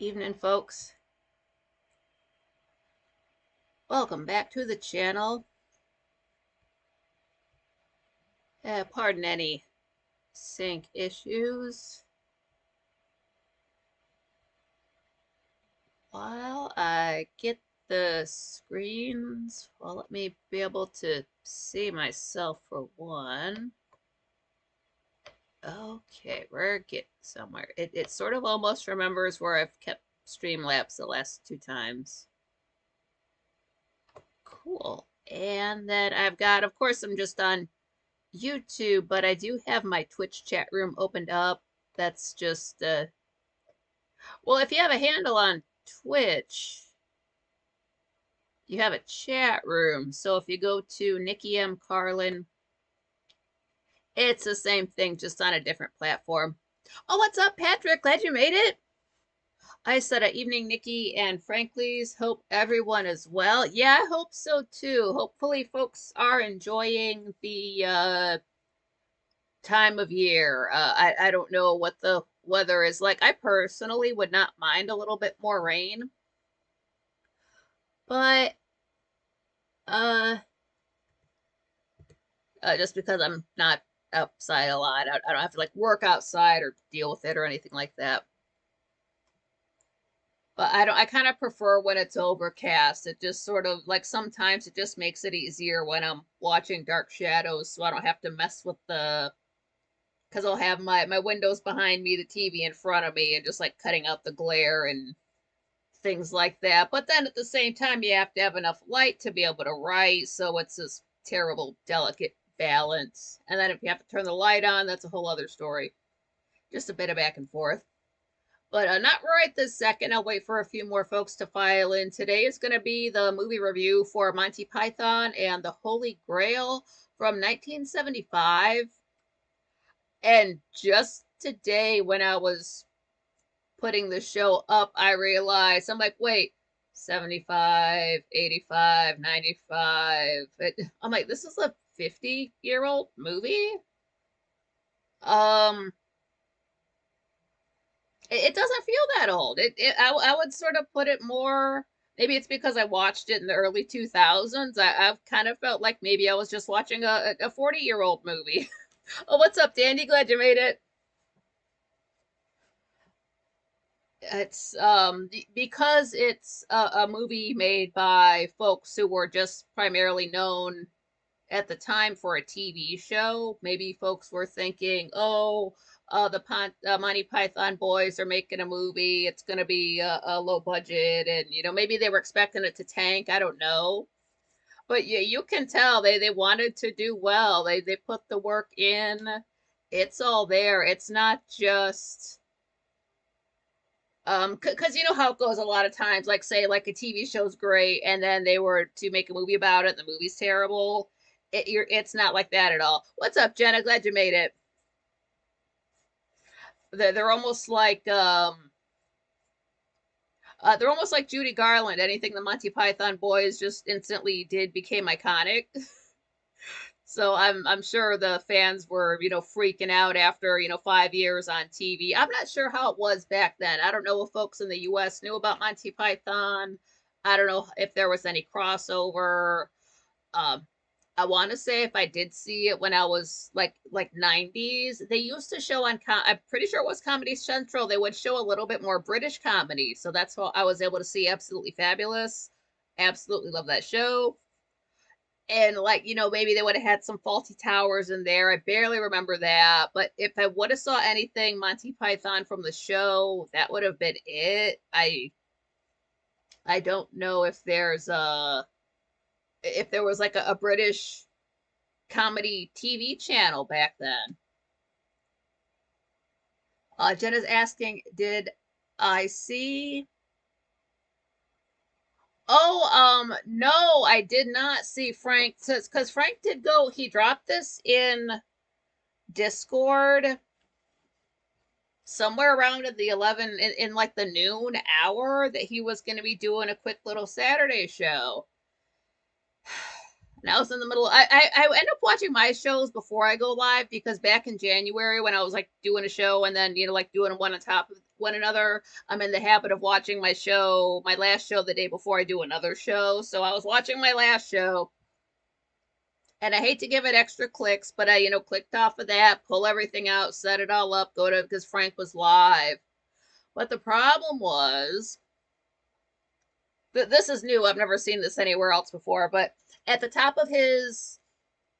Evening, folks. Welcome back to the channel. Pardon any sync issues. While I get the screens, well, let me be able to see myself for one. Okay, we're getting somewhere. It sort of almost remembers where I've kept Streamlabs the last two times. Cool. And then I've got, of course, I'm just on YouTube, but I do have my Twitch chat room opened up. That's just, well, if you have a handle on Twitch, you have a chat room. So if you go to Nikki M. Carlin, it's the same thing, just on a different platform. Oh, what's up, Patrick? Glad you made it. I said, evening, Nikki and Frankly's. Hope everyone is well. Yeah, I hope so too. Hopefully, folks are enjoying the time of year. I don't know what the weather is like. I personally would not mind a little bit more rain, but uh, just because I'm not outside a lot, I don't have to like work outside or deal with it or anything like that. But I don't. I kind of prefer when it's overcast. It just sort of like sometimes it just makes it easier when I'm watching Dark Shadows, so I don't have to mess with the because I'll have my windows behind me, the TV in front of me, and just like cutting out the glare and things like that. But then at the same time, you have to have enough light to be able to write, so it's this terrible, delicate balance. And then if you have to turn the light on, that's a whole other story. Just a bit of back and forth. But not right this second. I'll wait for a few more folks to file in. Today is going to be the movie review for Monty Python and the Holy Grail from 1975. And just today, when I was putting the show up, I realized I'm like, wait, 75, 85, 95. I'm like, this is a 50-year-old movie? Um, it doesn't feel that old. I would sort of put it more, maybe it's because I watched it in the early 2000s. I've kind of felt like maybe I was just watching a 40-year-old movie. Oh, what's up, Dandy? Glad you made it. It's because it's a movie made by folks who were just primarily known at the time for a TV show. Maybe folks were thinking, oh, Monty Python boys are making a movie. It's going to be a low budget, and maybe they were expecting it to tank. I don't know, but yeah, you can tell they wanted to do well. They put the work in. It's all there. It's not just because you know how it goes a lot of times, like say like a TV show's great and then they were to make a movie about it and the movie's terrible. It's not like that at all. What's up, Jenna? Glad you made it. They're almost like they're almost like Judy Garland. Anything the Monty Python boys just instantly did became iconic. So I'm sure the fans were, freaking out after, 5 years on TV. I'm not sure how it was back then. I don't know if folks in the US knew about Monty Python. I don't know if there was any crossover. Um, I want to say if I did see it when I was like 90s, they used to show on I'm pretty sure it was Comedy Central. They would show a little bit more British comedy. So that's how I was able to see Absolutely Fabulous. Absolutely love that show. And like maybe they would have had some Faulty Towers in there. I barely remember that, but if I would have saw anything Monty Python from the show, that would have been it. I don't know if there was like a British comedy TV channel back then. Jenna's asking, did I see? Oh, no, I did not see Frank. Because Frank did go, he dropped this in Discord somewhere around at the 11 in like the noon hour that he was going to be doing a quick little Saturday show. And I was in the middle. I end up watching my shows before I go live because back in January when I was like doing a show and then like doing one on top of when another, I'm in the habit of watching my show, my last show the day before I do another show. So I was watching my last show, and I hate to give it extra clicks, but I, clicked off of that, pull everything out, set it all up, go to, because Frank was live. But the problem was, this is new. I've never seen this anywhere else before, but at the top of his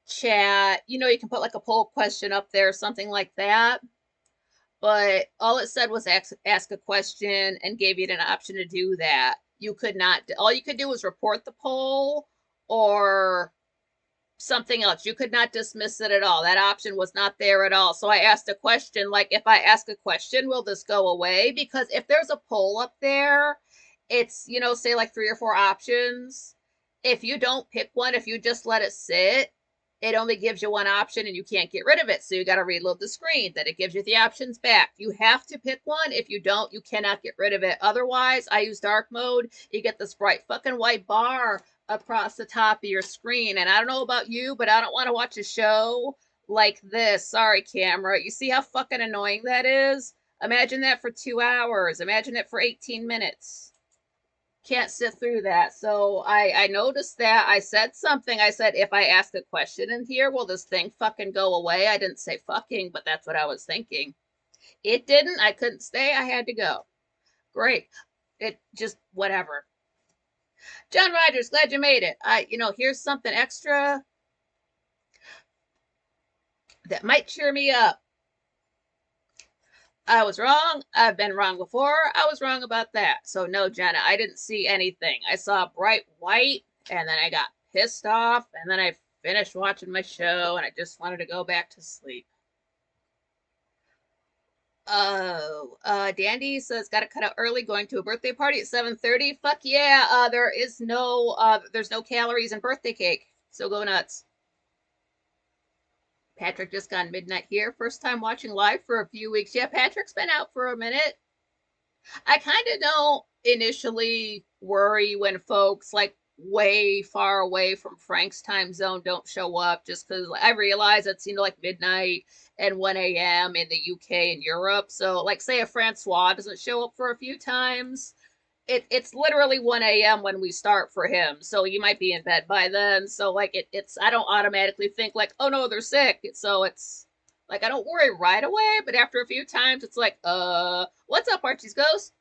chat, you can put like a poll question up there, something like that. But all it said was ask a question and gave you an option to do that. You could not, all you could do was report the poll or something else. You could not dismiss it at all. That option was not there at all. So I asked a question like, if I ask a question, will this go away? Because if there's a poll up there, it's, say like 3 or 4 options. If you don't pick one, if you just let it sit, it only gives you one option and you can't get rid of it. So you got to reload the screen. Then it gives you the options back. You have to pick one. If you don't, you cannot get rid of it. Otherwise, I use dark mode. You get this bright fucking white bar across the top of your screen. And I don't know about you, but I don't want to watch a show like this. Sorry, camera. You see how fucking annoying that is? Imagine that for 2 hours. Imagine it for 18 minutes. Can't sit through that. So I noticed that. I said something. I said, if I ask a question in here, will this thing fucking go away? I didn't say fucking, but that's what I was thinking. It didn't. I couldn't stay. I had to go. Great. It just, whatever. John Rogers, glad you made it. Here's something extra that might cheer me up. I was wrong. I've been wrong before. I was wrong about that. So no, Jenna, I didn't see anything. I saw bright white, and then I got pissed off, and then I finished watching my show, and I just wanted to go back to sleep. Oh, Dandy says got to cut out early. Going to a birthday party at 7:30. Fuck yeah. There's no calories in birthday cake. So go nuts. Patrick just got midnight here. First time watching live for a few weeks. Yeah, Patrick's been out for a minute. I kind of don't initially worry when folks like way far away from Frank's time zone don't show up, just because I realize it's, like midnight and 1 a.m. in the UK and Europe. So, like, say if Francois doesn't show up for a few times, it's literally 1 a.m. when we start for him. So you might be in bed by then. So like it's I don't automatically think like, oh no, they're sick. So it's like I don't worry right away, but after a few times it's like, what's up, Archie's ghost?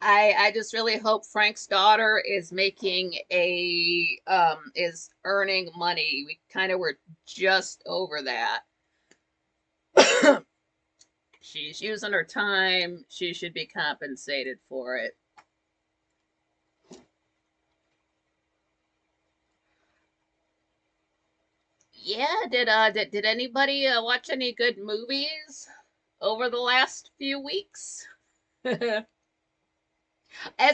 I just really hope Frank's daughter is making is earning money. We kind of were just over that. She's using her time. She should be compensated for it. Yeah, did anybody watch any good movies over the last few weeks? As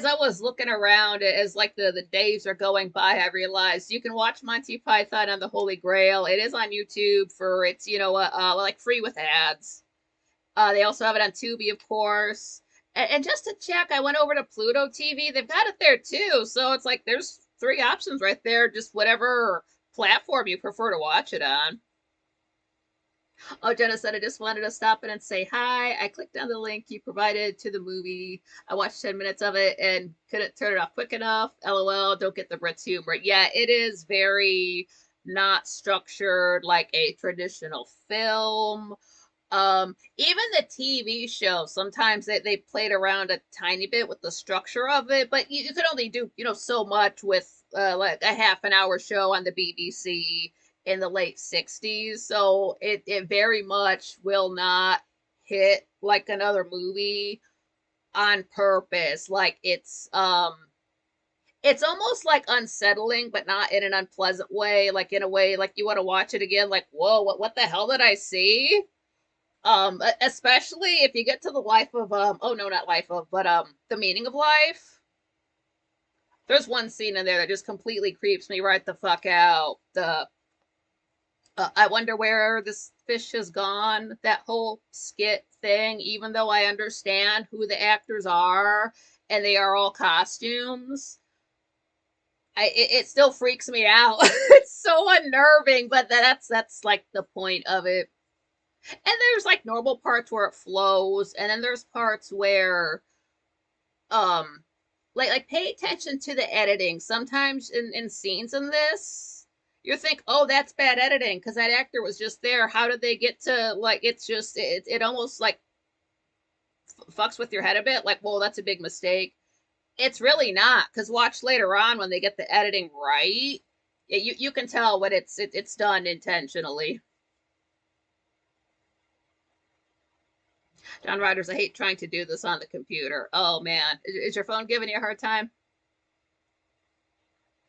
I was looking around, as like the days are going by, I realized you can watch Monty Python and the Holy Grail. It is on YouTube for it's like free with ads. They also have it on Tubi, of course. And just to check, I went over to Pluto TV. They've got it there too. So it's like there's 3 options right there. Just whatever platform you prefer to watch it on. Oh, Jenna said, I just wanted to stop in and say hi. I clicked on the link you provided to the movie. I watched 10 minutes of it and couldn't turn it off quick enough. LOL, don't get the Brits humor. Yeah, it is very not structured like a traditional film. Even the TV show, sometimes they played around a tiny bit with the structure of it, but you could only do, so much with like a half an hour show on the BBC in the late 60s. So it very much will not hit like another movie on purpose. Like it's almost like unsettling, but not in an unpleasant way, like in a way like you want to watch it again, like, whoa, what the hell did I see? Especially if you get to the life of oh no, not life of, but the meaning of life. There's one scene in there that just completely creeps me right the fuck out. The I wonder where this fish has gone. That whole skit thing, even though I understand who the actors are and they are all costumes, it still freaks me out. It's so unnerving, but that's like the point of it. And there's like normal parts where it flows, and then there's parts where um like pay attention to the editing. Sometimes in scenes in this, you think, oh, that's bad editing because that actor was just there. How did they get to like it's just it almost like fucks with your head a bit, like, well, that's a big mistake. It's really not, because watch later on when they get the editing right, you can tell when it's done intentionally. John Rogers, I hate trying to do this on the computer. Oh man, is your phone giving you a hard time?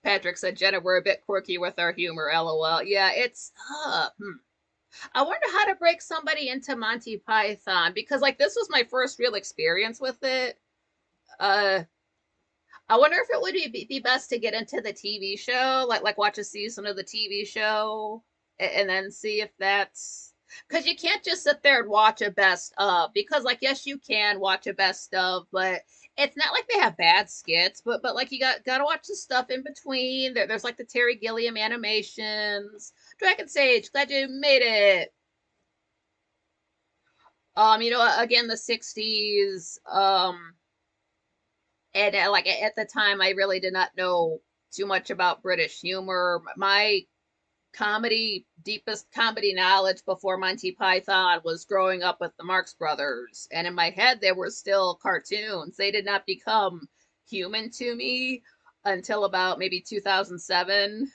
Patrick said, Jenna, we're a bit quirky with our humor. LOL. Yeah, it's I wonder how to break somebody into Monty Python, because like this was my first real experience with it. Uh, I wonder if it would be best to get into the TV show, like watch a season of the TV show, and then see if that's because you can't just sit there and watch a best of, because like yes you can watch a best of, but it's not like they have bad skits, but like you gotta watch the stuff in between. There's like the Terry Gilliam animations. Dragon Sage, glad you made it. Again the '60s. And like at the time I really did not know too much about British humor. My deepest comedy knowledge before Monty Python was growing up with the Marx Brothers, and in my head they were still cartoons. They did not become human to me until about maybe 2007.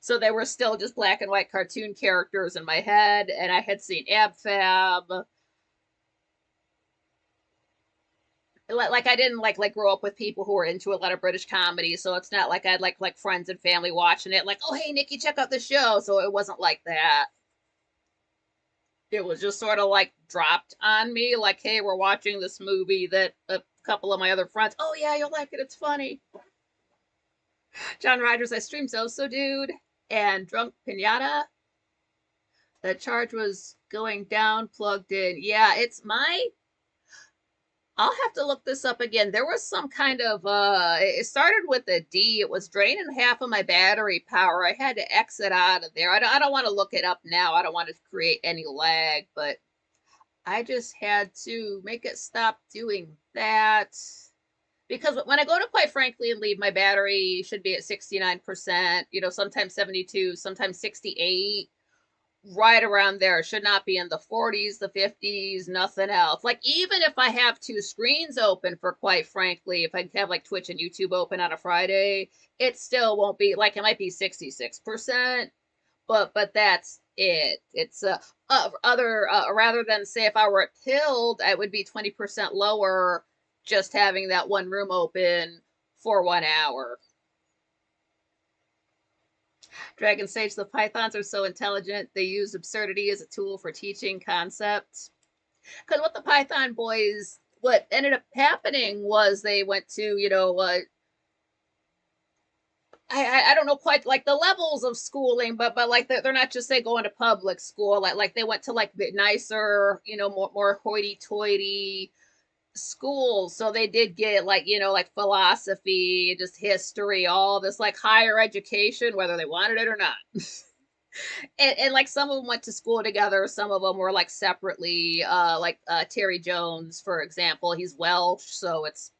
So they were still just black and white cartoon characters in my head, and I had seen Ab Fab. Like I didn't like grow up with people who were into a lot of British comedy, so it's not like I had like friends and family watching it, like, oh hey Nikki, check out the show. So it wasn't like that. It was just sort of like dropped on me, like, hey, we're watching this movie that a couple of my other friends, oh yeah, you'll like it, it's funny. John Rogers, I streamed So Dude and Drunk Pinata. The charge was going down, plugged in. Yeah, it's my I'll have to look this up again. There was some kind of it started with a D. It was draining half of my battery power. I had to exit out of there. I don't want to look it up now. I don't want to create any lag, but I just had to make it stop doing that. Because when I go to, quite frankly, and leave, my battery should be at 69%, sometimes 72, sometimes 68, right around there. It should not be in the 40s, the 50s, nothing else. Like, even if I have two screens open, for quite frankly, if I have like Twitch and YouTube open on a Friday, it still won't be like, it might be 66%, but that's it. It's other rather than say if I were at Pilled, I would be 20% lower just having that one room open for 1 hour. Dragon Sage, the Pythons are so intelligent, they use absurdity as a tool for teaching concepts. Because what the Python boys, what ended up happening was they went to, I don't know quite like the levels of schooling, but like they're not just say going to public school. Like they went to like nicer, more hoity-toity schools. So they did get like like philosophy, just history, all this like higher education, whether they wanted it or not. And like some of them went to school together, some of them were like separately, Terry Jones, for example, he's Welsh, so it's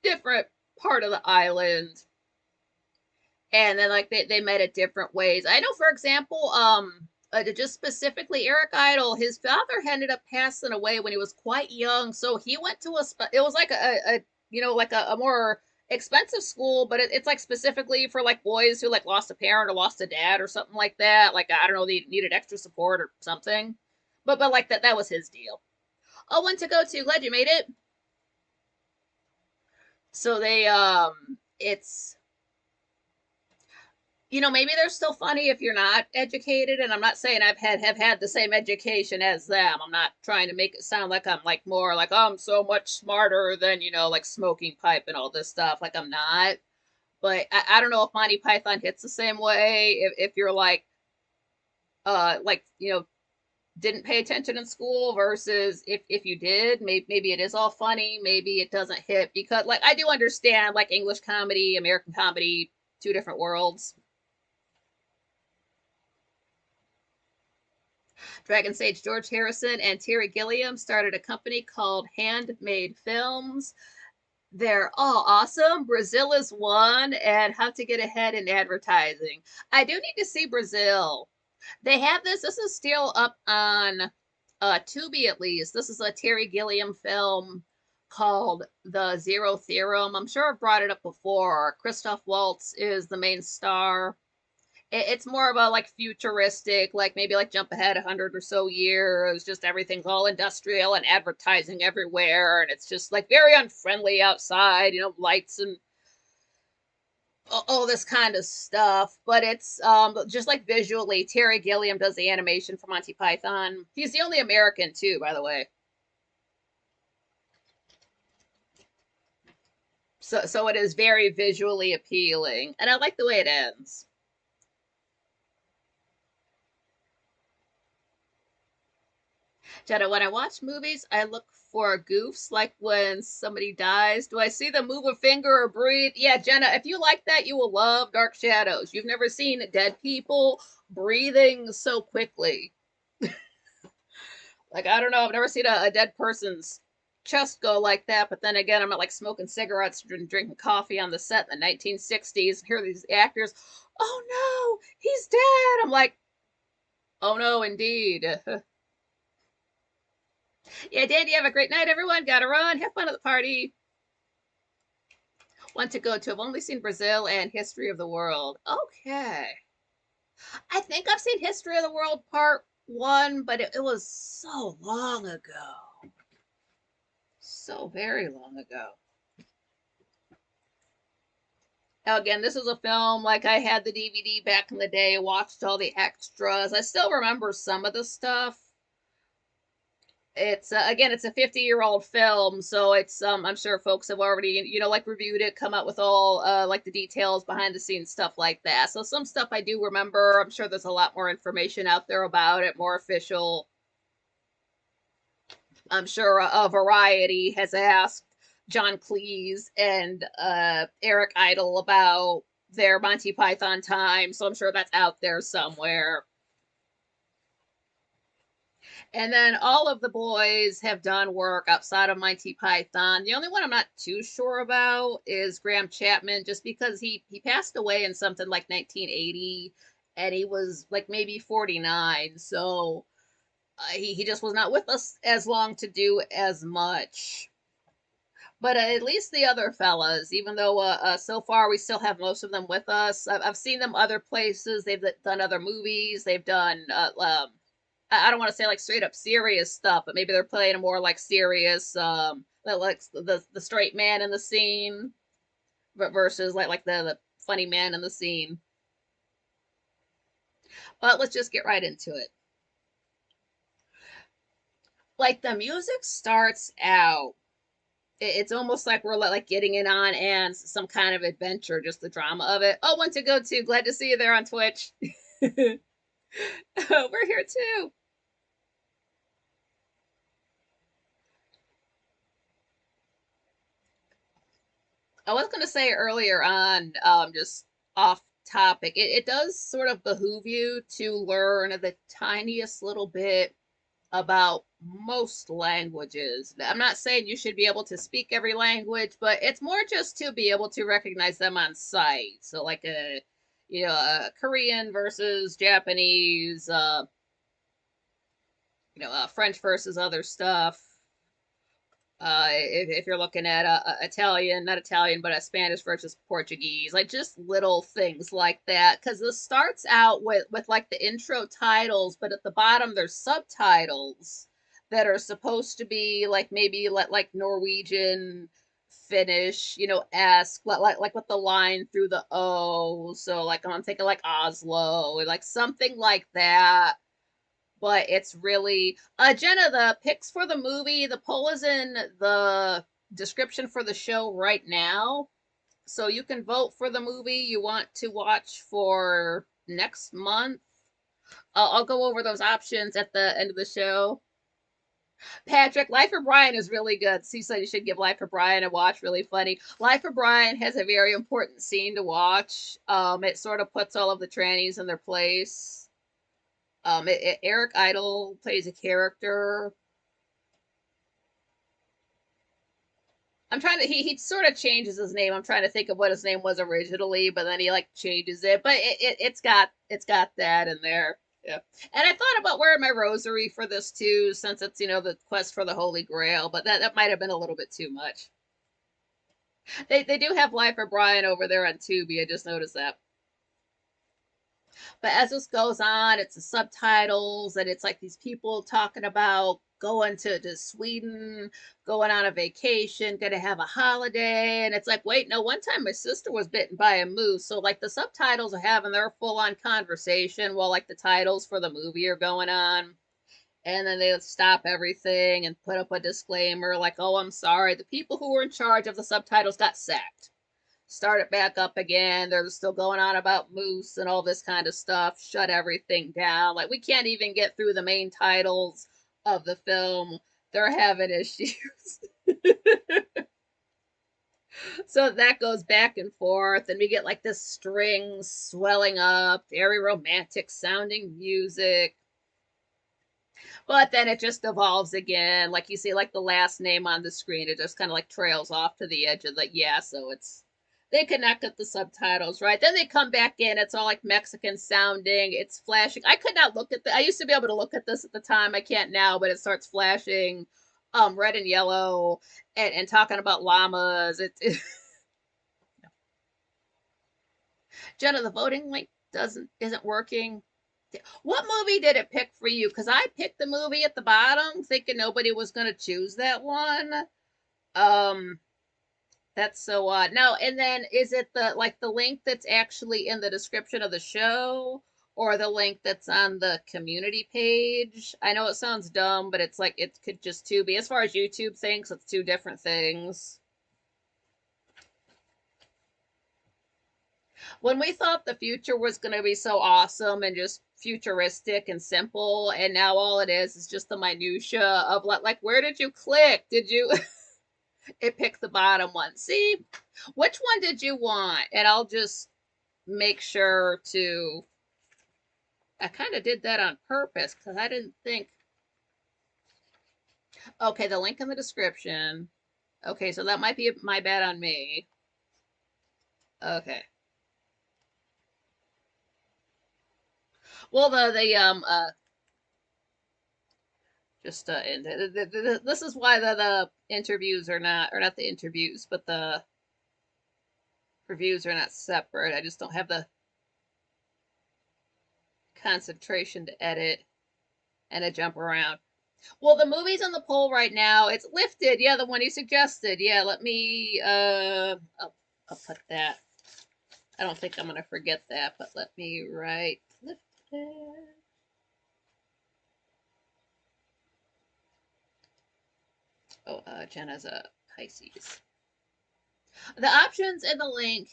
different part of the island. And then like they met at different ways. I know, for example, just specifically Eric Idle, his father ended up passing away when he was quite young, so he went to it was like like a more expensive school, but it's like specifically for like boys who like lost a parent or lost a dad or something like that. Like I don't know, they needed extra support or something. But like that was his deal. Oh, one to go to. Glad you made it. So they it's maybe they're still funny if you're not educated. And I'm not saying have had the same education as them. I'm not trying to make it sound like I'm like more like, oh, I'm so much smarter than, like smoking pipe and all this stuff. Like I'm not. But I don't know if Monty Python hits the same way. If you're like didn't pay attention in school versus if you did, maybe it is all funny, maybe it doesn't hit, because like I do understand like English comedy, American comedy, two different worlds. Dragon Sage George Harrison and Terry Gilliam started a company called Handmade Films. They're all awesome. Brazil is one, and how to get ahead in advertising. I do need to see Brazil. They have this. This is still up on Tubi at least. This is a Terry Gilliam film called The Zero Theorem. I'm sure I've brought it up before. Christoph Waltz is the main star. It's more of a like futuristic, like maybe like jump ahead 100 or so years. Just everything's all industrial and advertising everywhere, and it's just like very unfriendly outside. Lights and all this kind of stuff. But it's just like visually, Terry Gilliam does the animation for Monty Python. He's the only American too, by the way. So it is very visually appealing, and I like the way it ends. Jenna, when I watch movies, I look for goofs, like when somebody dies. Do I see them move a finger or breathe? Yeah, Jenna, if you like that, you will love Dark Shadows. You've never seen dead people breathing so quickly. Like, I don't know, I've never seen a dead person's chest go like that, but then again, I'm not like smoking cigarettes and drinking coffee on the set in the 1960s and hear these actors, oh no, he's dead. I'm like, oh no, indeed. Yeah, Dandy, have a great night, everyone. Gotta run. Have fun at the party. Want to go to? I've only seen Brazil and History of the World. Okay. I think I've seen History of the World Part 1, but it was so long ago. So very long ago. Now, again, this is a film like I had the DVD back in the day, watched all the extras. I still remember some of the stuff. It's again, it's a 50-year-old film, so it's I'm sure folks have already like reviewed it, come up with all like the details behind the scenes stuff like that. So some stuff I do remember. I'm sure there's a lot more information out there about it, more official. I'm sure Variety has asked John Cleese and Eric Idle about their Monty Python time, so I'm sure that's out there somewhere. And then all of the boys have done work outside of Monty Python. The only one I'm not too sure about is Graham Chapman, just because he passed away in something like 1980, and he was like maybe 49. So he just was not with us as long to do as much. But at least the other fellas, even though so far we still have most of them with us, I've seen them other places. They've done other movies. They've done I don't want to say like straight up serious stuff, but maybe they're playing a more like serious, like the straight man in the scene, versus like the funny man in the scene. But let's just get right into it. Like the music starts out, it's almost like we're like getting in on and some kind of adventure, just the drama of it. Oh, one to go to. Glad to see you there on Twitch. We're here too. I was going to say earlier on, just off topic, it does sort of behoove you to learn the tiniest little bit about most languages. I'm not saying you should be able to speak every language, but it's more just to be able to recognize them on sight. So, like a Korean versus Japanese, French versus other stuff. If you're looking at Italian, not Italian, but a Spanish versus Portuguese, like just little things like that. Because this starts out with like the intro titles, but at the bottom there's subtitles that are supposed to be like maybe like Norwegian, Finnish, esque, like with the line through the O. So like I'm thinking like Oslo, like something like that, but it's really Jenna, the picks for the movie, the poll is in the description for the show right now. So you can vote for the movie you want to watch for next month. I'll go over those options at the end of the show. Patrick, Life of Brian is really good. He said you should give Life of Brian a watch. Really funny. Life of Brian has a very important scene to watch. It sort of puts all of the trannies in their place. Eric Idle plays a character. I'm trying to he sort of changes his name. I'm trying to think of what his name was originally, but then he like changes it. But it's got that in there. Yeah. And I thought about wearing my rosary for this too, since it's the quest for the Holy Grail, but that might have been a little bit too much. They do have Life of Brian over there on Tubi. I just noticed that. But as this goes on, it's the subtitles, and it's like these people talking about going to Sweden, going on a vacation, gonna have a holiday. And it's like, wait, no, one time my sister was bitten by a moose. So, like, the subtitles are having their full on conversation while, like, the titles for the movie are going on. And then they would stop everything and put up a disclaimer like, oh, I'm sorry. The people who were in charge of the subtitles got sacked. Start it back up again. They're still going on about Moose and all this kind of stuff. Shut everything down. Like, we can't even get through the main titles of the film. They're having issues. So that goes back and forth, and we get like this string swelling up, very romantic sounding music. But then it just evolves again. Like you see, like the last name on the screen, it just kind of like trails off to the edge of the, yeah, so it's, they connected the subtitles, right? Then they come back in, it's all like Mexican sounding, it's flashing. I could not look at I used to be able to look at this at the time. I can't now, but it starts flashing red and yellow and talking about llamas. Jenna, the voting link isn't working. What movie did it pick for you? Because I picked the movie at the bottom, thinking nobody was going to choose that one. Um, that's so odd. No, and then is it the link that's actually in the description of the show, or the link that's on the community page? I know it sounds dumb, but it's like it could just two be. As far as YouTube thinks, it's two different things. When we thought the future was going to be so awesome and just futuristic and simple, and now all it is just the minutia of like where did you click? Did you it picked the bottom one? See, which one did you want? And I'll just make sure to, I kind of did that on purpose because I didn't think. Okay, the link in the description. Okay, so that might be my bad on me. Okay. Well, just and this is why the interviews are not, or not the interviews, but the reviews are not separate. I just don't have the concentration to edit and to jump around. Well, the movie's on the poll right now. It's lifted. Yeah, the one you suggested. Yeah, let me I'll put that. I don't think I'm gonna forget that, but let me write lifted. Oh, Jenna's a Pisces. The options in the link,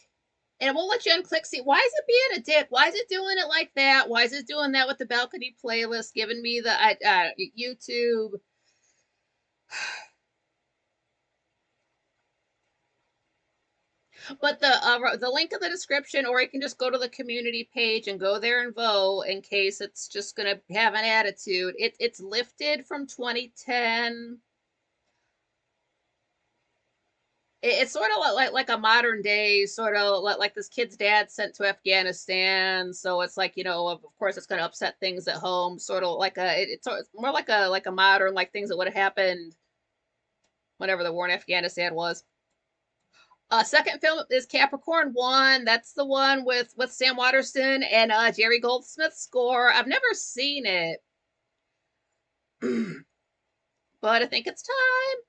and we'll let Jen click. See, why is it being a dick? Why is it doing it like that? Why is it doing that with the balcony playlist? Giving me the YouTube. But the link in the description, or you can just go to the community page and go there and vote in case it's just gonna have an attitude. It's lifted from 2010. It's sort of like a modern day sort of like this kid's dad sent to Afghanistan. So it's like, of course it's going to upset things at home. Sort of like it's more like a modern, like things that would have happened whenever the war in Afghanistan was. Second film is Capricorn 1. That's the one with Sam Waterston and Jerry Goldsmith's score. I've never seen it, but I think it's time.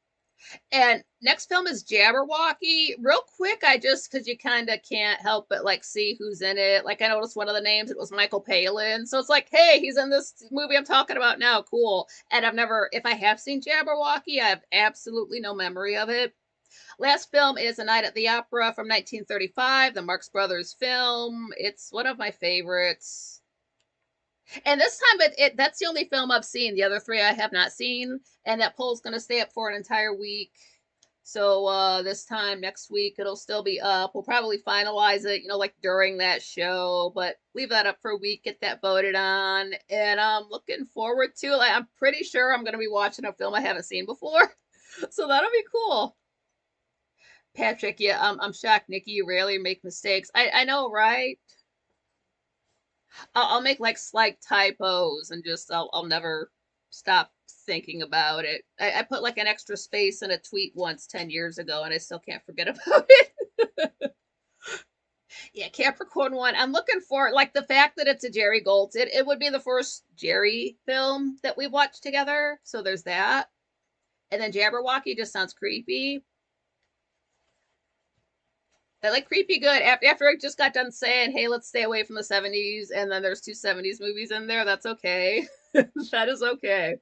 And next film is Jabberwocky. Real quick, because you kind of can't help but like see who's in it. Like I noticed one of the names, it was Michael Palin. So it's like, hey, he's in this movie I'm talking about now. Cool. And if I have seen Jabberwocky, I have absolutely no memory of it. Last film is A Night at the Opera from 1935, the Marx Brothers film. It's one of my favorites. And this time, that's the only film I've seen. The other three I have not seen, and that poll's going to stay up for an entire week. So this time next week it'll still be up. We'll probably finalize it, like during that show, but leave that up for a week, get that voted on, and I'm looking forward to it. Like, I'm pretty sure I'm gonna be watching a film I haven't seen before, so that'll be cool. Patrick, yeah, I'm shocked, Nikki. You rarely make mistakes. I know, right? I'll make like slight typos and just I'll never stop thinking about it. I put like an extra space in a tweet once 10 years ago, and I still can't forget about it. Yeah, Capricorn one. I'm looking for like the fact that it's a Jerry Golds. It would be the first Jerry film that we watched together. So there's that. And then Jabberwocky just sounds creepy. I like creepy good. After I just got done saying, hey, let's stay away from the 70s, and then there's two 70s movies in there, that's okay. That is okay.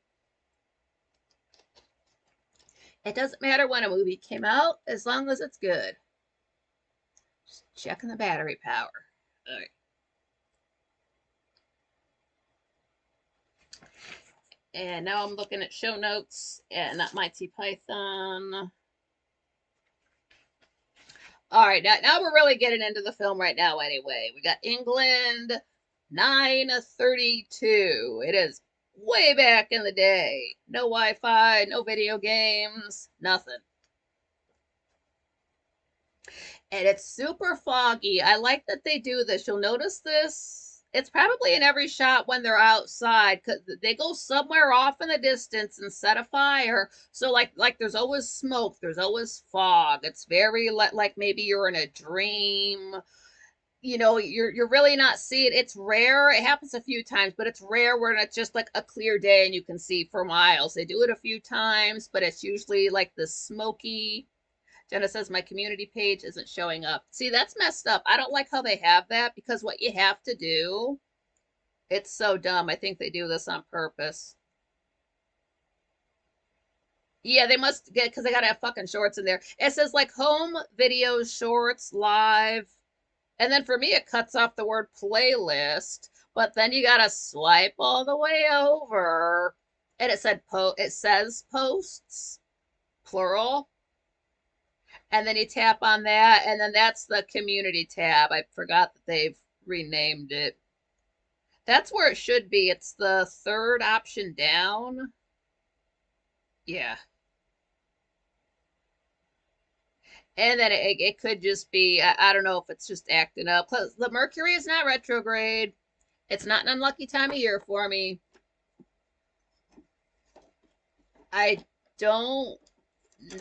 It doesn't matter when a movie came out as long as it's good. Just checking the battery power. All right. And now I'm looking at show notes and not Monty Python. All right, now we're really getting into the film right now anyway. We got England 932. It is way back in the day. No Wi-Fi, no video games, nothing. And it's super foggy. I like that they do this. You'll notice this. It's probably in every shot when they're outside because they go somewhere off in the distance and set a fire. So like there's always smoke, there's always fog. It's very like maybe you're in a dream. You're really not seeing. It's rare. It happens a few times, but it's rare when it's just like a clear day and you can see for miles. They do it a few times, but it's usually like the smoky. Jenna says my community page isn't showing up. See, that's messed up. I don't like how they have that because what you have to do, it's so dumb. I think they do this on purpose. Yeah, they must get because they gotta have fucking shorts in there. It says like home videos, shorts, live, and then for me it cuts off the word playlist. But then you gotta swipe all the way over, and it says posts, plural. And then you tap on that, and then that's the community tab. I forgot that they've renamed it. That's where it should be. It's the third option down. Yeah. And then it could just be, I don't know if it's just acting up. Because the Mercury is not retrograde. It's not an unlucky time of year for me. I don't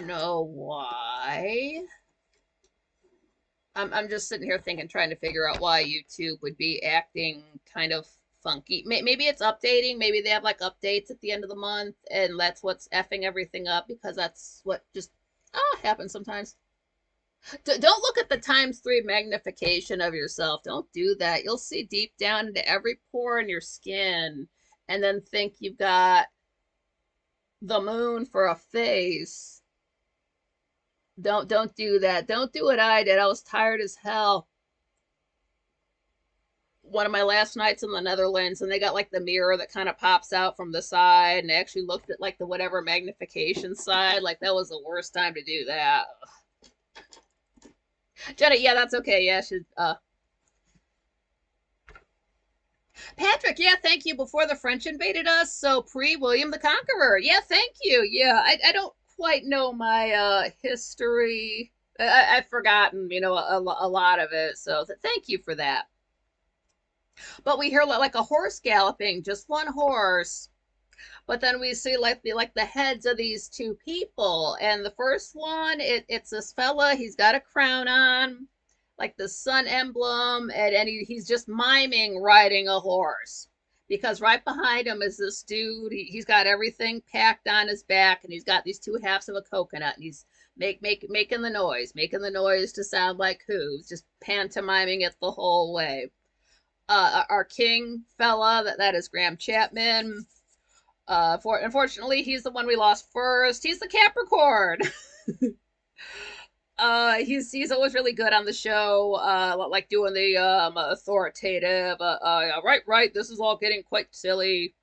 know why. I'm just sitting here thinking, trying to figure out why YouTube would be acting kind of funky. Maybe it's updating. Maybe they have like updates at the end of the month, and that's what's effing everything up because that's what just happens sometimes. Don't look at the ×3 magnification of yourself. Don't do that. You'll see deep down into every pore in your skin, and then think you've got the moon for a face. Don't do that. Don't do what I did. I was tired as hell. One of my last nights in the Netherlands, and they got like the mirror that kind of pops out from the side, and I actually looked at like the whatever magnification side. Like that was the worst time to do that. Jenna, yeah, that's okay. Yeah, she's Patrick, yeah, thank you. Before the French invaded us, so pre William the Conqueror. Yeah, thank you. Yeah, I don't quite know my history. I've forgotten, a lot of it. So thank you for that. But we hear like a horse galloping, just one horse. But then we see like the heads of these two people, and the first one, it's this fella. He's got a crown on, like the sun emblem, and he's just miming riding a horse. Because right behind him is this dude. He's got everything packed on his back, and he's got these two halves of a coconut, and he's making the noise to sound like who's just pantomiming it the whole way. Our king fella, that is Graham Chapman. Unfortunately, he's the one we lost first. He's the Capricorn. He's always really good on the show, like doing the authoritative. Right. This is all getting quite silly.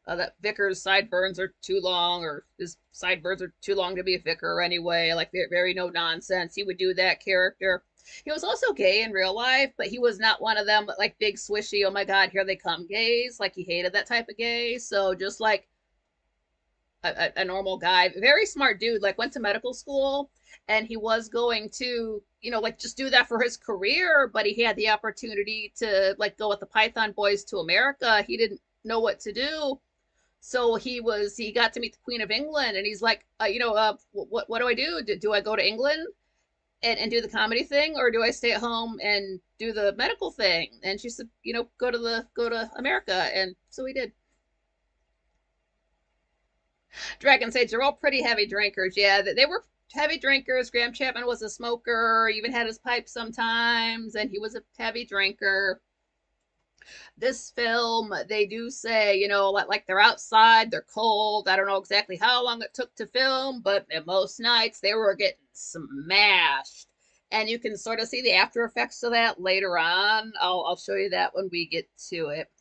that Vicar's sideburns are too long, or his sideburns are too long to be a vicar anyway. Like very no nonsense. He would do that character. He was also gay in real life, but he was not one of them like big swishy. Oh my God, here they come gays. Like he hated that type of gay. So just like a normal guy, very smart dude. Like went to medical school, and he was going to like just do that for his career, but he had the opportunity to like go with the Python boys to America. He didn't know what to do, so he got to meet the Queen of England, and he's like, what do I do? Do I go to England and do the comedy thing, or do I stay at home and do the medical thing? And she said, go to America, and so he did. Dragon Sage, they're all pretty heavy drinkers. Yeah, they were heavy drinkers. Graham Chapman was a smoker, even had his pipe sometimes, and he was a heavy drinker. This film, they do say, like they're outside, they're cold. I don't know exactly how long it took to film, but most nights they were getting smashed. And you can sort of see the after effects of that later on. I'll show you that when we get to it.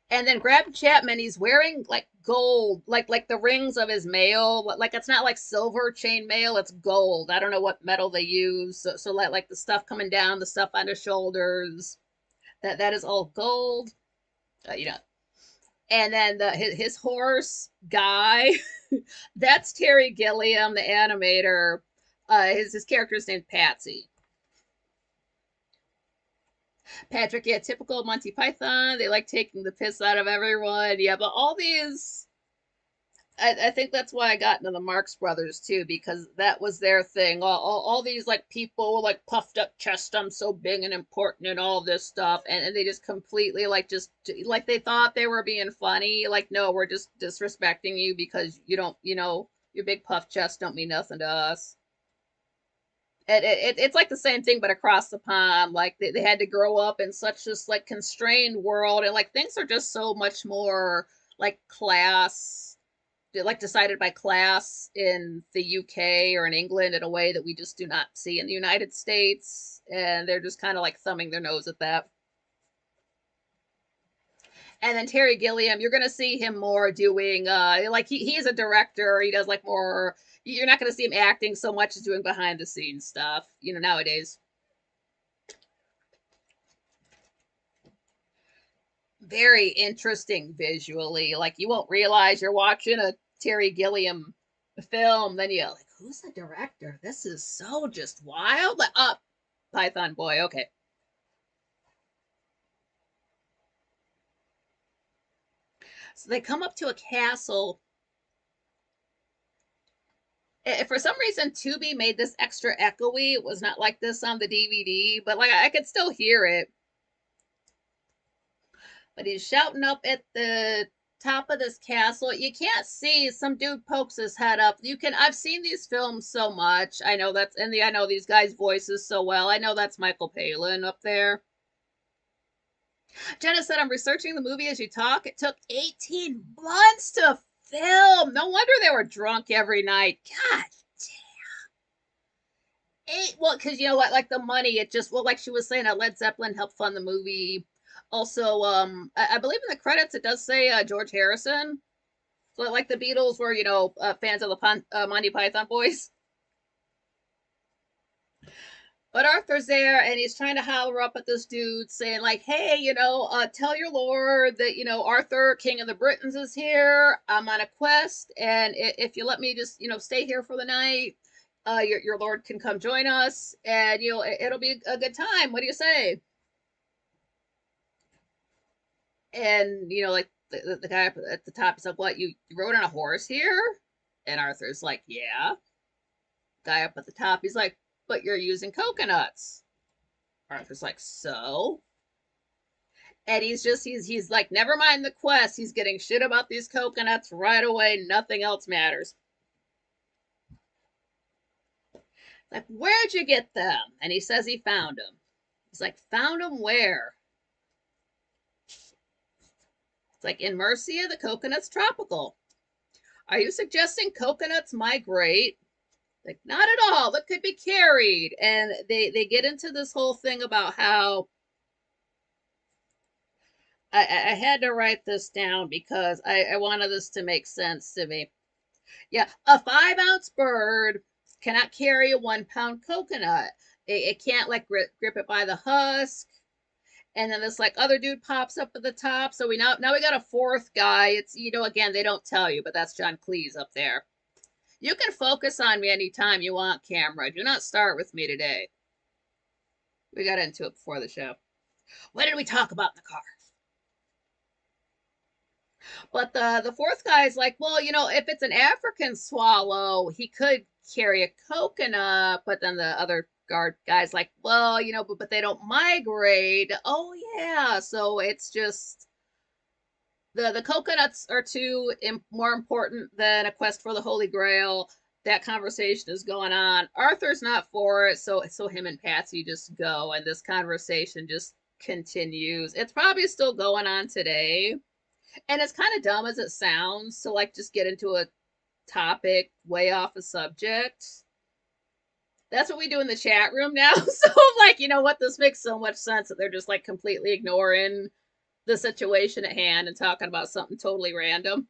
And then Graham Chapman, he's wearing like gold, like the rings of his mail. Like it's not like silver chain mail, it's gold. I don't know what metal they use. So like the stuff coming down, the stuff on his shoulders, that is all gold. You know. And then his horse guy, that's Terry Gilliam, the animator. His character's named Patsy. Patrick, yeah, typical Monty Python. They like taking the piss out of everyone. Yeah, but all these, I think that's why I got into the Marx Brothers too, because that was their thing. All these like people like puffed up chest, I'm so big and important and all this stuff, and they just completely like just like they thought they were being funny. Like, no, we're just disrespecting you because you don't, your big puff chest don't mean nothing to us. It's like the same thing but across the pond. Like they had to grow up in such this like constrained world, and like things are just so much more like class, like decided by class in the UK or in England in a way that we just do not see in the United States, and they're just kind of like thumbing their nose at that. And then Terry Gilliam, you're gonna see him more doing like he's a director. He does like more. You're not gonna see him acting so much as doing behind the scenes stuff. Nowadays. Very interesting visually. Like you won't realize you're watching a Terry Gilliam film. Then you're like, who's the director? This is so just wild. Like, Python Boy. Okay. So they come up to a castle. For some reason, Tubi made this extra echoey. It was not like this on the DVD, but like I could still hear it. But he's shouting up at the top of this castle. You can't see. Some dude pokes his head up. I've seen these films so much. I know I know these guys' voices so well. I know that's Michael Palin up there. Jenna said, I'm researching the movie as you talk. It took 18 months to film. No wonder they were drunk every night. God well, because you know what, like the money, it just, well, like she was saying, Led Zeppelin helped fund the movie. Also, I believe in the credits it does say George Harrison. So like the Beatles were, fans of the Monty Python boys. But Arthur's there, and he's trying to holler up at this dude, saying like, "Hey, tell your lord that Arthur, King of the Britons, is here. I'm on a quest, and if you let me just stay here for the night, your lord can come join us, and it'll be a good time. What do you say?" And like the guy up at the top is like, "What, you rode on a horse here?" And Arthur's like, "Yeah." Guy up at the top, he's like, "But you're using coconuts." Arthur's like, "So?" And he's like, never mind the quest. He's getting shit about these coconuts right away. Nothing else matters. Like, where'd you get them? And he says he found them. He's like, found them where? It's like, in Murcia, the coconut's tropical. Are you suggesting coconuts migrate? Like, not at all. That could be carried. And they get into this whole thing about how I had to write this down because I wanted this to make sense to me. Yeah, a 5 ounce bird cannot carry a 1 pound coconut. It can't like grip it by the husk. And then this like other dude pops up at the top. So we now we got a fourth guy. It's again they don't tell you, but that's John Cleese up there. You can focus on me anytime you want, camera. Do not start with me today. We got into it before the show. What did we talk about in the car? But the fourth guy is like, well, if it's an African swallow, he could carry a coconut. But then the other guard guy's like, well, but they don't migrate. Oh yeah, so it's just the coconuts are more important than a quest for the Holy Grail. That conversation is going on. Arthur's not for it, so him and Patsy just go, and this conversation just continues. It's probably still going on today. And as kind of dumb as it sounds to like just get into a topic way off a subject, that's what we do in the chat room now. So like, you know what, this makes so much sense that they're just like completely ignoring the situation at hand and talking about something totally random.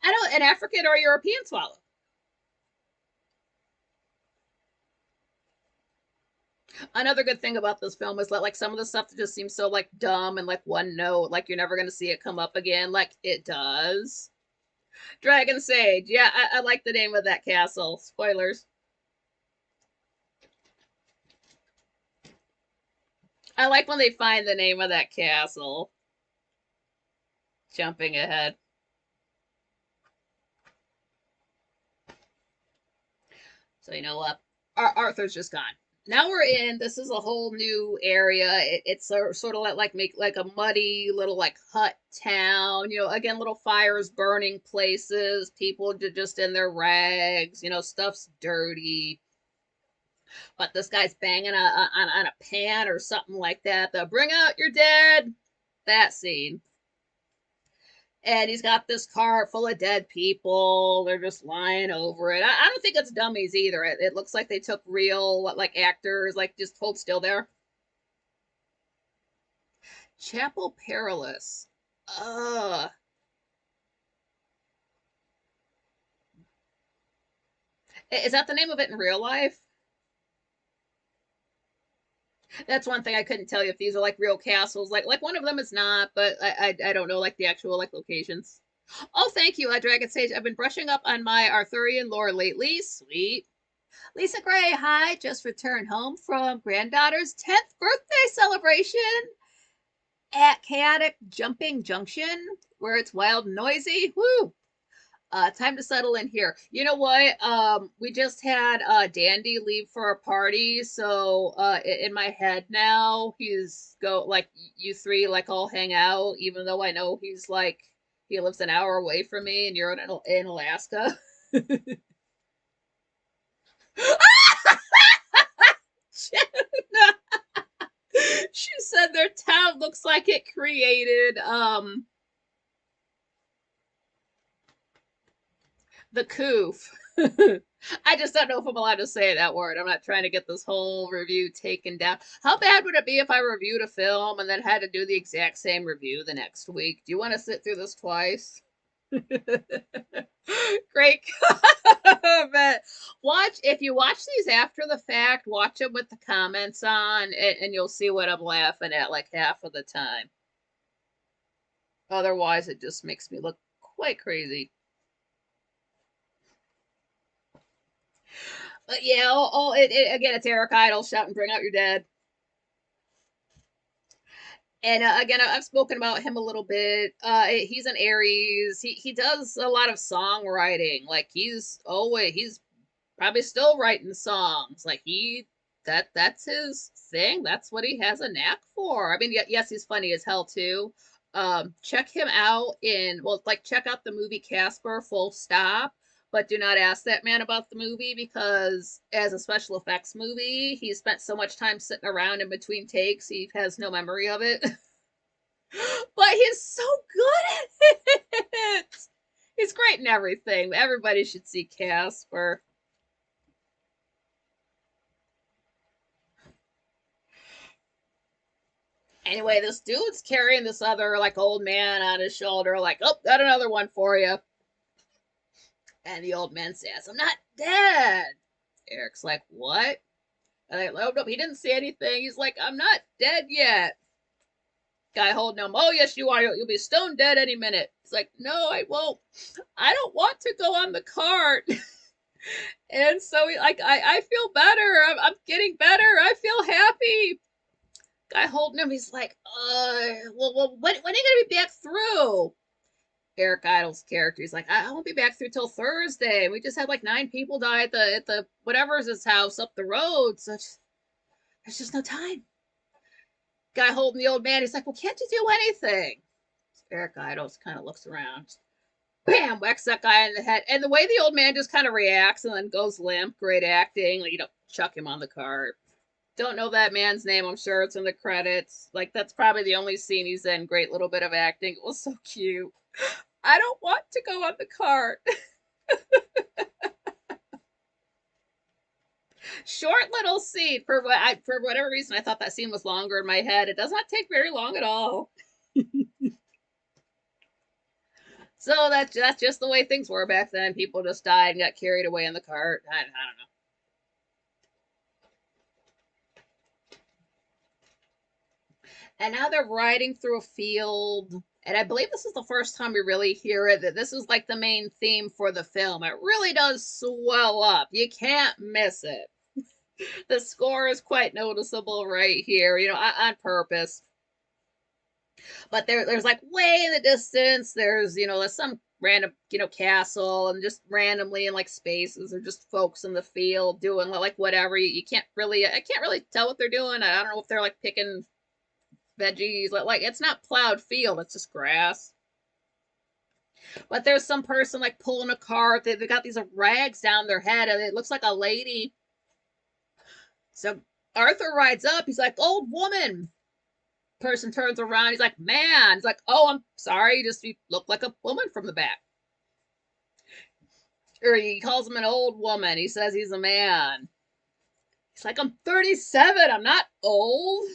I don't, an African or European swallow. Another good thing about this film is that like some of the stuff that just seems so like dumb and like one note, like you're never gonna see it come up again, like it does. Dragon Sage. Yeah, I like the name of that castle. Spoilers. I like when they find the name of that castle. Jumping ahead. So you know what? Arthur's just gone. Now we're in. This is a whole new area. It's sort of like make like a muddy little like hut town. Again, little fires burning places. People just in their rags. Stuff's dirty. But this guy's banging on a pan or something like that. The bring out your dead. That scene. And he's got this cart full of dead people. They're just lying over it. I don't think it's dummies either. It looks like they took real like actors, like just hold still there. Chapel Perilous. Ugh. Is that the name of it in real life? That's one thing I couldn't tell you if these are like real castles. Like one of them is not, but I don't know like the actual like locations. Oh, thank you, Dragon Sage. I've been brushing up on my Arthurian lore lately. Sweet. Lisa Gray, hi. Just returned home from granddaughter's 10th birthday celebration at Chaotic Jumping Junction, where it's wild and noisy. Woo! Time to settle in here. You know what? We just had Dandy leave for a party, so in my head now he's go like you three like all hang out, even though I know he's like he lives an hour away from me, and you're in Alaska. She said their town looks like it created the coof. I just don't know if I'm allowed to say that word. I'm not trying to get this whole review taken down. How bad would it be if I reviewed a film and then had to do the exact same review the next week? Do you want to sit through this twice? Great comment. If you watch these after the fact, watch them with the comments on, and you'll see what I'm laughing at like half of the time. Otherwise, it just makes me look quite crazy. But yeah, again, it's Eric Idle shouting, "Bring out your dead." And again, I've spoken about him a little bit. He's an Aries. He does a lot of songwriting. Like he's probably still writing songs. Like that's his thing. That's what he has a knack for. I mean, yes, he's funny as hell too. Check him out check out the movie Casper, full stop. But do not ask that man about the movie because, as a special effects movie, he spent so much time sitting around in between takes, he has no memory of it. But he's so good at it. He's great in everything. Everybody should see Casper. Anyway, this dude's carrying this other like old man on his shoulder, like, oh, got another one for you. And the old man says, I'm not dead. Eric's like, what? And they, oh, no, he didn't say anything. He's like, I'm not dead yet. Guy holding him, oh, yes, you are. You'll be stone dead any minute. He's like, no, I won't. I don't want to go on the cart. And so, like, I feel better. I'm getting better. I feel happy. Guy holding him, he's like, well, when are you going to be back through? Eric Idle's character, he's like, I won't be back through till Thursday. We just had like 9 people die at the whatever's his house up the road, so there's just no time. Guy holding the old man, he's like, well, can't you do anything? Eric Idle kind of looks around, bam, whacks that guy in the head, and the way the old man just kind of reacts and then goes limp, great acting. Like, chuck him on the cart. Don't know that man's name. I'm sure it's in the credits. Like, that's probably the only scene he's in. Great little bit of acting. It was so cute. I don't want to go on the cart. Short little scene. For whatever reason, I thought that scene was longer in my head. It does not take very long at all. So that's just the way things were back then. People just died and got carried away in the cart. I don't know. And now they're riding through a field. And I believe this is the first time we really hear it, that this is like the main theme for the film. It really does swell up. You can't miss it. The score is quite noticeable right here, on purpose. But there's like way in the distance, there's some random, castle, and just randomly in like spaces or just folks in the field doing like whatever. I can't really tell what they're doing. I don't know if they're like picking veggies, like it's not plowed field, it's just grass. But there's some person like pulling a cart. They got these rags down their head and it looks like a lady. So Arthur rides up, he's like, old woman. Person turns around, he's like, man. He's like, oh, I'm sorry, you look like a woman from the back. Or he calls him an old woman. He says he's a man. He's like, I'm 37, I'm not old.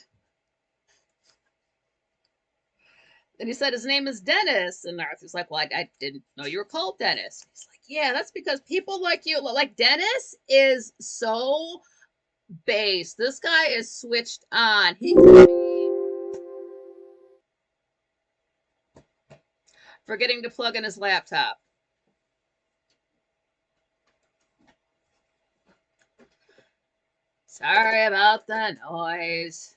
And he said his name is Dennis. And Arthur's like, well, I didn't know you were called Dennis. He's like, yeah, that's because people like you, like Dennis is so base. This guy is switched on. He could be forgetting to plug in his laptop. Sorry about the noise.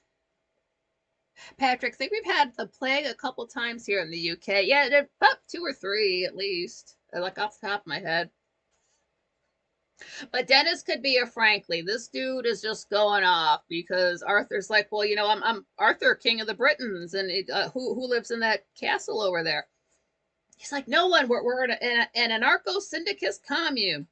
Patrick, I think we've had the plague a couple times here in the UK. Yeah, about 2 or 3 at least, like off the top of my head. But Dennis could be a Frankly. This dude is just going off because Arthur's like, well, I'm Arthur, King of the Britons, and who lives in that castle over there? He's like, no one. We're in an anarcho-syndicist commune.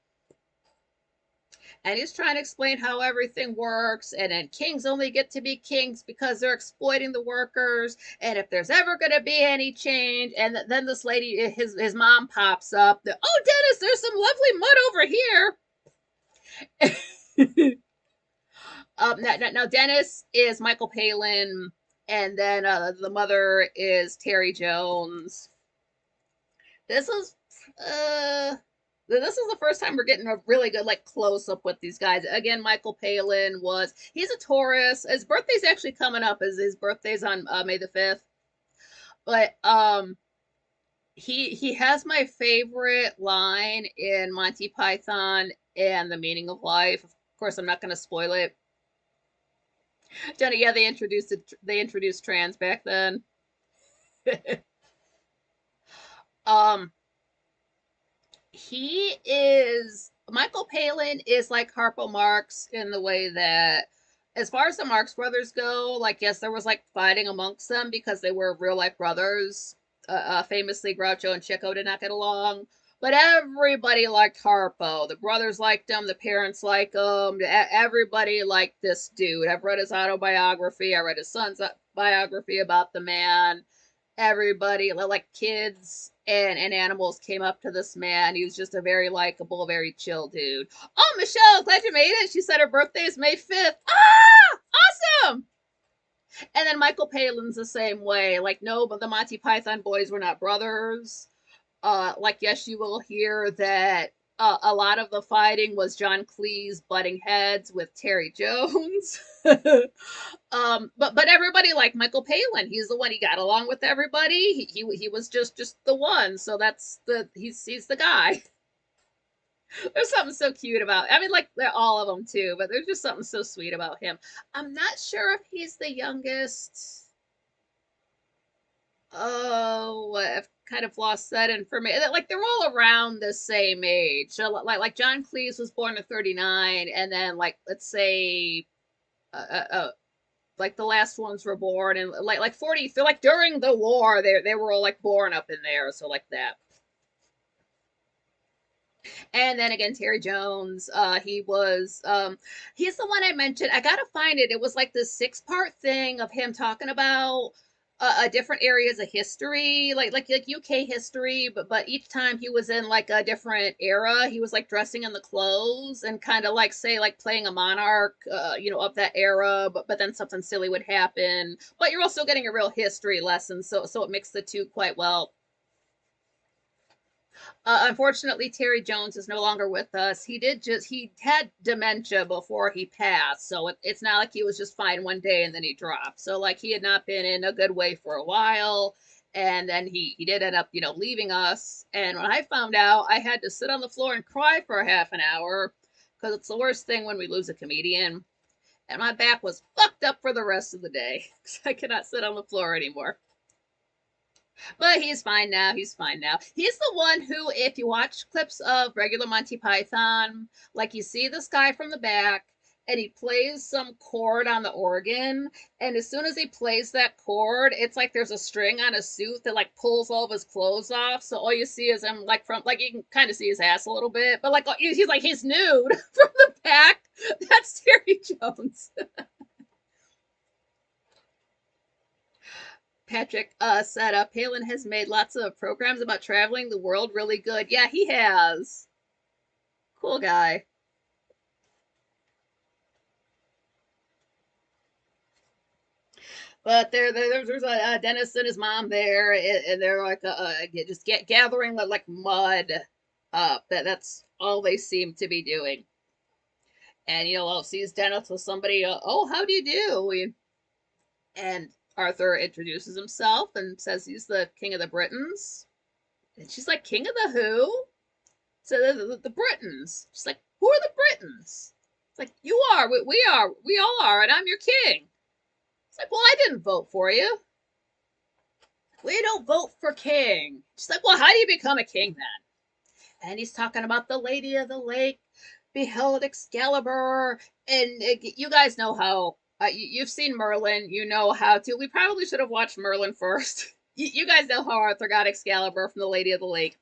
And he's trying to explain how everything works, and then kings only get to be kings because they're exploiting the workers, and if there's ever going to be any change, and then this lady, his mom pops up, oh, Dennis, there's some lovely mud over here. Now, Dennis is Michael Palin, and then the mother is Terry Jones. This is the first time we're getting a really good like close up with these guys. Again, Michael Palin he's a Taurus. His birthday's actually coming up. His birthday's on May the 5th. But he has my favorite line in Monty Python and the Meaning of Life. Of course, I'm not going to spoil it. Jenny, yeah, they introduced trans back then. Michael Palin is like Harpo Marx in the way that, as far as the Marx brothers go, like, yes, there was like fighting amongst them because they were real life brothers. Famously, Groucho and Chico did not get along, but everybody liked Harpo. The brothers liked him, the parents liked him, everybody liked this dude. I've read his autobiography, I read his son's biography about the man. Everybody, like kids and animals, came up to this man. He was just a very likable, very chill dude. Oh, Michelle, glad you made it. She said her birthday is May 5th. Ah, awesome. And then Michael Palin's the same way. Like, no, but the Monty Python boys were not brothers. Like, yes, you will hear that a lot of the fighting was John Cleese butting heads with Terry Jones. But everybody liked Michael Palin. He's the one. He got along with everybody. He was just the one. So that's he's the guy. There's something so cute about. I mean, like they're all of them too, but there's just something so sweet about him. I'm not sure if he's the youngest. Oh, I've kind of lost that information. Like they're all around the same age. So like John Cleese was born in '39, and then like let's say like the last ones were born in like 40. So like during the war, they were all like born up in there. So like that. And then again, Terry Jones, he's the one I mentioned. I gotta find it. It was like this 6-part thing of him talking about different areas of history, like UK history, but each time he was in like a different era, he was like dressing in the clothes and kind of like say like playing a monarch, of that era. But then something silly would happen. But you're also getting a real history lesson, so it mixed the two quite well. Unfortunately, Terry Jones is no longer with us. He had dementia before he passed. So it's not like he was just fine one day and then he dropped. So, like, he had not been in a good way for a while. And then he did end up, leaving us. And when I found out, I had to sit on the floor and cry for a half an hour because it's the worst thing when we lose a comedian. And my back was fucked up for the rest of the day because I cannot sit on the floor anymore. But he's fine now. He's fine now. He's the one who, if you watch clips of regular Monty Python, like you see this guy from the back and he plays some chord on the organ. And as soon as he plays that chord, it's like there's a string on his suit that like pulls all of his clothes off. So all you see is him like from, like you can kind of see his ass a little bit, but like he's nude from the back. That's Terry Jones. Patrick said Palin has made lots of programs about traveling the world really good. Yeah, he has. Cool guy. But there's a Dennis and his mom there, and they're like just gathering like mud up. That's all they seem to be doing. And sees Dennis with somebody. Oh, how do you do? And Arthur introduces himself and says he's the king of the Britons. And she's like, king of the who? So the Britons. She's like, who are the Britons? It's like, you are, we are, we all are, and I'm your king. It's like, well, I didn't vote for you. We don't vote for king. She's like, well, how do you become a king then? And he's talking about the Lady of the Lake beheld Excalibur, and you guys know how. You've seen Merlin. You know how to. We probably should have watched Merlin first. You guys know how Arthur got Excalibur from the Lady of the Lake.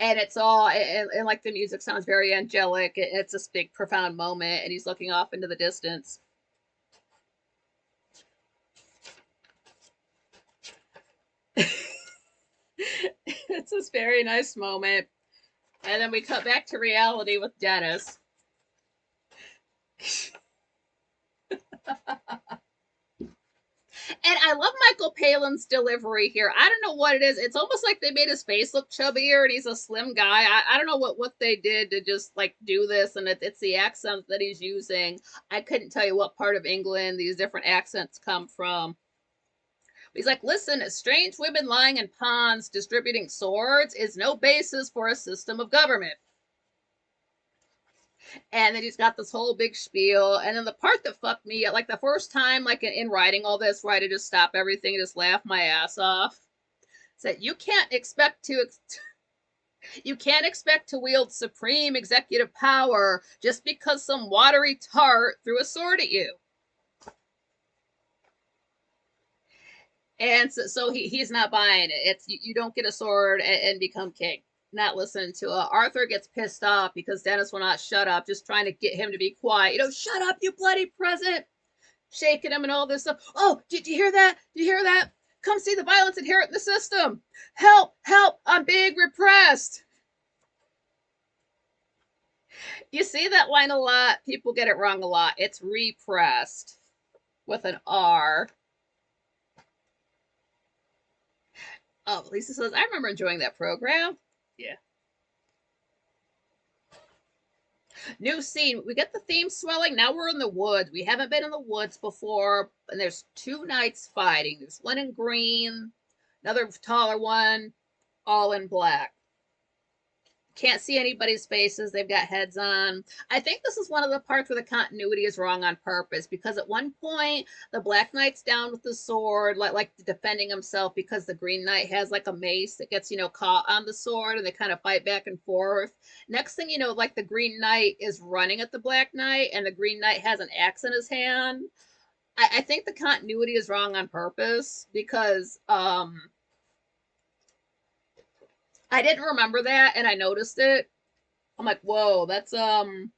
And it's all and like the music sounds very angelic. It's this big profound moment and he's looking off into the distance. It's this very nice moment, and then we cut back to reality with Dennis. And I love Michael Palin's delivery here. I don't know what it is. It's almost like they made his face look chubbier and he's a slim guy. I don't know what they did to just like do this, and it's the accent that he's using. I couldn't tell you what part of England these different accents come from. He's like, listen, strange women lying in ponds distributing swords is no basis for a system of government. And then he's got this whole big spiel. And then the part that fucked me, like the first time, like in writing all this, where I had to just stop everything and just laugh my ass off, said you can't expect to wield supreme executive power just because some watery tart threw a sword at you. And so he's not buying it. It's you don't get a sword and become king. Not listening to Arthur gets pissed off because Dennis will not shut up, just trying to get him to be quiet. Shut up, you bloody present. Shaking him and all this stuff. Oh, did you hear that? Did you hear that? Come see the violence inherent in the system. Help, help, I'm being repressed. You see that line a lot. People get it wrong a lot. It's repressed. with an R. Oh, Lisa says, I remember enjoying that program. Yeah. New scene. We get the theme swelling. Now we're in the woods. We haven't been in the woods before. And there's two knights fighting. There's one in green, another taller one, all in black. Can't see anybody's faces. They've got heads on. I think this is one of the parts where the continuity is wrong on purpose, because at one point the Black Knight's down with the sword, like defending himself, because the Green Knight has like a mace that gets, caught on the sword, and they kind of fight back and forth. Next thing you know, like the Green Knight is running at the Black Knight, and the Green Knight has an axe in his hand. I think the continuity is wrong on purpose, because I didn't remember that, and I noticed it. I'm like, whoa, that's I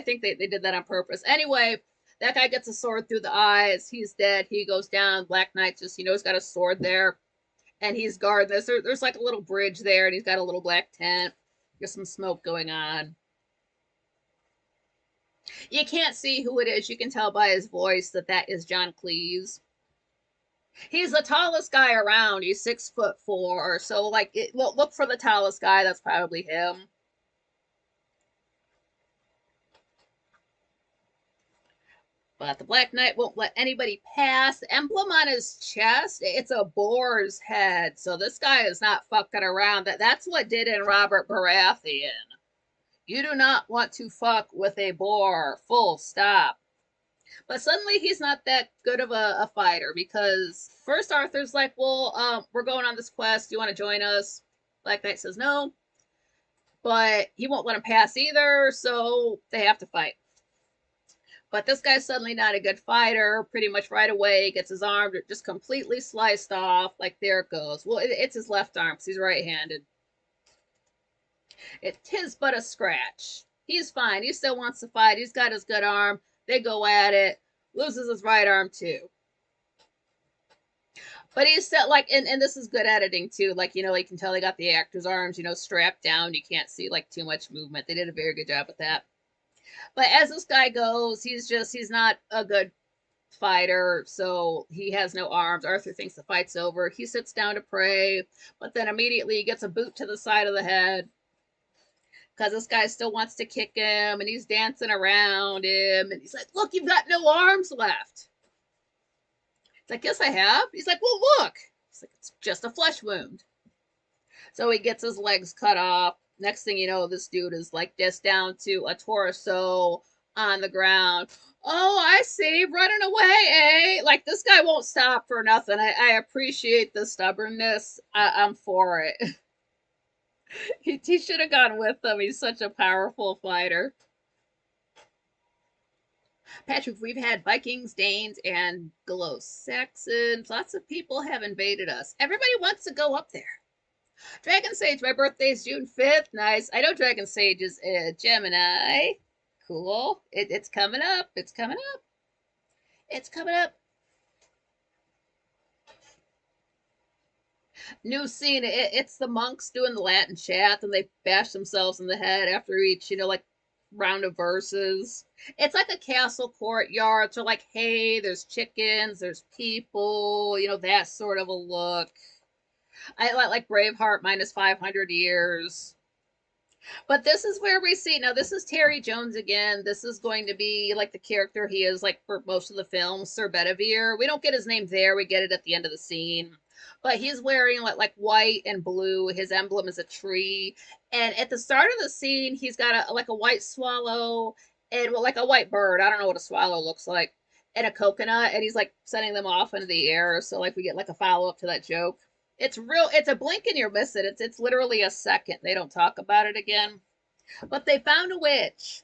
think they did that on purpose. Anyway, that guy gets a sword through the eyes. He's dead. He goes down. Black Knight just, he's got a sword there, and he's guarding this. There's like a little bridge there, and he's got a little black tent. There's some smoke going on. You can't see who it is. You can tell by his voice that is John Cleese. He's the tallest guy around. He's 6'4". So look for the tallest guy. That's probably him. But the Black Knight won't let anybody pass. The emblem on his chest, it's a boar's head. So this guy is not fucking around. That's what did in Robert Baratheon. You do not want to fuck with a boar. Full stop. But suddenly he's not that good of a fighter, because first Arthur's like, well, we're going on this quest. Do you want to join us? Black Knight says no. But he won't let him pass either, so they have to fight. But this guy's suddenly not a good fighter. Pretty much right away, gets his arm just completely sliced off. Like, there it goes. Well, it's his left arm, because he's right-handed. It's but a scratch. He's fine. He still wants to fight. He's got his good arm. They go at it. Loses his right arm, too. But he's still, like, and this is good editing, too. Like, you can tell they got the actor's arms, strapped down. You can't see, like, too much movement. They did a very good job with that. But as this guy goes, he's not a good fighter, so he has no arms. Arthur thinks the fight's over. He sits down to pray, but then immediately he gets a boot to the side of the head, because this guy still wants to kick him, and he's dancing around him, and he's like, look, you've got no arms left. It's like, yes, I have. He's like, well, look. It's like, it's just a flesh wound. So he gets his legs cut off. Next thing you know, this dude is like just down to a torso on the ground. Oh, I see, running away, eh? Like, this guy won't stop for nothing. I appreciate the stubbornness. I'm for it. He should have gone with them. He's such a powerful fighter. Patrick, we've had Vikings, Danes, and Anglo-Saxons. Lots of people have invaded us. Everybody wants to go up there. Dragon Sage, my birthday's June 5th. Nice. I know Dragon Sage is a Gemini. Cool. It's coming up. It's coming up. It's coming up. New scene. It's the monks doing the Latin chant, and they bash themselves in the head after each, like, round of verses. It's like a castle courtyard. So, like, hey, there's chickens, there's people, that sort of a look. I like Braveheart minus 500 years. But this is where we see, now this is Terry Jones again. This is going to be like the character he is like for most of the film, Sir Bedivere. We don't get his name there. We get it at the end of the scene. But he's wearing like white and blue. His emblem is a tree. And at the start of the scene, he's got a white swallow and like a white bird. I don't know what a swallow looks like. And a coconut. And he's like sending them off into the air. So like we get like a follow-up to that joke. It's a blink and you'll miss it. It's literally a second. They don't talk about it again. But they found a witch.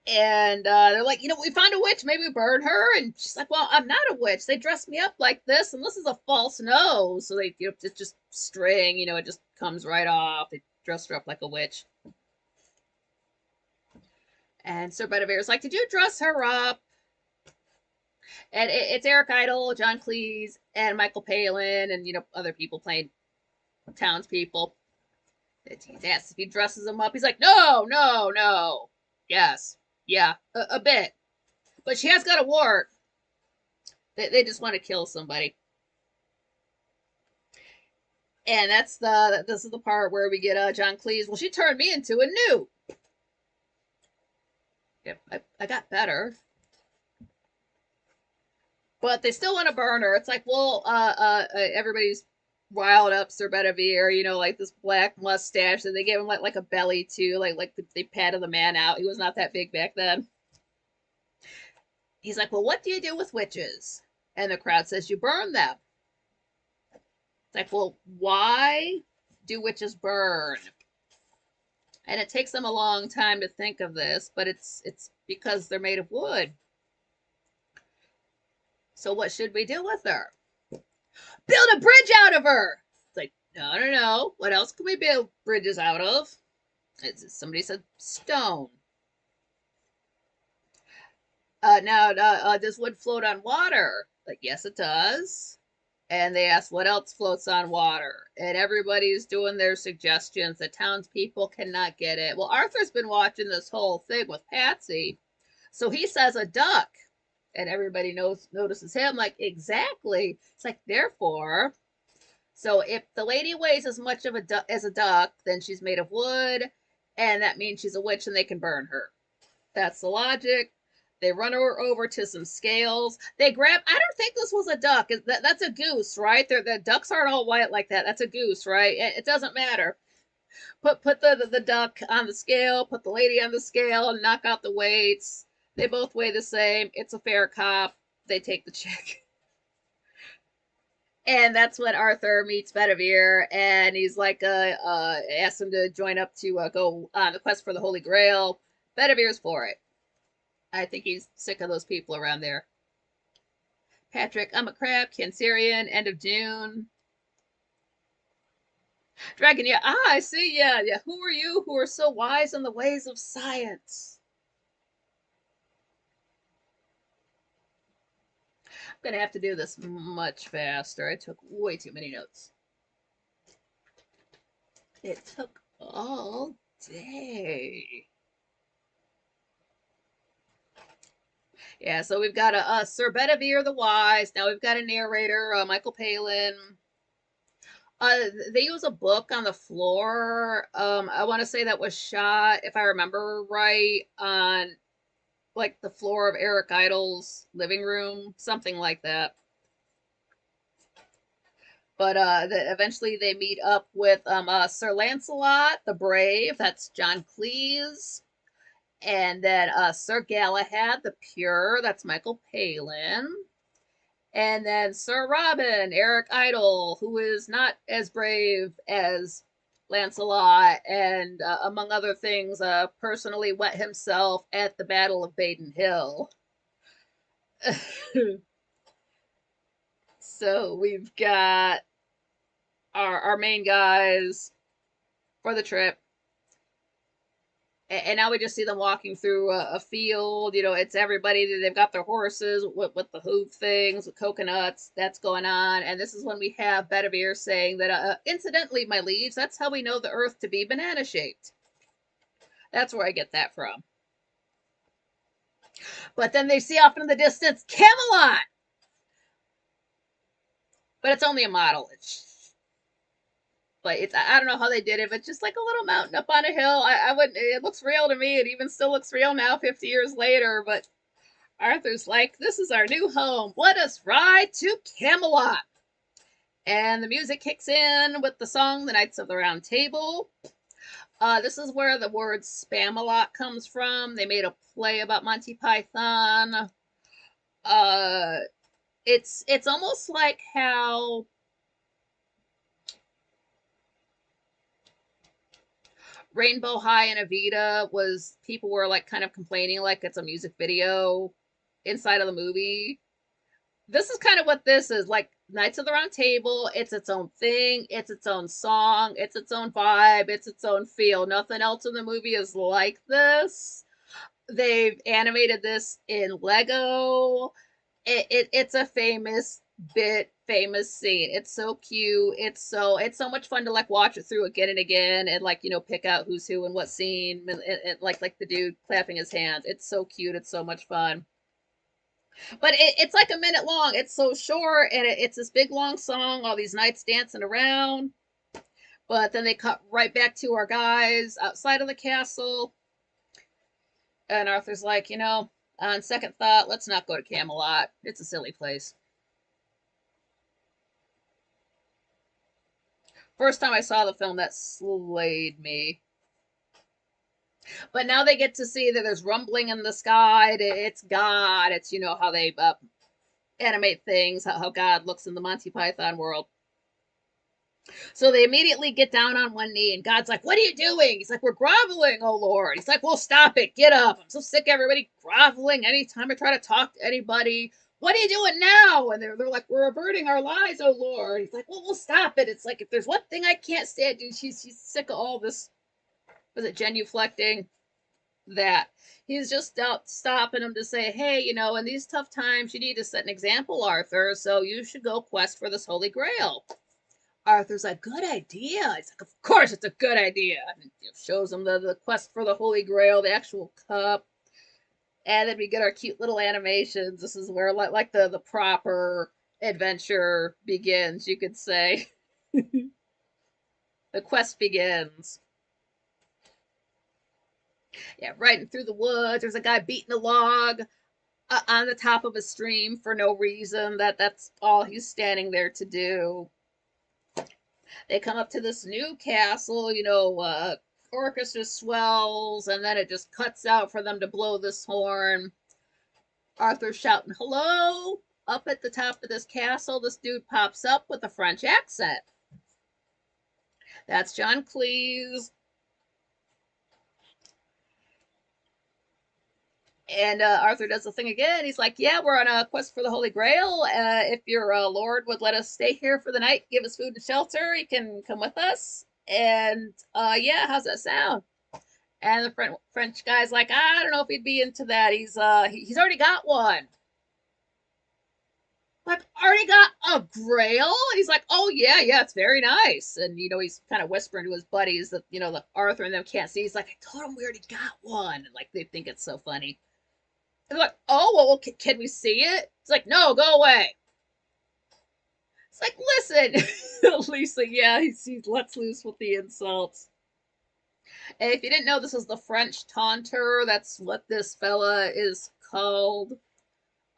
And they're like, we found a witch. Maybe we burn her. And she's like, well, I'm not a witch. They dressed me up like this, and this is a false nose. So they, it's just string. It just comes right off. They dressed her up like a witch. And Sir Bedivere's like, did you dress her up? And it's Eric Idle, John Cleese, and Michael Palin, and other people playing townspeople. He's asked if he dresses them up. He's like, no, no, no. Yes. Yeah, a bit. But she has got a wart. They just want to kill somebody. And this is the part where we get John Cleese. Well, she turned me into a new. Yep, I got better. But they still want to burn her. It's like, well, everybody's riled up Sir Bedivere, like this black mustache, and they gave him like a belly too, like they patted the man out. He was not that big back then. He's like, well, what do you do with witches? And the crowd says, you burn them. It's like, well, why do witches burn? And it takes them a long time to think of this, but it's because they're made of wood. So what should we do with her? Build a bridge out of her. It's like, no, no, no. What else can we build bridges out of? Somebody said stone. Now, does wood float on water? Like, yes, it does. And they asked, what else floats on water? And everybody's doing their suggestions. The townspeople cannot get it. Well, Arthur's been watching this whole thing with Patsy. So he says a duck. And everybody notices him, like, exactly. It's like, therefore, so if the lady weighs as much of as a duck, then she's made of wood, and that means she's a witch and they can burn her. That's the logic. They run her over to some scales. They grab, I don't think this was a duck. That's a goose, right? The ducks aren't all white like that. That's a goose, right? It doesn't matter. Put the duck on the scale, put the lady on the scale, and knock out the weights. They both weigh the same. It's a fair cop. They take the check. And that's when Arthur meets Bedivere, and he's like, asks him to join up to go on the quest for the Holy Grail. Bedivere's for it. I think he's sick of those people around there. Patrick, I'm a crab, Cancerian, end of June. Dragon, yeah, I see, yeah. Who are you who are so wise in the ways of science? I'm gonna have to do this much faster. I took way too many notes. It took all day. Yeah, so we've got a Sir Bedivere the Wise. Now we've got a narrator, Michael Palin. They use a book on the floor. I want to say that was shot, if I remember right, on like the floor of Eric Idle's living room, something like that. But eventually they meet up with Sir Lancelot the Brave. That's John Cleese. And then Sir Galahad the Pure. That's Michael Palin. And then Sir Robin, Eric Idle, who is not as brave as Lancelot, and among other things, personally wet himself at the Battle of Baden Hill. So we've got our main guys for the trip. And now we just see them walking through a field. It's everybody. They've got their horses with the hoof things, with coconuts. That's going on. And this is when we have Bedivere saying that, incidentally, my liege, that's how we know the earth to be banana shaped. That's where I get that from. But then they see off in the distance Camelot. But it's only a model. But I don't know how they did it, but just like a little mountain up on a hill. I wouldn't. It looks real to me. It even still looks real now, 50 years later. But Arthur's like, this is our new home. Let us ride to Camelot. And the music kicks in with the song, The Knights of the Round Table. This is where the word Spamalot comes from. They made a play about Monty Python. It's almost like how Rainbow High and Evita was, people were like kind of complaining like it's a music video inside of the movie. This is kind of what this is, like Knights of the Round Table. It's its own thing. It's its own song. It's its own vibe. It's its own feel. Nothing else in the movie is like this. They've animated this in Lego. It's a famous bit famous scene. It's so cute. It's so much fun to like watch it through again and again and like pick out who's who and what scene and like the dude clapping his hands. It's so cute. It's so much fun. But it's like a minute long. It's so short and it's this big long song. All these knights dancing around. But then they cut right back to our guys outside of the castle. And Arthur's like, on second thought, let's not go to Camelot. It's a silly place. First time I saw the film, that slayed me. But now they get to see that there's rumbling in the sky. It's God. It's, how they animate things, how God looks in the Monty Python world. So they immediately get down on one knee, and God's like, "What are you doing?" He's like, "We're groveling, oh Lord." He's like, "Well, stop it. Get up. I'm so sick of everybody groveling anytime I try to talk to anybody. What are you doing now?" And they're like, "We're averting our lives, oh Lord." He's like, "Well, we'll stop it." It's like, if there's one thing I can't stand, dude, she's sick of all this. Was it genuflecting? That he's just out stopping him to say, "Hey, in these tough times, you need to set an example, Arthur. So you should go quest for this Holy Grail." Arthur's like, "Good idea." He's like, "Of course it's a good idea." And shows him the quest for the Holy Grail, the actual cup. And then we get our cute little animations. This is where like the proper adventure begins, you could say. The quest begins. Yeah, riding through the woods. There's a guy beating a log on the top of a stream for no reason. That's all he's standing there to do. They come up to this new castle, orchestra swells, and then it just cuts out for them to blow this horn. Arthur's shouting, "Hello!" Up at the top of this castle, this dude pops up with a French accent. That's John Cleese. And Arthur does the thing again. He's like, "Yeah, we're on a quest for the Holy Grail. If your lord would let us stay here for the night, give us food and shelter, he can come with us." And yeah, how's that sound? And the French guy's like, "I don't know if he'd be into that. He's already got one." Like, already got a grail? And he's like, "Oh yeah, yeah, it's very nice." And he's kind of whispering to his buddies that the Arthur and them can't see. He's like, "I told him we already got one." And like they think it's so funny. And they're like, "Oh well, can we see it?" It's like, "No, go away." It's like, listen, Lisa. Yeah, he lets loose with the insults. And if you didn't know, this is the French taunter. That's what this fella is called.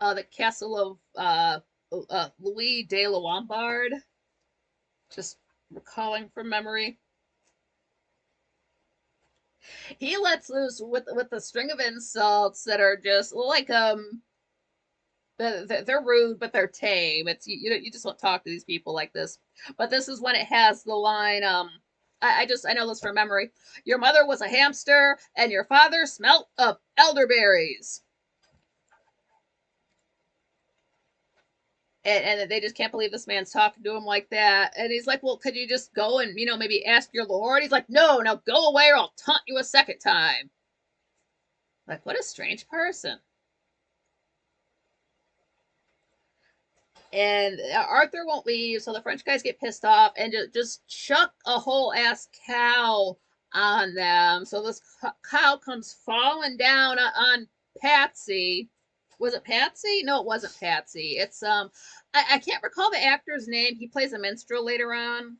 The castle of Louis de la Lombard. Just recalling from memory. He lets loose with a string of insults that are just like they're rude, but they're tame. It's you just won't talk to these people like this. But this is when it has the line. I know this from memory. "Your mother was a hamster, and your father smelt of elderberries." And they just can't believe this man's talking to him like that. And he's like, "Well, could you just go and maybe ask your lord?" He's like, "No, now go away, or I'll taunt you a second time." Like, what a strange person. And Arthur won't leave, so the French guys get pissed off and just chuck a whole ass cow on them. So this cow comes falling down on Patsy. Was it Patsy? No, it wasn't Patsy. It's I can't recall the actor's name. He plays a minstrel later on.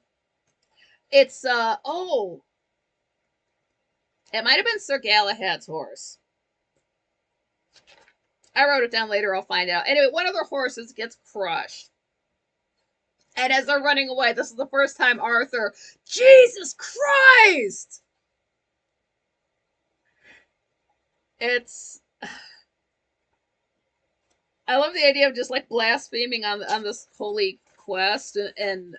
It's oh, it might have been Sir Galahad's horse. I wrote it down later. I'll find out. Anyway, one of their horses gets crushed. And as they're running away, this is the first time Arthur, Jesus Christ! It's. I love the idea of just like blaspheming on this holy quest, and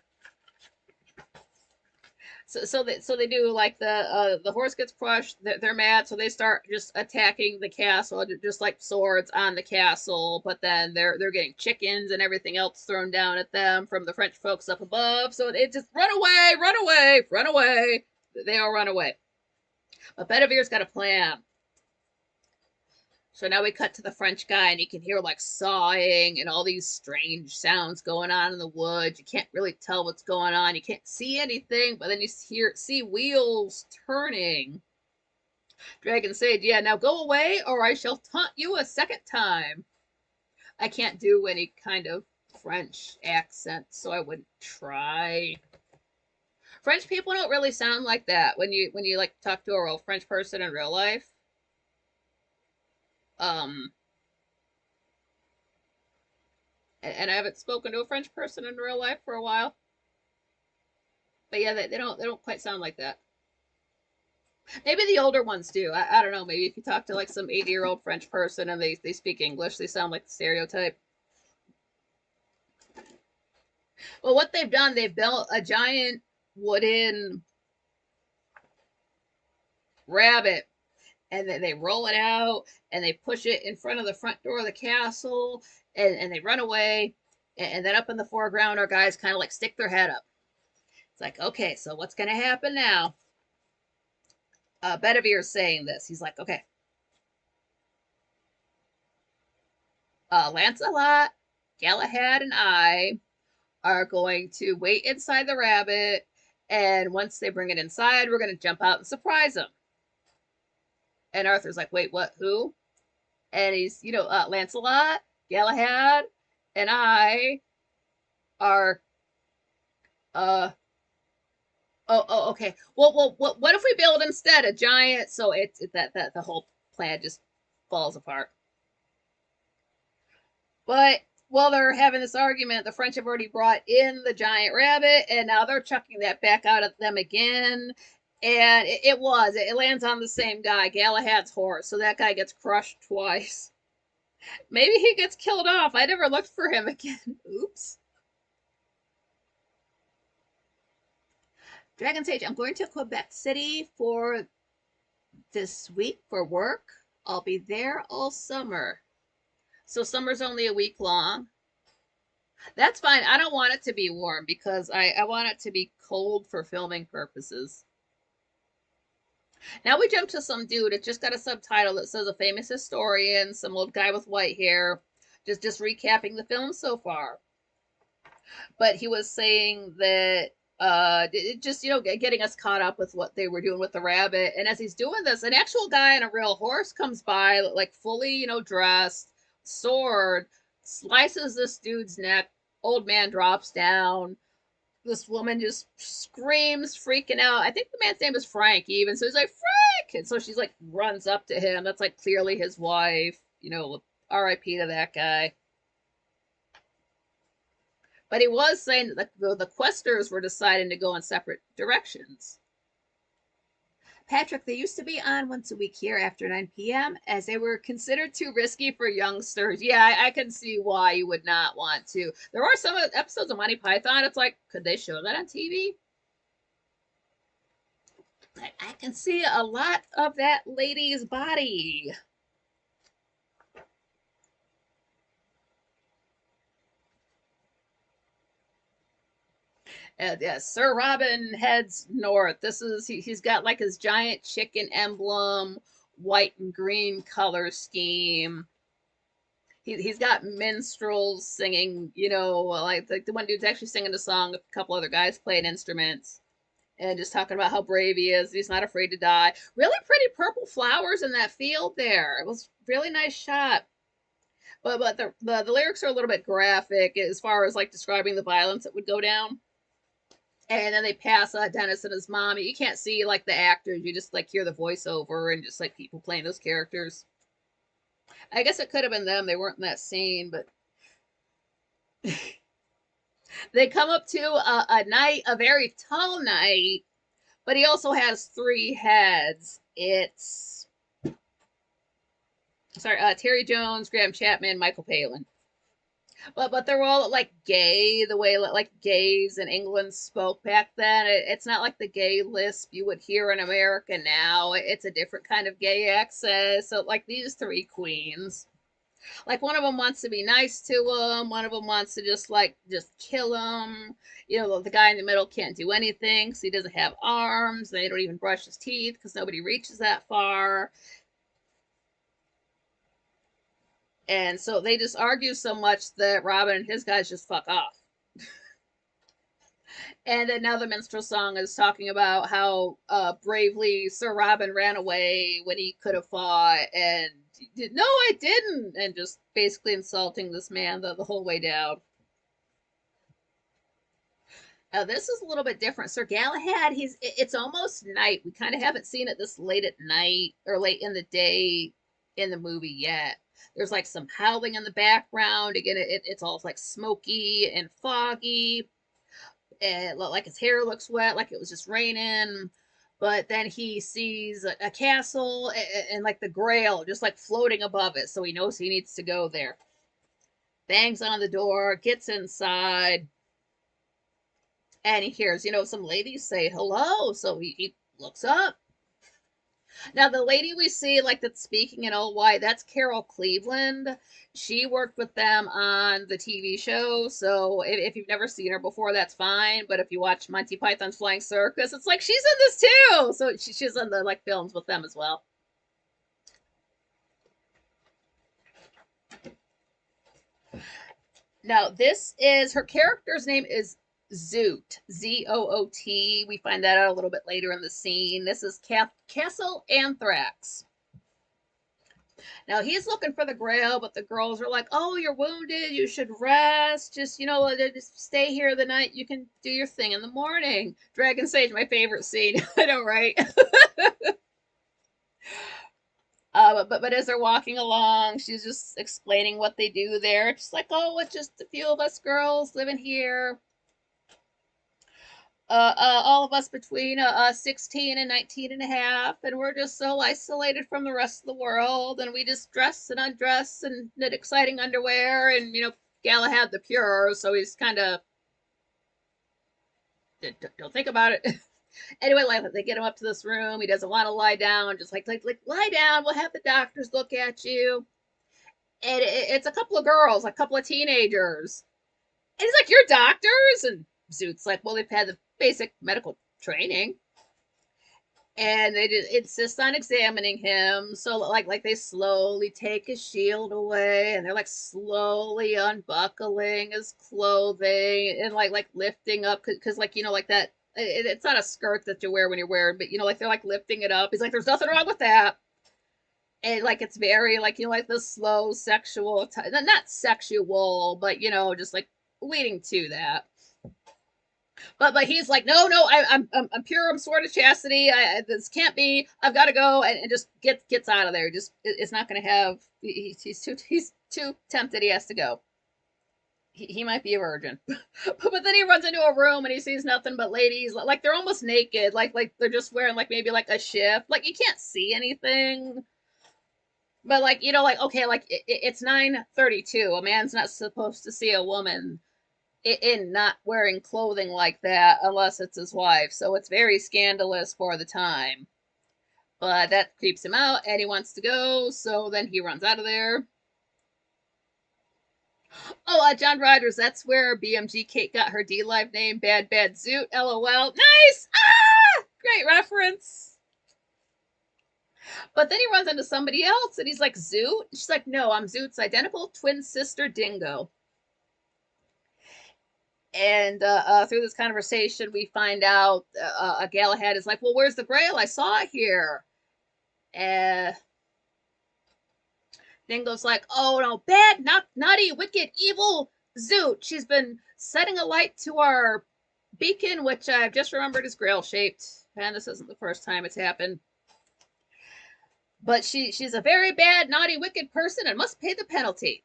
so they do like the horse gets crushed. They're mad, so they start just attacking the castle, just like swords on the castle. But then they're getting chickens and everything else thrown down at them from the French folks up above. So it just run away, run away, run away. They all run away. But Bedivere's got a plan. So now we cut to the French guy, and you can hear like sawing and all these strange sounds going on in the woods. You can't really tell what's going on. You can't see anything, but then you see wheels turning. Dragon Sage, yeah, now go away, or I shall taunt you a second time. I can't do any kind of French accent, so I wouldn't try. French people don't really sound like that when you like talk to a real French person in real life. Um, and I haven't spoken to a French person in real life for a while. But yeah, they don't quite sound like that. Maybe the older ones do. I don't know. Maybe if you talk to like some 80-year-old French person and they speak English, they sound like the stereotype. Well, what they've done, they've built a giant wooden rabbit, and then they roll it out and they push it in front of the front door of the castle, and they run away. And then up in the foreground, our guys kind of like stick their head up. It's like, okay, so what's going to happen now? Bedivere's saying this. He's like, okay, Lancelot, Galahad, and I are going to wait inside the rabbit, and once they bring it inside, we're going to jump out and surprise them. And Arthur's like, wait, what? Who? And he's, Lancelot, Galahad, and I are, uh, okay. Well, what if we build instead a giant? So it's that the whole plan just falls apart. But while they're having this argument, the French have already brought in the giant rabbit, and now they're chucking that back out at them again. And it lands on the same guy, Galahad's horse. So that guy gets crushed twice. Maybe he gets killed off. I never looked for him again. Oops. Dragon Sage, I'm going to Quebec City for this week for work. I'll be there all summer. So summer's only a week long. That's fine. I don't want it to be warm because I want it to be cold for filming purposes. Now we jump to some dude. It just got a subtitle that says a famous historian, some old guy with white hair, just recapping the film so far. But he was saying that just getting us caught up with what they were doing with the rabbit. And as he's doing this, an actual guy on a real horse comes by, like fully dressed, sword, slices this dude's neck. Old man drops down. This woman just screams, freaking out. I think the man's name is Frank, even. So he's like, Frank! And so she's like, runs up to him. That's like clearly his wife. RIP to that guy. But he was saying that the questers were deciding to go in separate directions. Patrick, they used to be on once a week here after 9 p.m. as they were considered too risky for youngsters. Yeah, I can see why you would not want to. There are some episodes of Monty Python. It's like, could they show that on TV? I can see a lot of that lady's body. Yeah, Sir Robin heads north. He's got like his giant chicken emblem, white and green color scheme. He's got minstrels singing, like the one dude's actually singing a song, a couple other guys playing instruments, and just talking about how brave he is. He's not afraid to die. Really pretty purple flowers in that field there. It was really nice shot. But the lyrics are a little bit graphic as far as like describing the violence that would go down. And then they pass Dennis and his mom. You can't see like the actors. You just like hear the voiceover and just like people playing those characters. I guess it could have been them. They weren't in that scene, but they come up to a knight, a very tall knight, but he also has 3 heads. It's Terry Jones, Graham Chapman, Michael Palin. But they're all like gay, the way like gays in England spoke back then. It's not like the gay lisp you would hear in America now. It's a different kind of gay accent. So like these 3 queens, like one of them wants to be nice to him, one of them wants to just kill him. The guy in the middle can't do anything because he doesn't have arms. They don't even brush his teeth because nobody reaches that far. And so they just argue so much that Robin and his guys just fuck off. And then now the minstrel song is talking about how bravely Sir Robin ran away when he could have fought, and no, I didn't, and just basically insulting this man the whole way down. Now this is a little bit different. Sir Galahad, it's almost night. We kind of haven't seen it this late at night or late in the day in the movie yet. There's like some howling in the background. Again, it's all like smoky and foggy. And like his hair looks wet, like it was just raining. But then he sees a castle and like the Grail just like floating above it, so he knows he needs to go there. Bangs on the door, gets inside, and he hears, some ladies say hello. So he looks up. Now, the lady we see, like that's speaking in Old White, that's Carol Cleveland. She worked with them on the TV show. So if you've never seen her before, that's fine. But if you watch Monty Python's Flying Circus, it's like she's in this too. So she's in the like films with them as well. Now, this is her character's name is Zoot, Zoot. We find that out a little bit later in the scene. This is Castle Anthrax. Now he's looking for the Grail, but the girls are like, "Oh, you're wounded. You should rest. Just stay here the night. You can do your thing in the morning." Dragon Sage, my favorite scene. I know, right? But as they're walking along, she's just explaining what they do there. Just like, "Oh, it's just a few of us girls living here. All of us between 16 and 19 and a half, and we're just so isolated from the rest of the world, and we just dress and undress and knit exciting underwear." And Galahad the Pure, so he's kind of don't think about it. Anyway, like they get him up to this room. He doesn't want to lie down. Just like lie down. We'll have the doctors look at you. And it's a couple of girls, a couple of teenagers. And he's like, "You're doctors?" And Zoot's like, "Well, they've had the basic medical training." And they just insist on examining him. So like they slowly take his shield away, and they're like slowly unbuckling his clothing and like lifting up, because like that it's not a skirt that you wear when you're wearing, but like they're like lifting it up. He's like, "There's nothing wrong with that." And like it's very like like the slow sexual not sexual, but just like leading to that. But he's like, "No, no, I'm pure. I'm sword of chastity. This can't be. I've got to go," and just gets out of there. Just it's not going to have. He's too tempted. He has to go. He might be a virgin. But then he runs into a room and he sees nothing but ladies. Like they're almost naked. Like they're just wearing like maybe like a shift. Like you can't see anything. But like like okay, like it's 9:32. A man's not supposed to see a woman in not wearing clothing like that unless it's his wife. So it's very scandalous for the time. But that creeps him out and he wants to go. So then he runs out of there. Oh, John Rogers, that's where BMG Kate got her D Live name, Bad Bad Zoot. LOL. Nice! Ah! Great reference. But then he runs into somebody else and he's like, "Zoot?" She's like, "No, I'm Zoot's identical twin sister Dingo." And through this conversation, we find out Galahad is like, "Well, where's the Grail? I saw it here." And Dingo's like, "Oh no, bad, naughty, wicked, evil Zoot. She's been setting a light to our beacon, which I've just remembered is Grail shaped. And this isn't the first time it's happened. But she's a very bad, naughty, wicked person and must pay the penalty."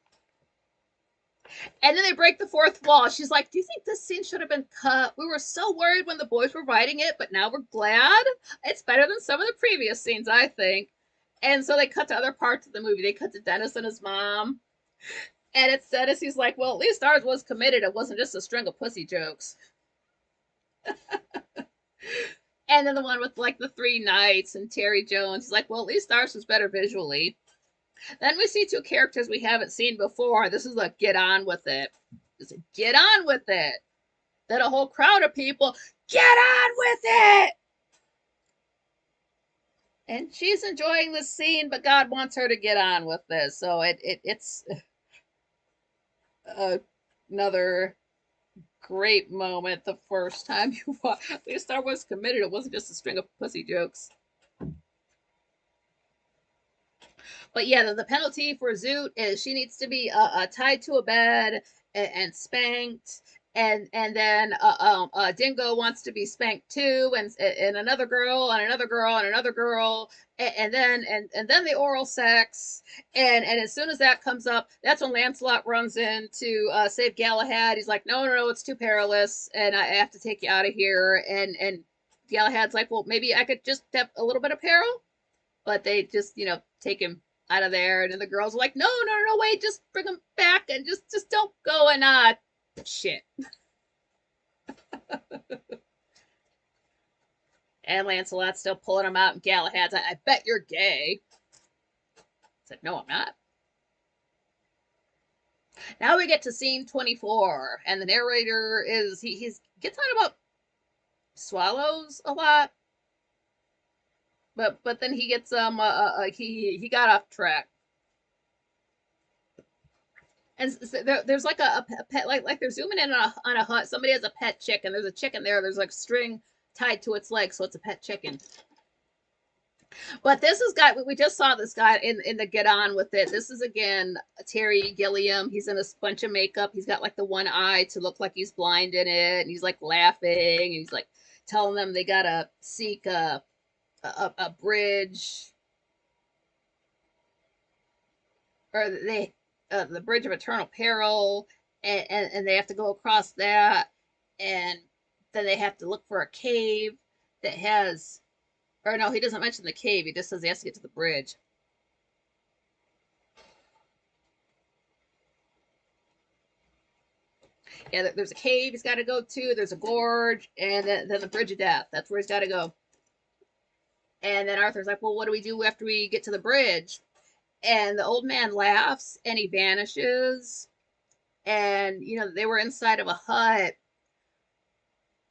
And then they break the fourth wall. She's like, "Do you think this scene should have been cut? We were so worried when the boys were writing it, but now we're glad. It's better than some of the previous scenes, I think." And so they cut to other parts of the movie. They cut to Dennis and his mom. And it's Dennis, he's like, "Well, at least ours was committed. It wasn't just a string of pussy jokes." And then the one with like the three knights and Terry Jones, he's like, "Well, at least ours was better visually." Then we see two characters we haven't seen before. This is a get on with it. Get on with it. Then a whole crowd of people, get on with it. And she's enjoying the scene, but God wants her to get on with this. So it's another great moment the first time you watch. At least I was committed. It wasn't just a string of pussy jokes. But yeah, the penalty for Zoot is she needs to be tied to a bed and spanked. And then Dingo wants to be spanked too, and another girl and another girl and another girl, and then the oral sex, and as soon as that comes up, that's when Lancelot runs in to save Galahad. He's like, no, no, no, it's too perilous, and I have to take you out of here. And Galahad's like, well, maybe I could just have a little bit of peril, but they just take him out of there, and then the girls are like, no, no, no, wait, just bring him back, and just don't go. And shit. And Lancelot's still pulling him out, and Galahad's like, I bet you're gay. I said, no, I'm not. Now we get to scene 24, and the narrator is he's gets on about swallows a lot, but then he gets he got off track. And there's like a pet, like they're zooming in on a hut. Somebody has a pet chicken. There's a chicken there. There's like string tied to its leg, so it's a pet chicken. But this is guy. We just saw this guy in the Get On With It. This is again Terry Gilliam. He's in a bunch of makeup. He's got like the one eye to look like he's blind in it, and he's like laughing, and he's like telling them they gotta seek a bridge, or the bridge of eternal peril, and they have to go across that, and then they have to look for a cave that has, or no, he doesn't mention the cave. He just says he has to get to the bridge. Yeah, there's a cave he's got to go to. There's a gorge, and then the bridge of death. That's where he's got to go. And then Arthur's like, well, what do we do after we get to the bridge? And the old man laughs, and he vanishes. And they were inside of a hut,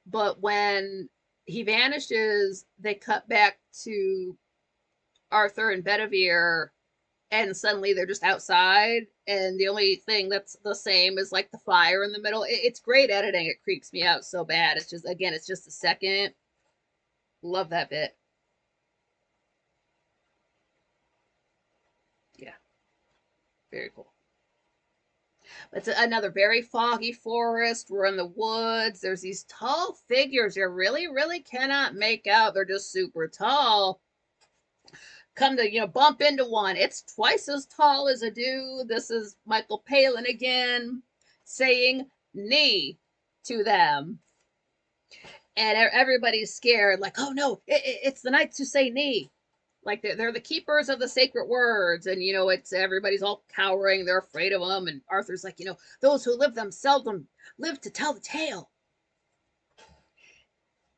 but when he vanishes, they cut back to Arthur and Bedivere, and suddenly they're just outside, and the only thing that's the same is like the fire in the middle. It's great editing. It creeps me out so bad. It's just, again, it's just a second. Love that bit. Yeah, very cool. It's another very foggy forest. We're in the woods. There's these tall figures you really, really cannot make out. They're just super tall. Come to, bump into one. It's twice as tall as a dude. This is Michael Palin again, saying knee to them. And everybody's scared, like, oh no, it's the knights who say knee. Like they're the keepers of the sacred words, and it's everybody's all cowering. They're afraid of them, and Arthur's like, those who live them seldom live to tell the tale.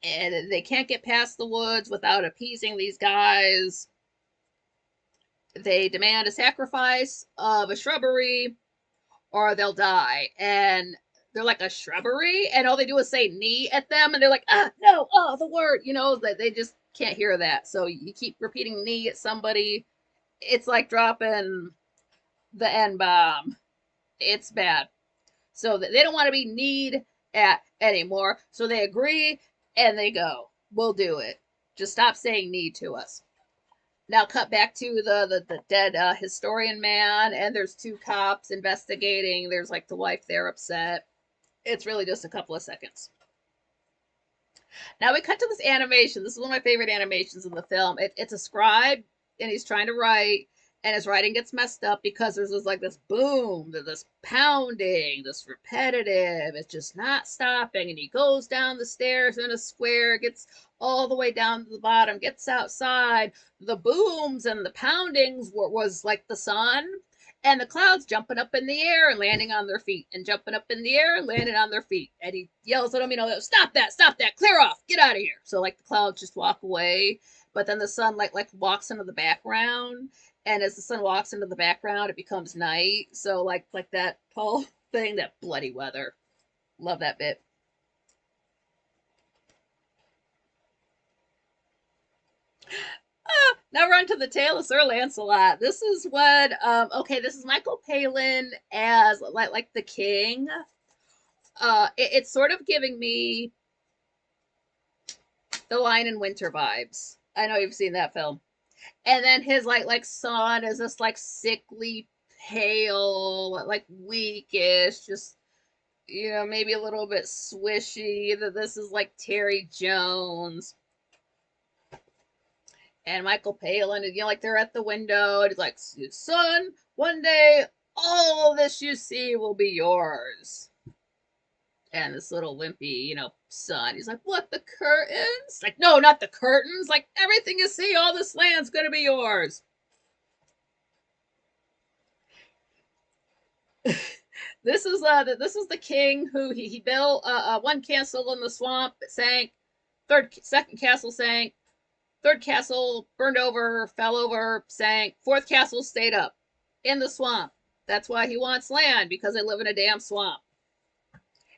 And they can't get past the woods without appeasing these guys. They demand a sacrifice of a shrubbery, or they'll die. And they're like, a shrubbery, and all they do is say knee at them, and they're like, no, the word, that they just can't hear that. So you keep repeating knee at somebody, it's like dropping the N-bomb. It's bad. So they don't want to be kneed at anymore. So they agree, and they go, we'll do it. Just stop saying knee to us. Now cut back to the dead historian man, and there's two cops investigating. There's like the wife there upset. It's really just a couple of seconds. Now we cut to this animation. This is one of my favorite animations in the film. It's a scribe, and he's trying to write, and his writing gets messed up because there's this boom, this pounding, this repetitive. It's just not stopping, and he goes down the stairs in a square, gets all the way down to the bottom, gets outside. The booms and the poundings was like the sun, and the clouds jumping up in the air and landing on their feet, and jumping up in the air and landing on their feet. And he yells at them, stop that, clear off, get out of here. So like the clouds just walk away, but then the sun like walks into the background, and as the sun walks into the background, it becomes night. So like that whole thing, that bloody weather. Love that bit. Now run to the tale of Sir Lancelot. This is what okay, this is Michael Palin as like the king. It's sort of giving me the Lion in Winter vibes. I know you've seen that film. And then his like son is this like sickly, pale, like weakish, just maybe a little bit swishy. That this is like Terry Jones and Michael Palin, and like they're at the window, and he's like, "Son, one day all this you see will be yours." And this little wimpy, son, he's like, "What, the curtains?" Like, no, not the curtains. Like, everything you see, all this land's gonna be yours. This is the king who he built one castle in the swamp. It sank. Second castle sank. Third castle burned over, fell over, sank. Fourth castle stayed up in the swamp. That's why he wants land, because they live in a damn swamp.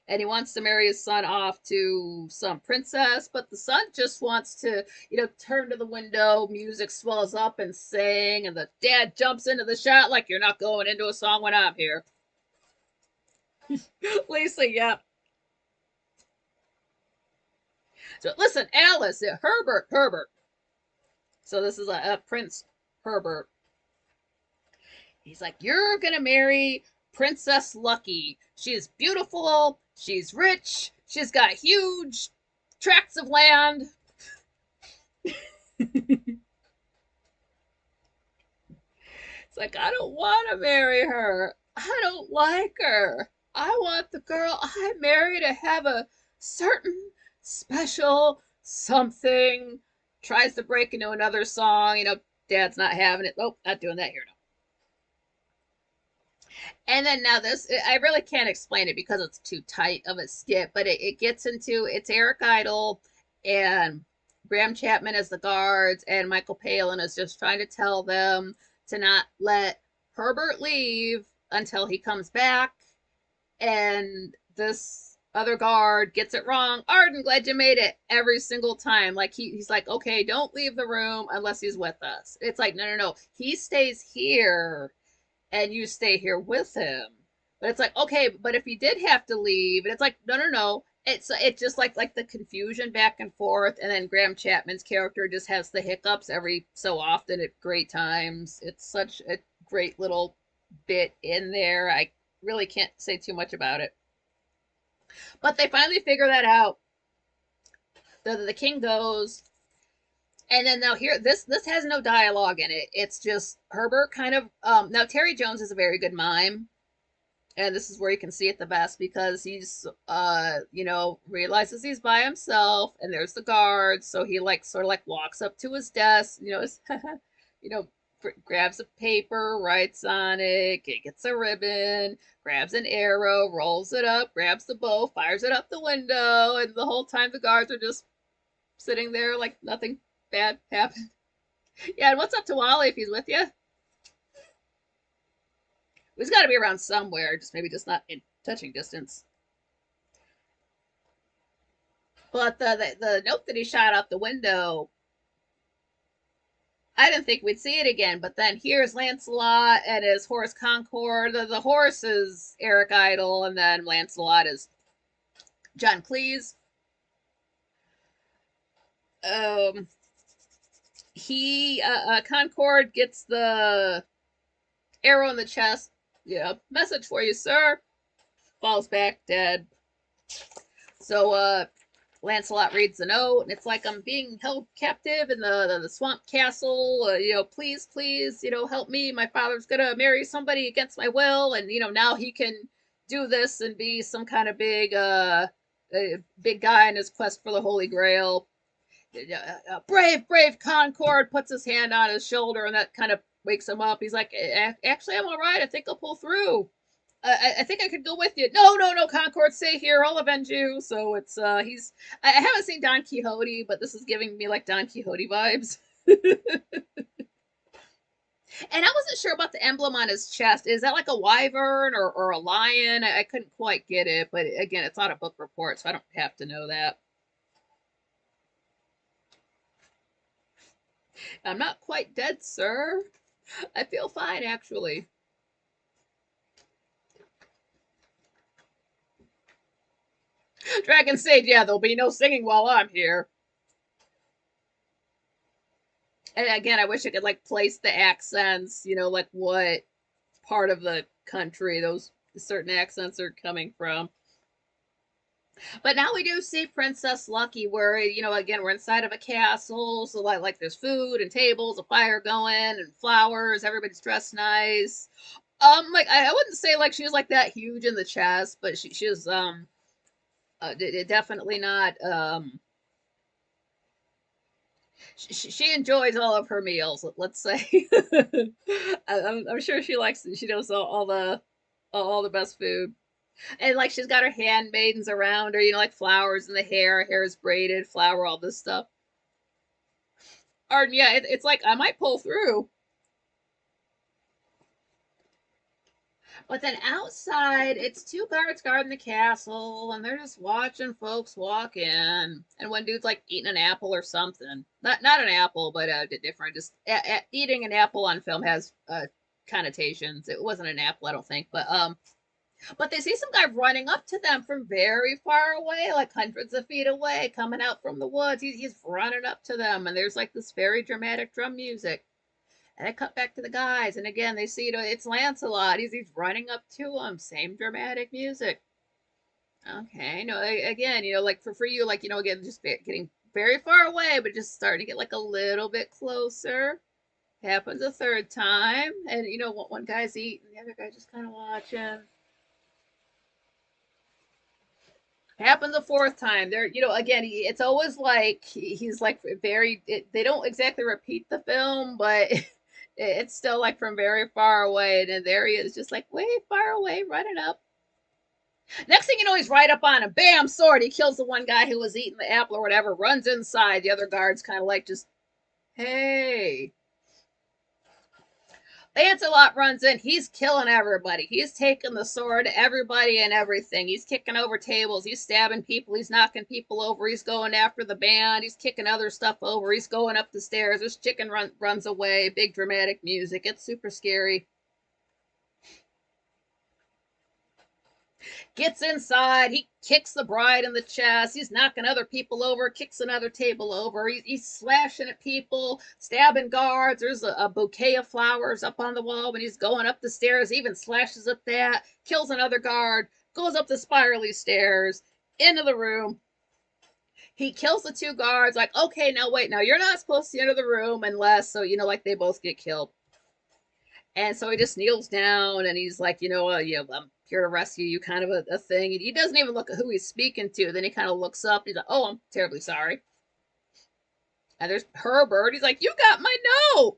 And he wants to marry his son off to some princess, but the son just wants to, turn to the window, music swells up and sing, and the dad jumps into the shot like, "You're not going into a song when I'm here." Lisa, yeah. So listen, Alice, Herbert. So this is a Prince Herbert. He's like, "You're gonna marry Princess Lucky. She's beautiful, she's rich, she's got huge tracts of land." It's like, "I don't want to marry her. I don't like her. I want the girl I marry to have a certain special something." Tries to break into another song. Dad's not having it. Nope, not doing that here. No. And then now this, I really can't explain it because it's too tight of a skit, but it gets into, it's Eric Idle and Graham Chapman as the guards, and Michael Palin is just trying to tell them to not let Herbert leave until he comes back. And this other guard gets it wrong. "Arden, glad you made it," every single time. Like he's like, "Okay, don't leave the room unless he's with us." It's like, no. He stays here and you stay here with him. But it's like, okay, but if he did have to leave, and it's like, no. It's just like the confusion back and forth, and then Graham Chapman's character just has the hiccups every so often at great times. It's such a great little bit in there. I really can't say too much about it. But they finally figure that out. The king goes, and then now here this has no dialogue in it. It's just Herbert kind of now Terry Jones is a very good mime, and this is where you can see it the best, because he's realizes he's by himself and there's the guards, so he like sort of like walks up to his desk, you know grabs a paper, writes on it, gets a ribbon, grabs an arrow, rolls it up, grabs the bow, fires it up the window, and the whole time the guards are just sitting there like nothing bad happened. Yeah, and what's up to Wally if he's with you? He's got to be around somewhere, just not in touching distance. But the note that he shot out the window, I didn't think we'd see it again. But then here's Lancelot and his horse Concord. The horse is Eric Idle, and then Lancelot is John Cleese. He Concord gets the arrow in the chest. Yeah, "Message for you, sir." Falls back dead. So Lancelot reads the note, and it's like, "I'm being held captive in the swamp castle. Please, help me. My father's gonna marry somebody against my will, and now he can do this and be some kind of big guy in his quest for the Holy Grail." Brave Concord puts his hand on his shoulder, and that kind of wakes him up. He's like, "Actually, I'm all right. I think I'll pull through. I think I could go with you." No, Concord, stay here. I'll avenge you." So it's he's. I haven't seen Don Quixote, but this is giving me like Don Quixote vibes. And I wasn't sure about the emblem on his chest. Is that like a wyvern or a lion? I couldn't quite get it, but again, it's not a book report, so I don't have to know that. I'm not quite dead, sir. I feel fine, actually. Dragon Sage, yeah, there'll be no singing while I'm here. And again, I wish I could like place the accents, like what part of the country those certain accents are coming from. But now we do see Princess Lucky, where again we're inside of a castle, so like there's food and tables, a fire going, and flowers. Everybody's dressed nice. Like I wouldn't say like she was like that huge in the chest, but she was definitely not. She enjoys all of her meals. Let's say. I'm sure she likes. She knows all the best food. And like she's got her handmaidens around her, like flowers in the hair, hair is braided, flower, all this stuff. Or yeah, it's like I might pull through. But then outside, it's two guards guarding the castle, and they're just watching folks walk in. And one dude's like eating an apple or something. Not an apple, but different. Just eating an apple on film has connotations. It wasn't an apple, I don't think, but they see some guy running up to them from very far away, like hundreds of feet away, coming out from the woods. He's running up to them, and there's like this very dramatic drum music. And I cut back to the guys, and again they see it's Lancelot. He's running up to them. Same dramatic music. Okay, no, again, like for you, like again, just getting very far away, but just starting to get like a little bit closer. Happens a third time, and one guy's eating, the other guy just kind of watching. Happens a fourth time. There, again, it's always like he's like very. They don't exactly repeat the film, but it's still like from very far away, and then there he is, just like way far away, running up. Next thing you know, he's right up on him. Bam, sword. He kills the one guy who was eating the apple or whatever. Runs inside. The other guards kind of like just, hey. Lancelot runs in. He's killing everybody. He's taking the sword to everybody and everything. He's kicking over tables. He's stabbing people. He's knocking people over. He's going after the band. He's kicking other stuff over. He's going up the stairs. This chicken runs away. Big dramatic music. It's super scary. Gets inside. He kicks the bride in the chest. He's knocking other people over, kicks another table over. He's slashing at people, stabbing guards. There's a bouquet of flowers up on the wall when he's going up the stairs. He even slashes at that, kills another guard, goes up the spirally stairs, into the room. He kills the two guards, like, okay, now wait, now you're not supposed to enter the room unless, so, like they both get killed. And so he just kneels down and he's like, I'm here to rescue you, kind of a thing. And he doesn't even look at who he's speaking to. Then he kind of looks up. He's like, oh, I'm terribly sorry. And there's Herbert. He's like, you got my note.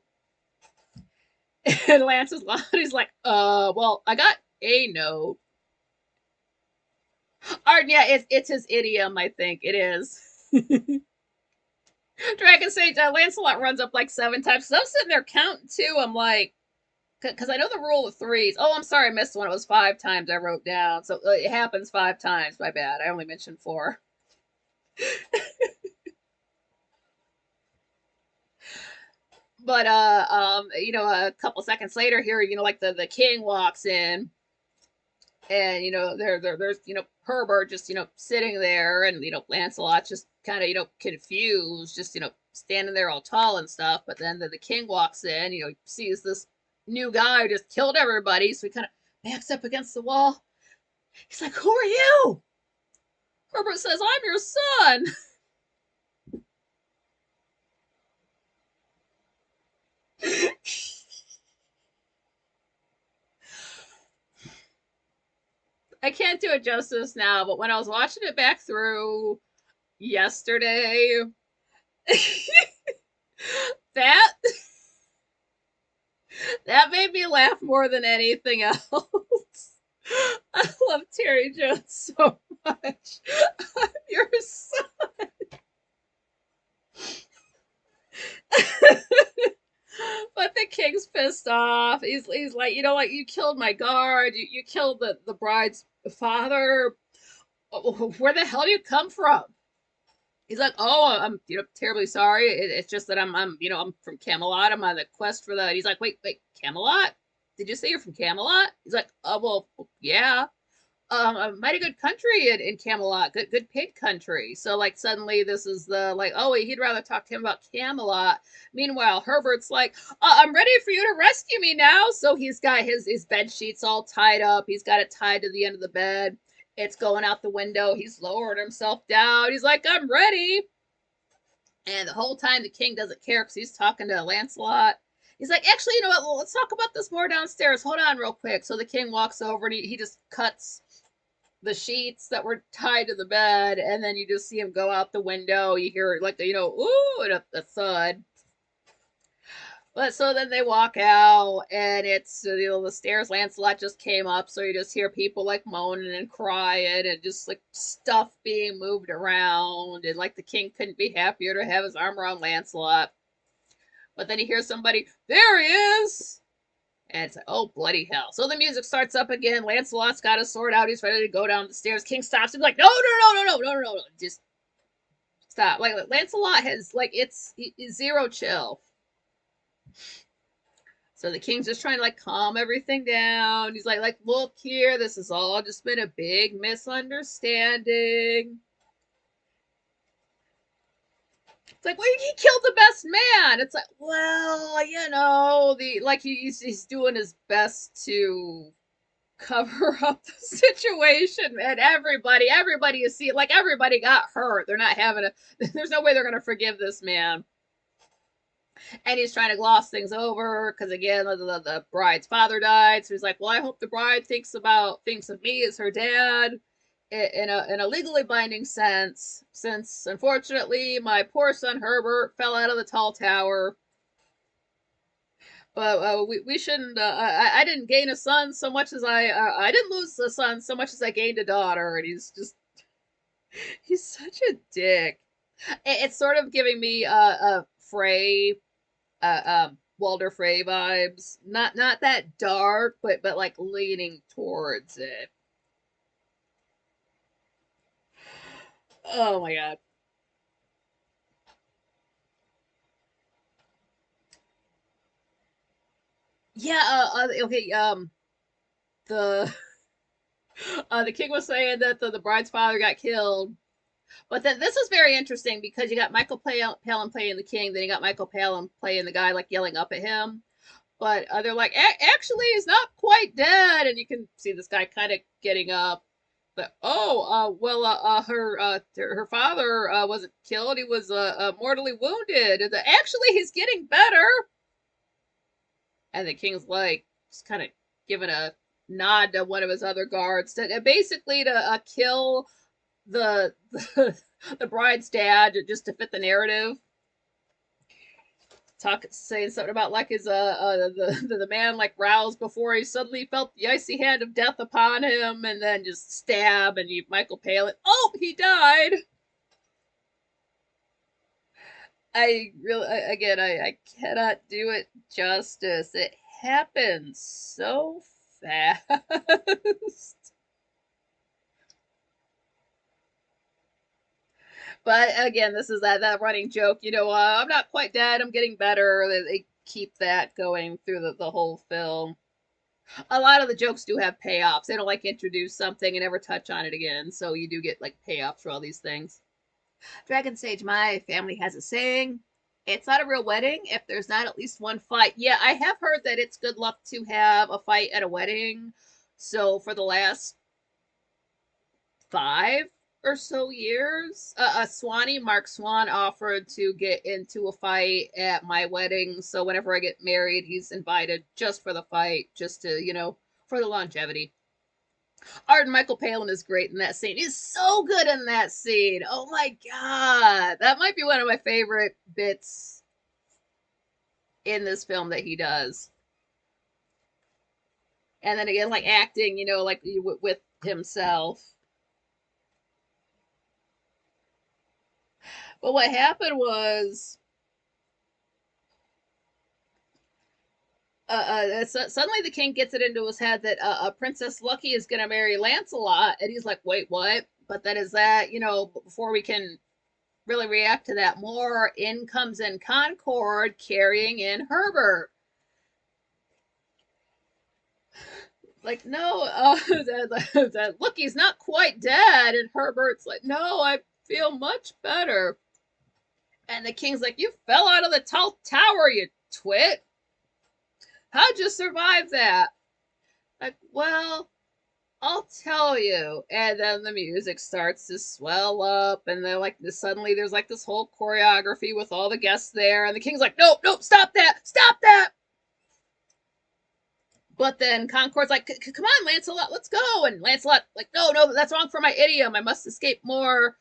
And Lance is loud. He's like, well, I got a note. Or, yeah, it's his idiom, I think. It is. Dragon Sage, Lancelot runs up like 7 times. So I'm sitting there counting too. I'm like, because I know the rule of threes. Oh, I'm sorry, I missed one. It was 5 times I wrote down. So it happens 5 times. My bad. I only mentioned 4. But a couple seconds later here, like the king walks in, and there's Herbert just sitting there, and Lancelot's just kind of confused, just standing there all tall and stuff. But then the king walks in, sees this new guy who just killed everybody, so he kind of backs up against the wall. He's like, who are you? Herbert says, I'm your son. I can't do it justice now, but when I was watching it back through yesterday, that that made me laugh more than anything else. I love Terry Jones so much. I'm your son. But the king's pissed off. He's like, like you killed my guard. You killed the bride's father. Where the hell do you come from? He's like, "Oh, I'm terribly sorry. It's just that I'm from Camelot. I'm on the quest for the." He's like, "Wait, Camelot? Did you say you're from Camelot?" He's like, well, yeah. A mighty good country in Camelot, good pig country. So like suddenly this is the like, oh, he'd rather talk to him about Camelot. Meanwhile, Herbert's like, I'm ready for you to rescue me now. So he's got his bed sheets all tied up. He's got it tied to the end of the bed. It's going out the window. He's lowering himself down. He's like, I'm ready. And the whole time the king doesn't care because he's talking to Lancelot. He's like, actually, you know what? Well, let's talk about this more downstairs. Hold on real quick. So the king walks over and he just cuts the sheets that were tied to the bed, and then you just see him go out the window. You hear like ooh, and a thud. But so then they walk out, and it's the stairs. Lancelot just came up, so you just hear people like moaning and crying, and just like stuff being moved around, and like the king couldn't be happier to have his arm around Lancelot. But then you hear somebody, there he is. And it's like, oh, bloody hell. So the music starts up again. Lancelot's got his sword out. He's ready to go down the stairs. King stops him like, no. Just stop. Like, Lancelot has, like, it's zero chill. So the king's just trying to, like, calm everything down. He's like, look here. This has all just been a big misunderstanding. It's like, well, he killed the best man. It's like, well, he's doing his best to cover up the situation, and everybody you see, like, everybody got hurt. They're not having a there's no way they're gonna forgive this man. And he's trying to gloss things over because again the bride's father died, so he's like, well, I hope the bride thinks of me as her dad in a legally binding sense, since unfortunately my poor son Herbert fell out of the tall tower. But we shouldn't. I didn't gain a son so much as I didn't lose a son so much as I gained a daughter, and he's such a dick. It's sort of giving me Frey, Walder Frey vibes. Not that dark, but like leaning towards it. Oh my god. Yeah. Okay. The the king was saying that the bride's father got killed. But then this was very interesting because you got Michael Palin playing the king, then you got Michael Palin playing the guy like yelling up at him. But they're like, actually, he's not quite dead, and you can see this guy kind of getting up. But her father wasn't killed; he was mortally wounded. And actually, he's getting better. And the king's like, just kind of giving a nod to one of his other guards to basically to kill the the bride's dad just to fit the narrative. Saying something about like his the man like roused before he suddenly felt the icy hand of death upon him, and then just stab, and you Michael Palin. Oh, he died. I cannot do it justice. It happens so fast. But again, this is that running joke. I'm not quite dead. I'm getting better. They keep that going through the whole film. A lot of the jokes do have payoffs. They don't like introduce something and never touch on it again. So you do get like payoffs for all these things. Dragon Sage, my family has a saying. It's not a real wedding if there's not at least one fight. Yeah, I have heard that it's good luck to have a fight at a wedding. So for the last 5 or so years, Mark Swan offered to get into a fight at my wedding. So whenever I get married, he's invited just for the fight, just to, for the longevity. Art Michael Palin is great in that scene. He's so good in that scene. Oh my god. That might be one of my favorite bits in this film that he does. And then again, like acting, like with himself. But what happened was, suddenly the king gets it into his head that Princess Lucky is going to marry Lancelot, and he's like, "Wait, what?" But then is that before we can really react to that more, in comes in Concord carrying in Herbert. Like, no, look, he's not quite dead. And Herbert's like, no, I feel much better. And the king's like, you fell out of the tall tower, you twit. How'd you survive that? Like, well, I'll tell you. And then the music starts to swell up, and then like suddenly there's like this whole choreography with all the guests there, and the king's like, nope, nope, stop that, stop that. But then Concord's like, come on, Lancelot, let's go. And Lancelot like, no, no, that's wrong for my idiom. I must escape more.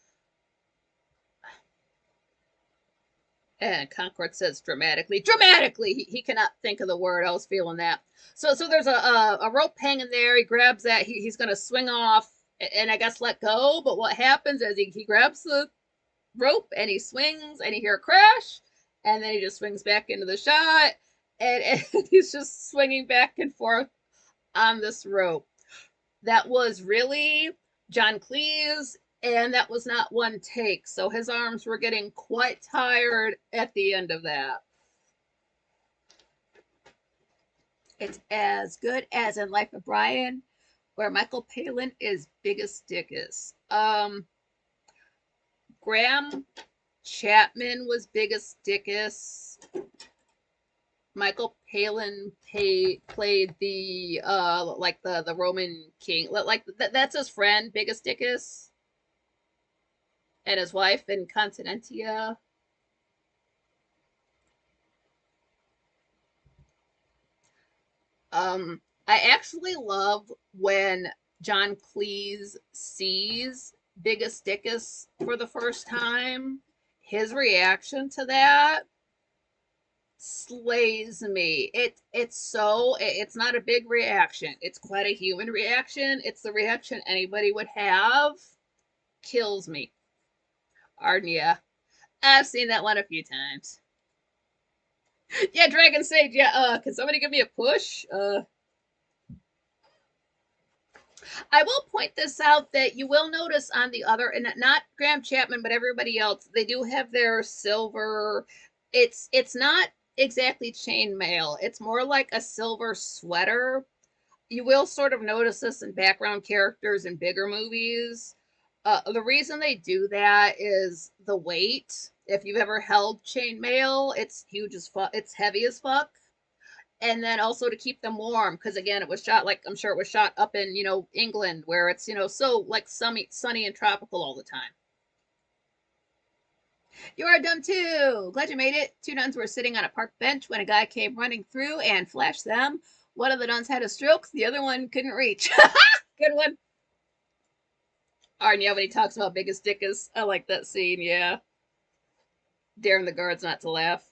And Concord says dramatically, dramatically. He cannot think of the word. I was feeling that. So there's a rope hanging there. He grabs that. He's going to swing off and I guess let go. But what happens is he grabs the rope and he swings and you hear a crash. And then he just swings back into the shot. And he's just swinging back and forth on this rope. That was really John Cleese, and that was not one take. So his arms were getting quite tired at the end of that. It's as good as in Life of Brian, where Michael Palin is biggest dickus. Graham Chapman was biggest dickus. Michael Palin played the like the Roman king, like that's his friend, biggest dickus, and his wife in Continentia. I actually love when John Cleese sees biggest dickus for the first time. His reaction to that slays me. It's not a big reaction. It's quite a human reaction. It's the reaction anybody would have. Kills me. Arnia. I've seen that one a few times. Yeah, Dragon Sage, yeah, can somebody give me a push? I will point this out that you will notice on the other, and not Graham Chapman, but everybody else, they do have their silver. It's not exactly chainmail. It's more like a silver sweater. You will sort of notice this in background characters in bigger movies. The reason they do that is the weight. If you've ever held chainmail, it's huge as fuck. It's heavy as fuck. And then also to keep them warm, because again, it was shot, like I'm sure it was shot up in England, where it's so like sunny and tropical all the time. You are done too. Glad you made it. Two nuns were sitting on a park bench when a guy came running through and flashed them. One of the nuns had a stroke. The other one couldn't reach. Good one. Arnie, when he talks about biggest dickus, I like that scene. Yeah. Daring the guards not to laugh.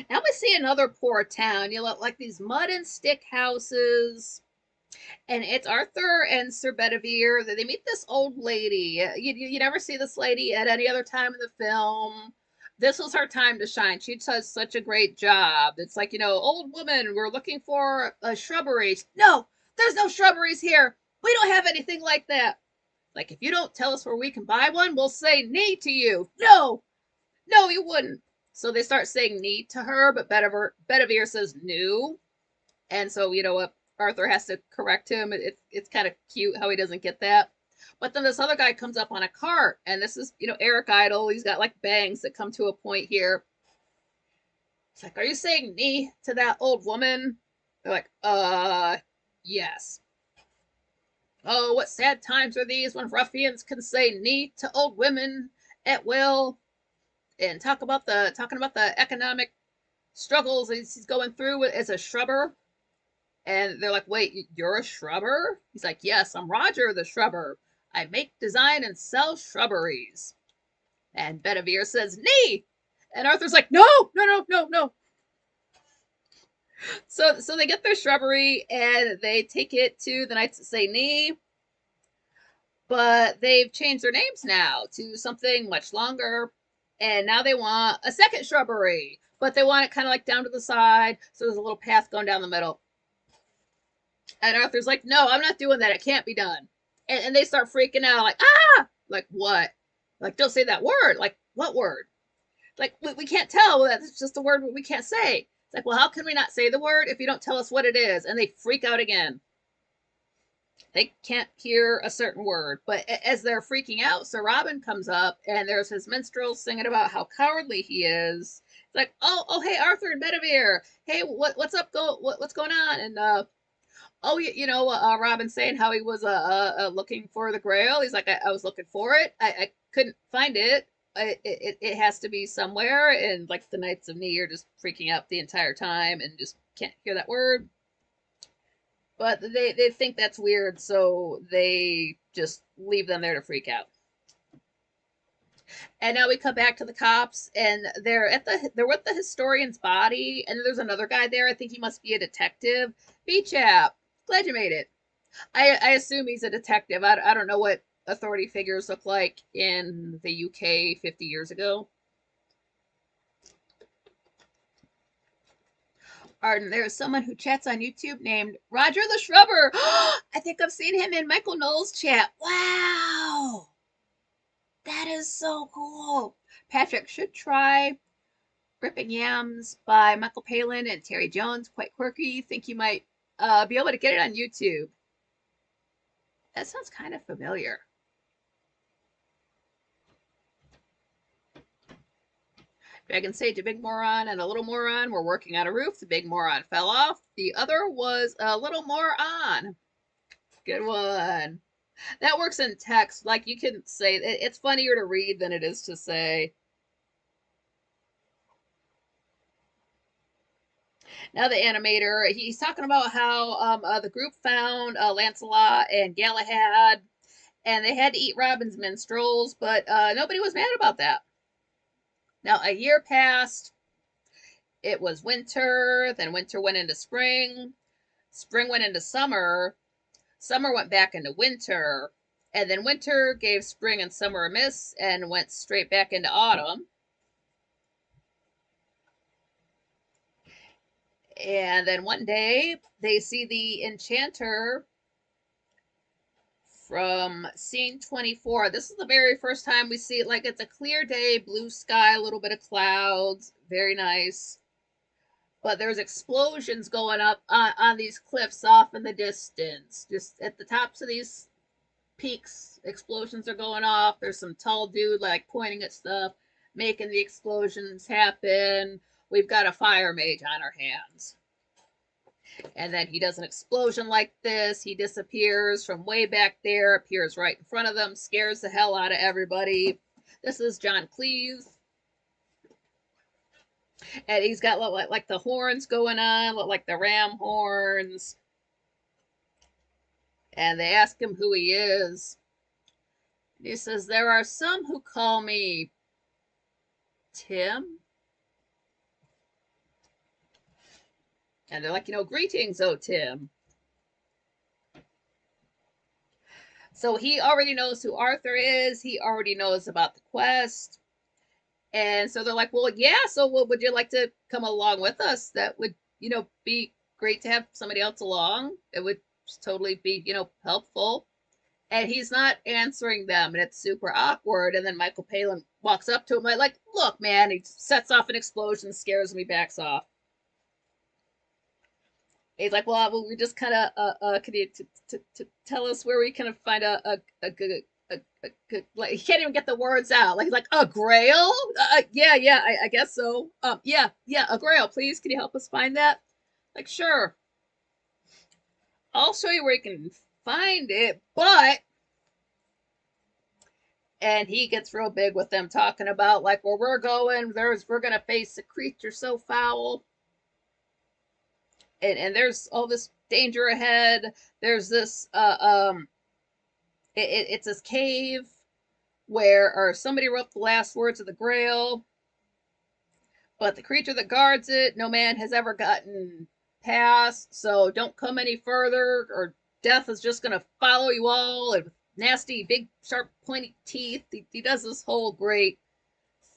Now we see another poor town. Like these mud and stick houses. And it's Arthur and Sir Bedivere. They meet this old lady. You never see this lady at any other time in the film. This was her time to shine. She does such a great job. It's like, old woman, we're looking for shrubberies. No, there's no shrubberies here. We don't have anything like that. Like, if you don't tell us where we can buy one, we'll say nee to you. No, you wouldn't. So they start saying nee to her, but Bedivere says no. And so, what? Arthur has to correct him. It's kind of cute how he doesn't get that. But then this other guy comes up on a cart, and this is, Eric Idle. He's got like bangs that come to a point here. It's like, are you saying nee to that old woman? They're like, yes. Oh, what sad times are these when ruffians can say nee to old women at will, and talking about the economic struggles he's going through as a shrubber. And they're like, wait, you're a shrubber? He's like, yes, I'm Roger the Shrubber. I make, design, and sell shrubberies. And Bedivere says, nee! And Arthur's like, no. So they get their shrubbery, and they take it to the Knights that say nee. But they've changed their names now to something much longer. And now they want a second shrubbery. But they want it kind of like down to the side, so there's a little path going down the middle. And Arthur's like, no, I'm not doing that. It can't be done. And they start freaking out, like, ah! Like, what? Like, don't say that word. Like, what word? Like, we can't tell. That's just a word we can't say. It's like, well, how can we not say the word if you don't tell us what it is? And they freak out again. They can't hear a certain word. But as they're freaking out, Sir Robin comes up, and there's his minstrel singing about how cowardly he is. It's like, oh, hey, Arthur and Bedivere. Hey, what's up? What's going on? And oh, Robin saying how he was looking for the Grail. He's like, I was looking for it. I couldn't find it. It has to be somewhere. And like the Knights of Knee are just freaking out the entire time and just can't hear that word. But they think that's weird, so they just leave them there to freak out. And now we come back to the cops, and they're with the historian's body, and there's another guy there. I think he must be a detective. B-chap, glad you made it. I assume he's a detective. I don't know what authority figures look like in the UK 50 years ago. Arden, there's someone who chats on YouTube named Roger the Shrubber. I think I've seen him in Michael Knowles' chat. Wow. That is so cool. Patrick should try Ripping Yams by Michael Palin and Terry Jones. Quite quirky. Think you might be able to get it on YouTube. That sounds kind of familiar. Dragon Sage, a big moron and a little moron were working on a roof. The big moron fell off. The other was a little moron. Good one. That works in text. Like, you can say, it's funnier to read than it is to say. Now the animator, he's talking about how the group found Lancelot and Galahad, and they had to eat Robin's minstrels, but nobody was mad about that. Now a year passed. It was winter, then winter went into spring. Spring went into summer. Summer went back into winter. And then winter gave spring and summer a miss and went straight back into autumn. And then one day they see the enchanter from scene 24. This is the very first time we see it. Like, it's a clear day, blue sky, a little bit of clouds, very nice. But there's explosions going up on these cliffs off in the distance. Just at the tops of these peaks, explosions are going off. There's some tall dude like pointing at stuff, making the explosions happen. We've got a fire mage on our hands. And then he does an explosion like this. He disappears from way back there, appears right in front of them, scares the hell out of everybody. This is John Cleese. And he's got like the horns going on, like the ram horns. And they ask him who he is. He says, there are some who call me Tim. And they're like, greetings, oh Tim. So he already knows who Arthur is. He already knows about the quest. And so they're like, well, yeah, so would you like to come along with us? That would, be great to have somebody else along. It would totally be, helpful. And he's not answering them, and it's super awkward. And then Michael Palin walks up to him like, look, man, he sets off an explosion, scares me, backs off. He's like, well, we just kind of, can you to tell us where we can find a good, like, he can't even get the words out. Like, he's like, a grail? Yeah, I guess so. Yeah, a grail, please. Can you help us find that? Like, sure. I'll show you where you can find it, but. And he gets real big with them, talking about like where we're going. We're gonna face a creature so foul. And there's all this danger ahead. There's this it's this cave where somebody wrote the last words of the Grail, but the creature that guards it, no man has ever gotten past. So don't come any further, or death is just gonna follow you all, and nasty, big, sharp, pointy teeth. He does this whole great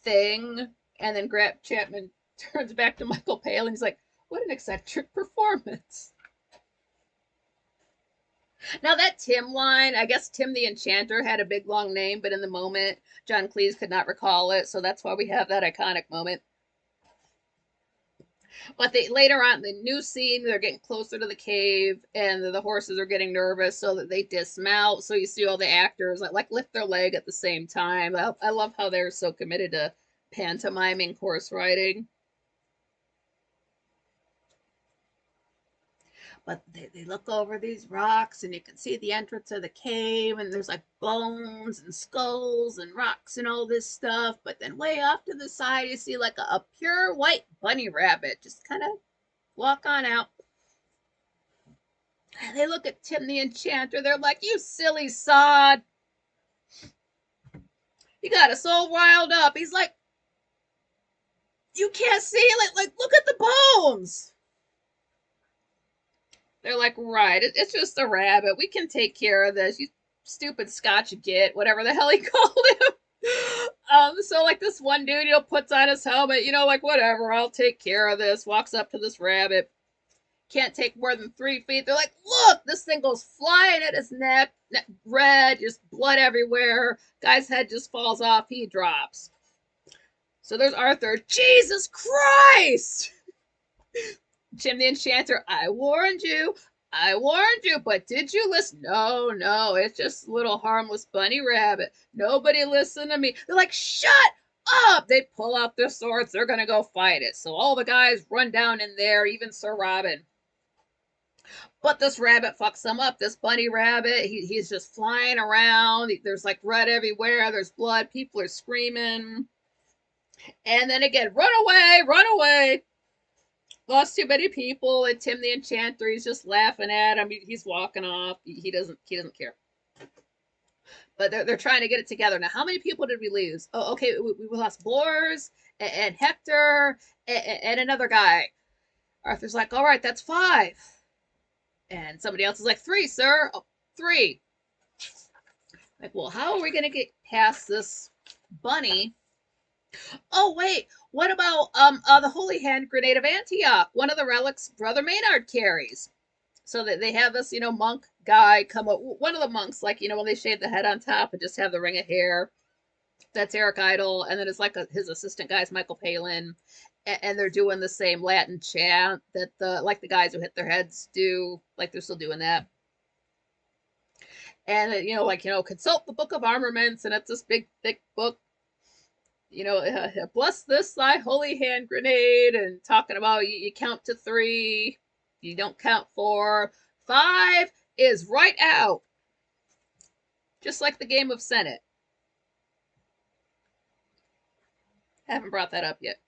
thing, and then Grant Chapman turns back to Michael Palin. He's like, what an eccentric performance. Now that Tim line, I guess Tim the Enchanter had a big long name, but in the moment, John Cleese could not recall it, so that's why we have that iconic moment. But they later on, the new scene, they're getting closer to the cave, and the horses are getting nervous, so that they dismount. So you see all the actors like lift their leg at the same time. I love how they're so committed to pantomiming horse riding. But they look over these rocks and you can see the entrance of the cave and there's like bones and skulls and rocks and all this stuff. But then way off to the side, you see like a pure white bunny rabbit just kind of walk on out. And they look at Tim the Enchanter. They're like, "You silly sod. You got us all riled up." He's like, "You can't see it. Like look at the bones." They're like, "Right, it's just a rabbit. We can take care of this. You stupid Scotch git, whatever the hell he called him." So like this one dude, puts on his helmet, like whatever, I'll take care of this. Walks up to this rabbit, can't take more than 3 feet. They're like, "Look, this thing goes flying at his neck, red, just blood everywhere. Guy's head just falls off. He drops." So there's Arthur. "Jesus Christ!" Jim the Enchanter, "I warned you. I warned you, but did you listen?" "No, no, it's just a little harmless bunny rabbit. Nobody listened to me." They're like, "Shut up!" They pull out their swords. They're going to go fight it. So all the guys run down in there, even Sir Robin. But this rabbit fucks them up. This bunny rabbit, he's just flying around. There's like red everywhere. There's blood. People are screaming. And then again, "Run away, run away." Lost too many people, and Tim the Enchanter, he's just laughing at him. He's walking off. He doesn't care. But they're trying to get it together. Now, how many people did we lose? Oh, okay, we lost Bors and Hector and another guy. Arthur's like, "All right, that's 5." And somebody else is like, "3, sir." "Oh, 3." Like, well, how are we gonna get past this bunny? Oh wait, what about the holy hand grenade of Antioch? One of the relics Brother Maynard carries. So that they have this, monk guy come up. One of the monks, like when they shave the head on top and just have the ring of hair. That's Eric Idle, and then it's like his assistant guy's Michael Palin, and they're doing the same Latin chant that the guys who hit their heads do. Like they're still doing that. And consult the book of armaments, and it's this big thick book, "Bless this thy holy hand grenade," and talking about you count to 3, you don't count 4, 5 is right out, just like the game of Senate. Haven't brought that up yet,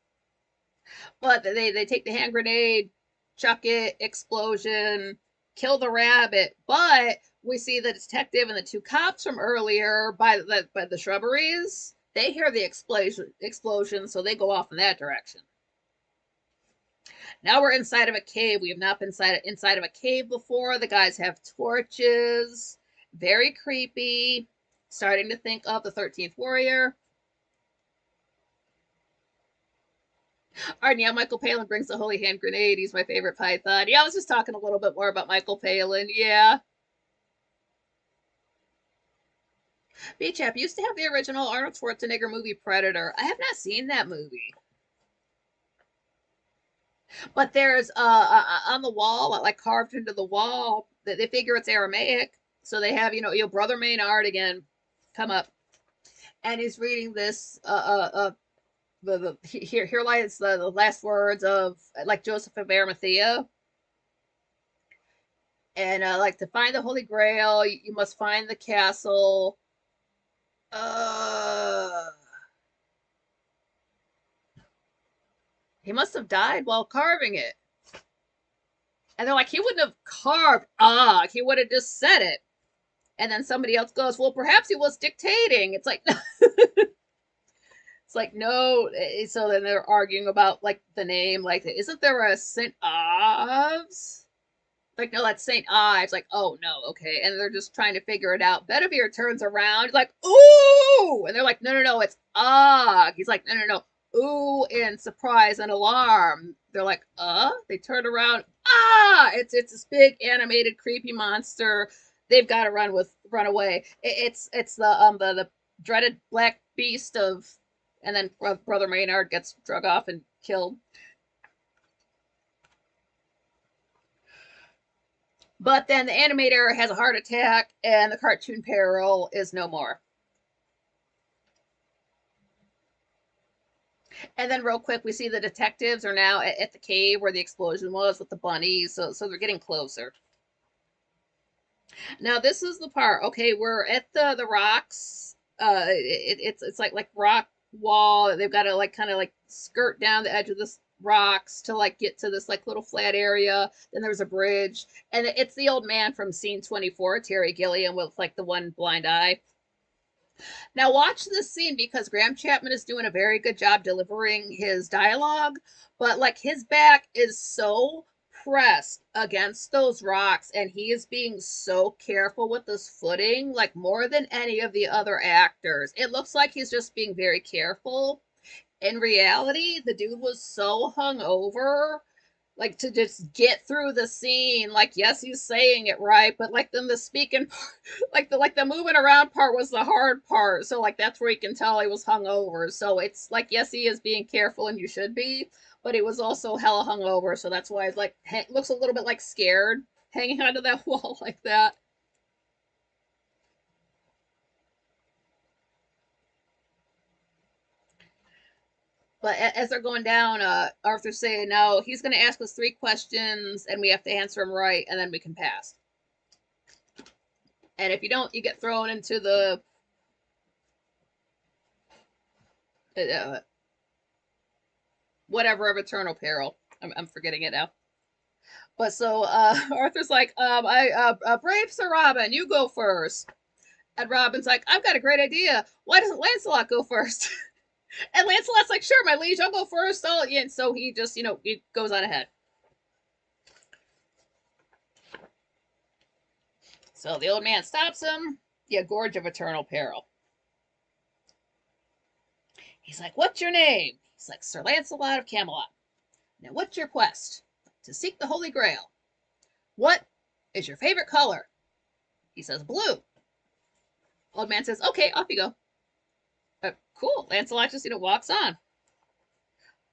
but they take the hand grenade, chuck it, explosion, kill the rabbit, but we see the detective and the 2 cops from earlier by the shrubberies. They hear the explosion, so they go off in that direction. Now we're inside of a cave. We have not been inside of a cave before. The guys have torches. Very creepy. Starting to think of the 13th Warrior. All right, yeah, Michael Palin brings the holy hand grenade. He's my favorite Python. Yeah, I was just talking a little bit more about Michael Palin. Yeah. B-Chap used to have the original Arnold Schwarzenegger movie Predator. I have not seen that movie. But there's on the wall, like carved into the wall, that they figure it's Aramaic. So they have, your Brother Maynard again come up, and he's reading this. Here lies the last words of like Joseph of Arimathea, and like to find the Holy Grail, you must find the castle. Uh, he must have died while carving it. And they're like, he wouldn't have carved Og, he would have just said it. And then somebody else goes, well, perhaps he was dictating. It's like, it's like, no. So then they're arguing about like the name. Like, isn't there a St. Ives? Like, no, that's St. Ives. Like, oh, no, okay. And they're just trying to figure it out. Bedivere turns around. He's like, ooh! And they're like, no, no, no, it's Og. He's like, no, no, no. Ooh, in surprise and alarm. They're like, They turn around. It's this big animated creepy monster. they've got to run away. It's the dreaded black beast of, and then Brother Maynard gets drug off and killed. But then the animator has a heart attack, and the cartoon peril is no more. And then, real quick, we see the detectives are now at the cave where the explosion was with the bunnies, so they're getting closer. Now, this is the part. Okay, we're at the rocks. It's like rock wall. They've got to like kind of like skirt down the edge of this rocks to like get to this like little flat area. Then there's a bridge, and it's the old man from scene 24, Terry Gilliam, with like the one blind eye. Now watch this scene because Graham Chapman is doing a very good job delivering his dialogue, but like his back is so pressed against those rocks and he is being so careful with his footing, like more than any of the other actors. It looks like he's just being very careful. In reality, the dude was so hungover, like to just get through the scene. Like, yes, he's saying it right, but like then the speaking like the moving around part was the hard part. So like that's where you can tell he was hungover. So it's like, yes, he is being careful and you should be, but he was also hella hungover. So that's why it's like looks a little bit like scared hanging onto that wall like that. But as they're going down, Arthur's saying, no, he's going to ask us 3 questions and we have to answer them right and then we can pass. And if you don't, you get thrown into the whatever of eternal peril. I'm forgetting it now. But so Arthur's like, brave Sir Robin, you go first. And Robin's like, I've got a great idea. Why doesn't Lancelot go first? And Lancelot's like, sure, my liege, I'll go first. And so he just, he goes on ahead. So the old man stops him. Yeah, gorge of eternal peril. He's like, what's your name? He's like, Sir Lancelot of Camelot. Now, what's your quest? To seek the Holy Grail. What is your favorite color? He says, blue. Old man says, okay, off you go. Cool. Lancelot just, walks on.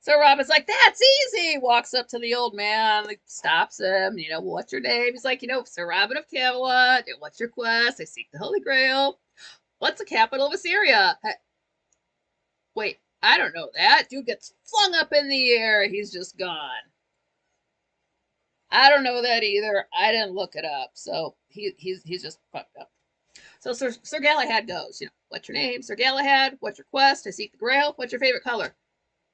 So Robin's like, that's easy. Walks up to the old man, like, stops him. What's your name? He's like, Sir Robin of Camelot. What's your quest? I seek the Holy Grail. What's the capital of Assyria? Wait, I don't know that. Dude gets flung up in the air. He's just gone. I don't know that either. I didn't look it up. So he's just fucked up. So Sir Galahad goes, what's your name? Sir Galahad, what's your quest? I seek the Grail. What's your favorite color?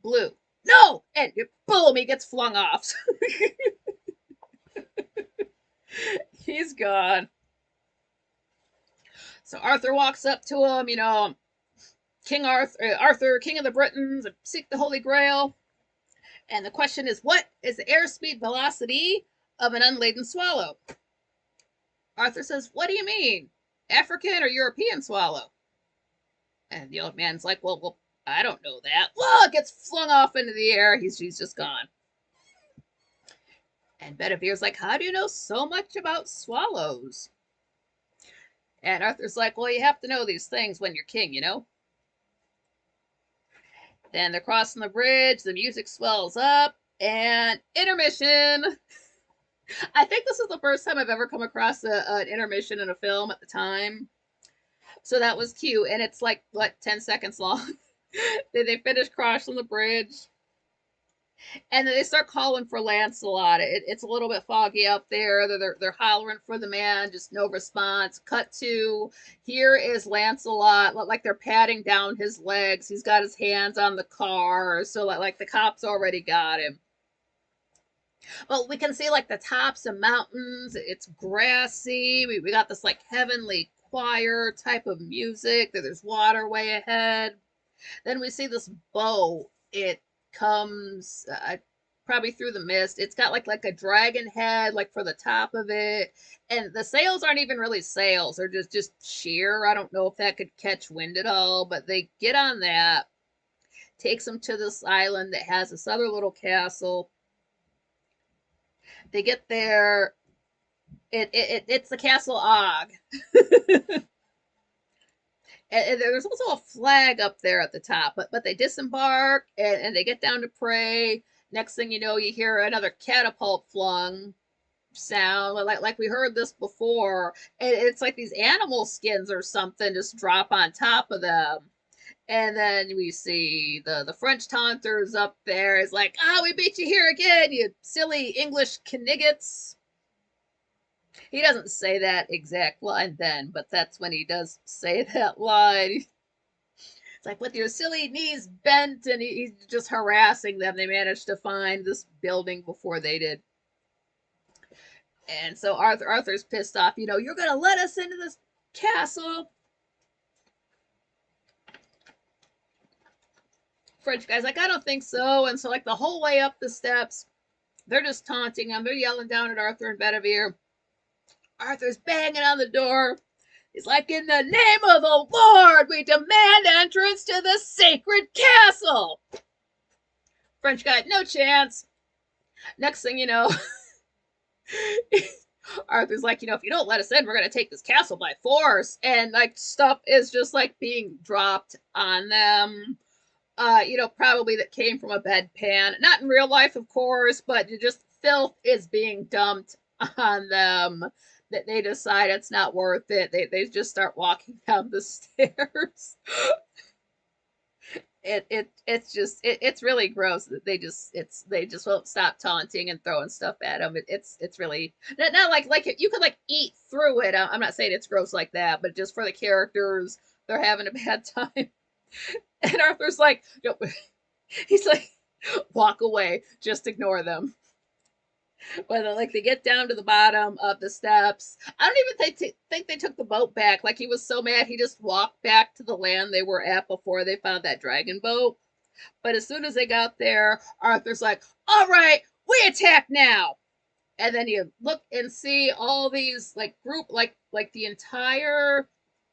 Blue. No! And boom, he gets flung off. He's gone. So Arthur walks up to him, King Arthur, King of the Britons, seek the Holy Grail. And the question is, what is the airspeed velocity of an unladen swallow? Arthur says, what do you mean? African or European swallow? And the old man's like, well, I don't know that. Well, gets flung off into the air. He's just gone. And Bedivere's like, how do you know so much about swallows? And Arthur's like, well, you have to know these things when you're king, Then they're crossing the bridge. The music swells up. And intermission. I think this is the first time I've ever come across an intermission in a film at the time. So that was cute. And it's like, 10 seconds long. They finish crossing the bridge. And then they start calling for Lancelot. It's a little bit foggy out there. They're hollering for the man, just no response. Cut to, here is Lancelot, like they're patting down his legs. He's got his hands on the car, so like the cops already got him. But we can see like the tops of mountains. It's grassy. We got this like heavenly choir type of music. There's water way ahead. Then we see this bow. It comes probably through the mist. It's got like a dragon head, like for the top of it. And the sails aren't even really sails. They're just sheer. I don't know if that could catch wind at all, but they get on that. Takes them to this island that has this other little castle. They get there, It's the Castle Og. And there's also a flag up there at the top, but they disembark and they get down to pray. Next thing you know, you hear another catapult flung sound, like we heard this before. And it's like these animal skins or something just drop on top of them. And then we see the French taunters up there. It's like, ah, oh, we beat you here again, you silly English kniggets. He doesn't say that exact line then, but that's when he does say that line. It's like, with your silly knees bent, and he's just harassing them. They managed to find this building before they did. And so Arthur's pissed off. You're going to let us into this castle. French guy's like, I don't think so. And so, like, the whole way up the steps, they're just taunting him. They're yelling down at Arthur and Bedivere. Arthur's banging on the door. He's like, in the name of the Lord, we demand entrance to the sacred castle. French guy, no chance. Next thing you know, Arthur's like, if you don't let us in, we're going to take this castle by force. And, like, stuff is just, like, being dropped on them. Probably that came from a bedpan. Not in real life, of course, but just filth is being dumped on them. That they decide it's not worth it. They just start walking down the stairs. It's really gross that they just won't stop taunting and throwing stuff at them. It's really not like you could like eat through it. I'm not saying it's gross like that, but just for the characters, they're having a bad time. And Arthur's like, no, he's like, walk away, just ignore them. But like they get down to the bottom of the steps. I don't even think they took the boat back. Like he was so mad, he just walked back to the land they were at before they found that dragon boat. But as soon as they got there, Arthur's like, "All right, we attack now." And then you look and see all these like like the entire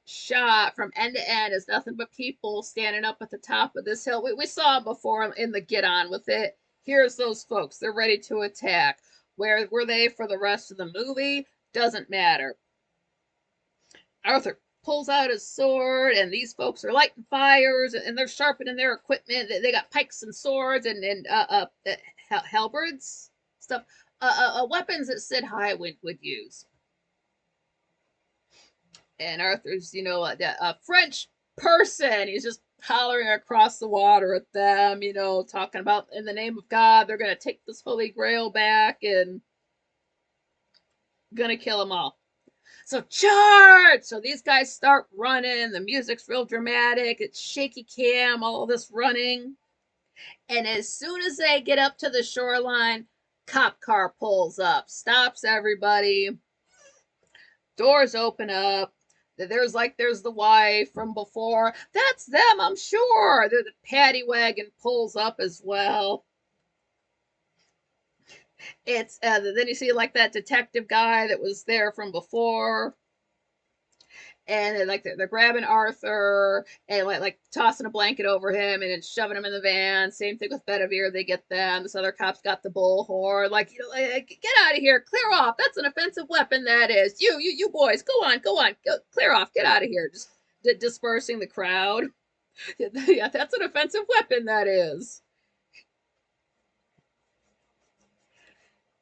shot from end to end is nothing but people standing up at the top of this hill. We saw them before in the Get On With It. Here's those folks. They're ready to attack. Where were they for the rest of the movie? Doesn't matter. Arthur pulls out his sword, and these folks are lighting fires, and they're sharpening their equipment. They got pikes and swords and halberds, stuff, weapons that Sid Highwind would use. And Arthur's, a French person. He's just hollering across the water at them, talking about in the name of God, they're going to take this Holy Grail back and going to kill them all. So charge! So these guys start running. The music's real dramatic. It's shaky cam, all this running. And as soon as they get up to the shoreline, cop car pulls up, stops everybody. Doors open up. There's the wife from before. That's them, I'm sure. The paddy wagon pulls up as well. It's then you see like that detective guy that was there from before. And they're grabbing Arthur and like tossing a blanket over him and then shoving him in the van. Same thing with Bedivere. They get them. This other cop's got the bullhorn. Like, get out of here, clear off. That's an offensive weapon. That is. You boys, go on, go, clear off, get out of here. Just dispersing the crowd. Yeah, that's an offensive weapon. That is.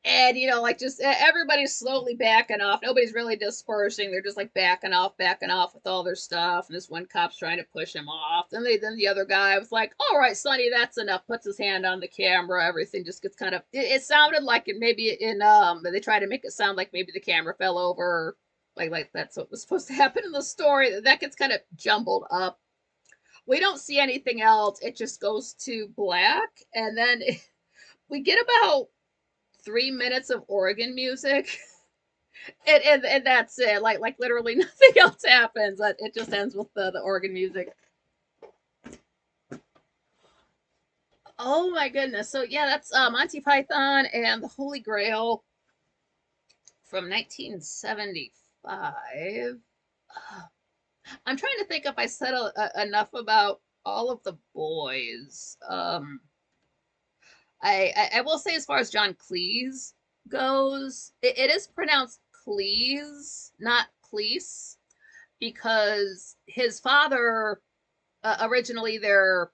And like just everybody's slowly backing off. Nobody's really dispersing. They're just like backing off with all their stuff. And this one cop's trying to push him off. Then the other guy was like, "All right, Sonny, that's enough." Puts his hand on the camera. Everything just gets kind of. It sounded like it maybe in they try to make it sound like maybe the camera fell over. Like that's what was supposed to happen in the story. That gets kind of jumbled up. We don't see anything else. It just goes to black, and then we get about 3 minutes of organ music, and that's it. Like literally nothing else happens. It just ends with the organ music. Oh my goodness! So yeah, that's Monty Python and the Holy Grail from 1975. I'm trying to think if I said enough about all of the boys. I will say, as far as John Cleese goes, it is pronounced Cleese, not Cleese, because his father, originally their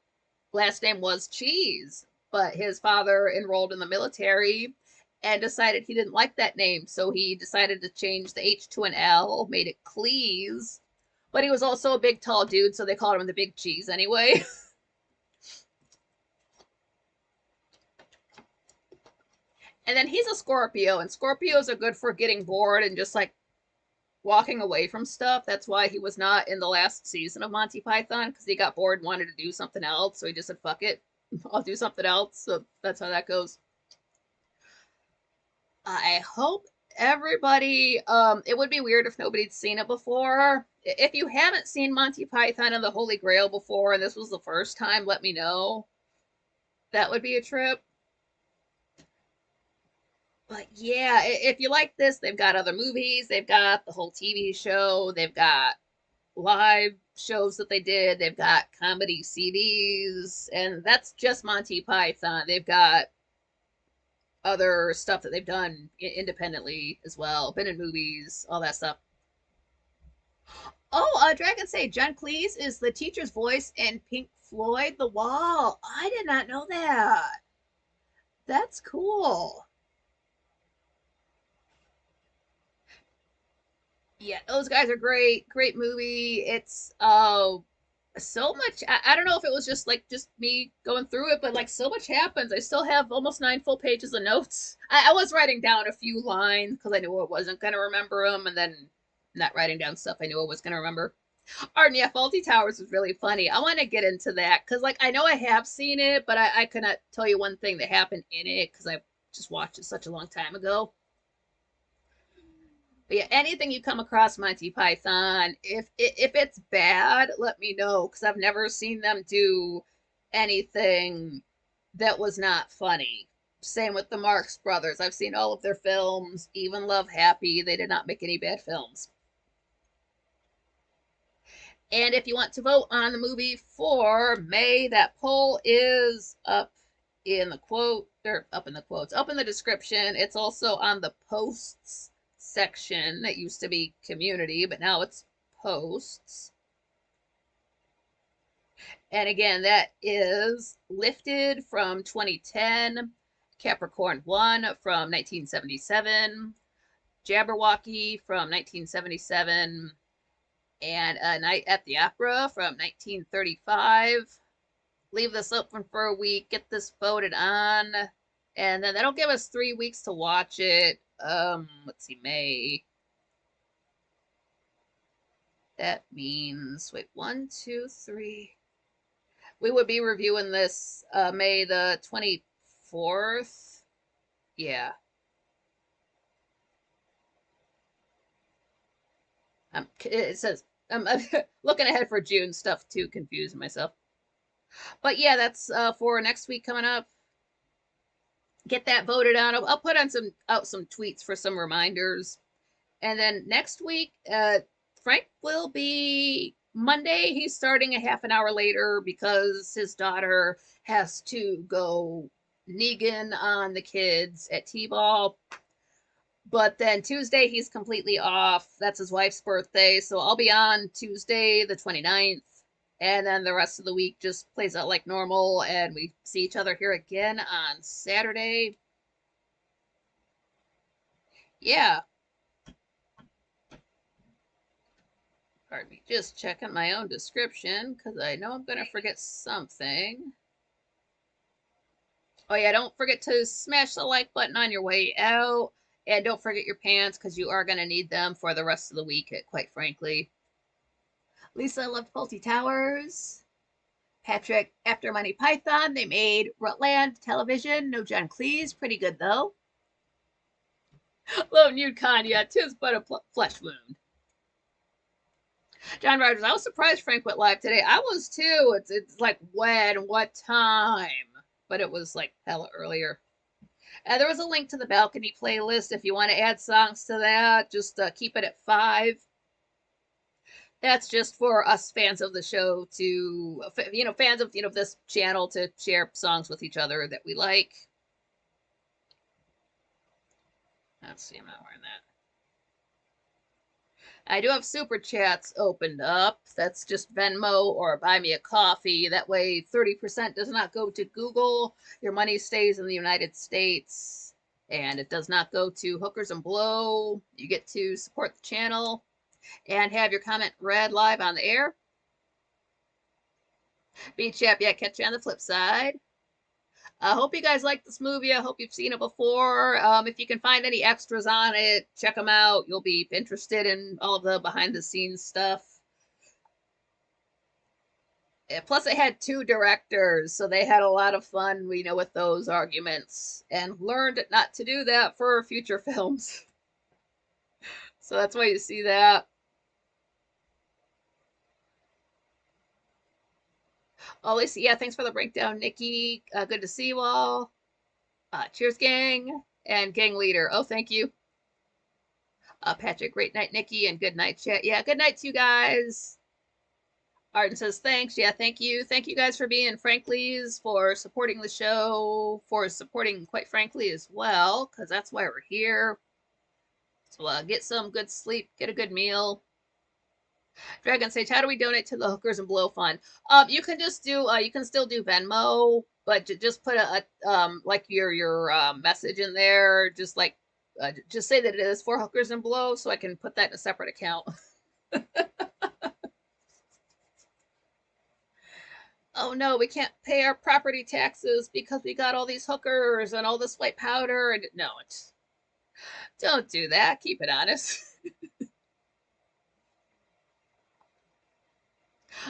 last name was Cheese, but his father enrolled in the military and decided he didn't like that name, so he decided to change the H to an L, made it Cleese. But he was also a big, tall dude, so they called him the Big Cheese anyway. And then he's a Scorpio, and Scorpios are good for getting bored and just like walking away from stuff. That's why he was not in the last season of Monty Python, because he got bored and wanted to do something else. So he just said, fuck it, I'll do something else. So that's how that goes. I hope everybody, it would be weird if nobody'd seen it before. If you haven't seen Monty Python and the Holy Grail before, and this was the first time, let me know. That would be a trip. But yeah, if you like this, they've got other movies, they've got the whole TV show, they've got live shows that they did, they've got comedy CDs, and that's just Monty Python. They've got other stuff that they've done independently as well, been in movies, all that stuff. Oh, Dragon say John Cleese is the teacher's voice in Pink Floyd The Wall. I did not know that. That's cool. Yeah, those guys are great. Great movie. It's so much. I don't know if it was just me going through it, but like so much happens. I still have almost 9 full pages of notes. I was writing down a few lines because I knew I wasn't gonna remember them, and then not writing down stuff I knew I was gonna remember. Art, yeah, Faulty Towers was really funny. I want to get into that because like I know I have seen it, but I could not tell you one thing that happened in it because I just watched it such a long time ago. But yeah, anything you come across Monty Python, if it's bad, let me know because I've never seen them do anything that was not funny. Same with the Marx Brothers. I've seen all of their films, even Love Happy. They did not make any bad films. And if you want to vote on the movie for May, that poll is up in the quote, or up in the quotes, up in the description. It's also on the posts section that used to be community, but now it's posts. And again, that is Lifted from 2010, Capricorn 1 from 1977, Jabberwocky from 1977, and A Night at the Opera from 1935. Leave this open for a week, get this voted on, and then that'll give us 3 weeks to watch it. Let's see, May. That means, wait, 1, 2, 3. We would be reviewing this May the 24th. Yeah. It says, I'm looking ahead for June stuff too, confusing myself. But yeah, that's for next week coming up. Get that voted on. I'll put on out some tweets for some reminders. And then next week, Frank will be Monday. He's starting a half an hour later because his daughter has to go Negan on the kids at T-ball. But then Tuesday, he's completely off. That's his wife's birthday. So I'll be on Tuesday, the 29th. And then the rest of the week just plays out like normal. And we see each other here again on Saturday. Yeah. Pardon me. Just checking my own description because I know I'm going to forget something. Oh, yeah. Don't forget to smash the like button on your way out. And don't forget your pants because you are going to need them for the rest of the week, quite frankly. Lisa loved Faulty Towers. Patrick, after Monty Python, they made Rutland Television. No John Cleese. Pretty good, though. Love Nude Kanye. Tis but a flesh wound. John Rogers, I was surprised Frank went live today. I was too. It's like when, what time? But it was like hella earlier. There was a link to the balcony playlist if you want to add songs to that. Just keep it at 5. That's just for us fans of the show to, fans of, this channel to share songs with each other that we like. Let's see, I'm not wearing that. I do have super chats opened up. That's just Venmo or buy me a coffee. That way 30% does not go to Google. Your money stays in the United States and it does not go to hookers and blow. You get to support the channel and have your comment read live on the air. Beat Chap, yeah, catch you on the flip side. I hope you guys like this movie. I hope you've seen it before. If you can find any extras on it, check them out. You'll be interested in all of the behind the scenes stuff. Plus, it had two directors, so they had a lot of fun, with those arguments and learned not to do that for future films. So that's why you see that. Oh, Lacey, yeah, thanks for the breakdown, Nikki. Good to see you all. Cheers, gang, and gang leader. Oh, thank you. Patrick, great night, Nikki, and good night, chat. Yeah, good night to you guys. Arden says thanks. Yeah, thank you. Thank you guys for being Franklies, for supporting the show, for supporting Quite Frankly as well, because that's why we're here. So get some good sleep, get a good meal. Dragon Sage, how do we donate to the Hookers and Blow Fund? You can just do, you can still do Venmo, but just put like your message in there, just like, just say that it is for Hookers and Blow, so I can put that in a separate account. Oh no, we can't pay our property taxes because we got all these hookers and all this white powder. And no, don't do that. Keep it honest.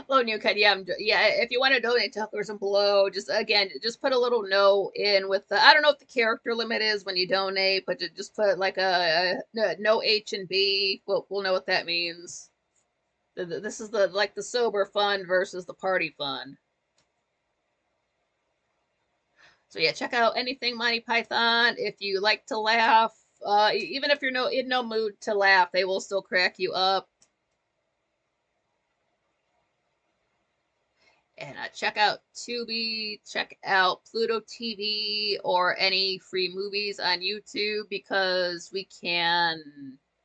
Low new cut, yeah, yeah. If you want to donate to Hookers and Below, just put a little note in with the. I don't know what the character limit is when you donate, but just put like no H and B. We'll know what that means. This is the sober fund versus the party fund. So yeah, check out anything Monty Python. If you like to laugh, even if you're in no mood to laugh, they will still crack you up. And check out Tubi, check out Pluto TV, or any free movies on YouTube because we can.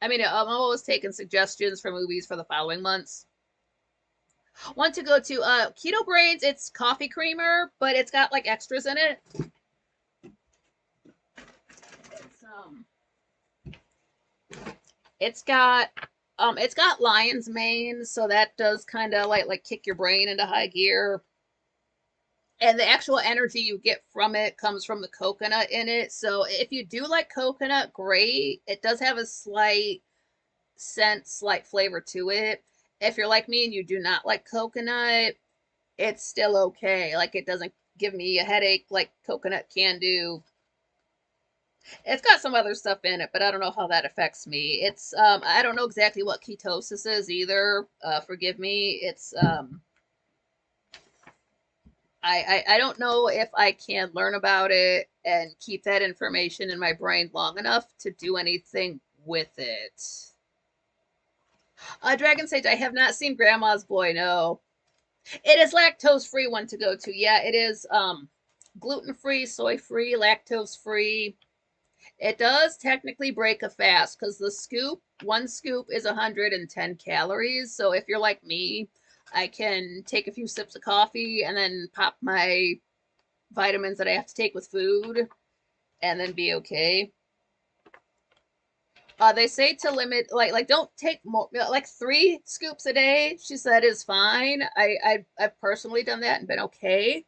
I mean, I'm always taking suggestions for movies for the following months. Want to go to Keto Brains? It's coffee creamer, but it's got like extras in it. It's got lion's mane, so that does kind of like kick your brain into high gear. And the actual energy you get from it comes from the coconut in it. So if you do like coconut, great. It does have a slight scent, slight flavor to it. If you're like me and you do not like coconut, it's still okay. Like it doesn't give me a headache like coconut can do. It's got some other stuff in it, but I don't know how that affects me. It's I don't know exactly what ketosis is either. Forgive me. It's I don't know if I can learn about it and keep that information in my brain long enough to do anything with it. Dragon Sage, I have not seen Grandma's Boy, no. It is lactose free one to go to. Yeah, it is gluten free, soy free, lactose free. It does technically break a fast because one scoop is 110 calories. So if you're like me, I can take a few sips of coffee and then pop my vitamins that I have to take with food and then be okay. They say to limit, like don't take more, like 3 scoops a day. She said is fine. I've personally done that and been okay.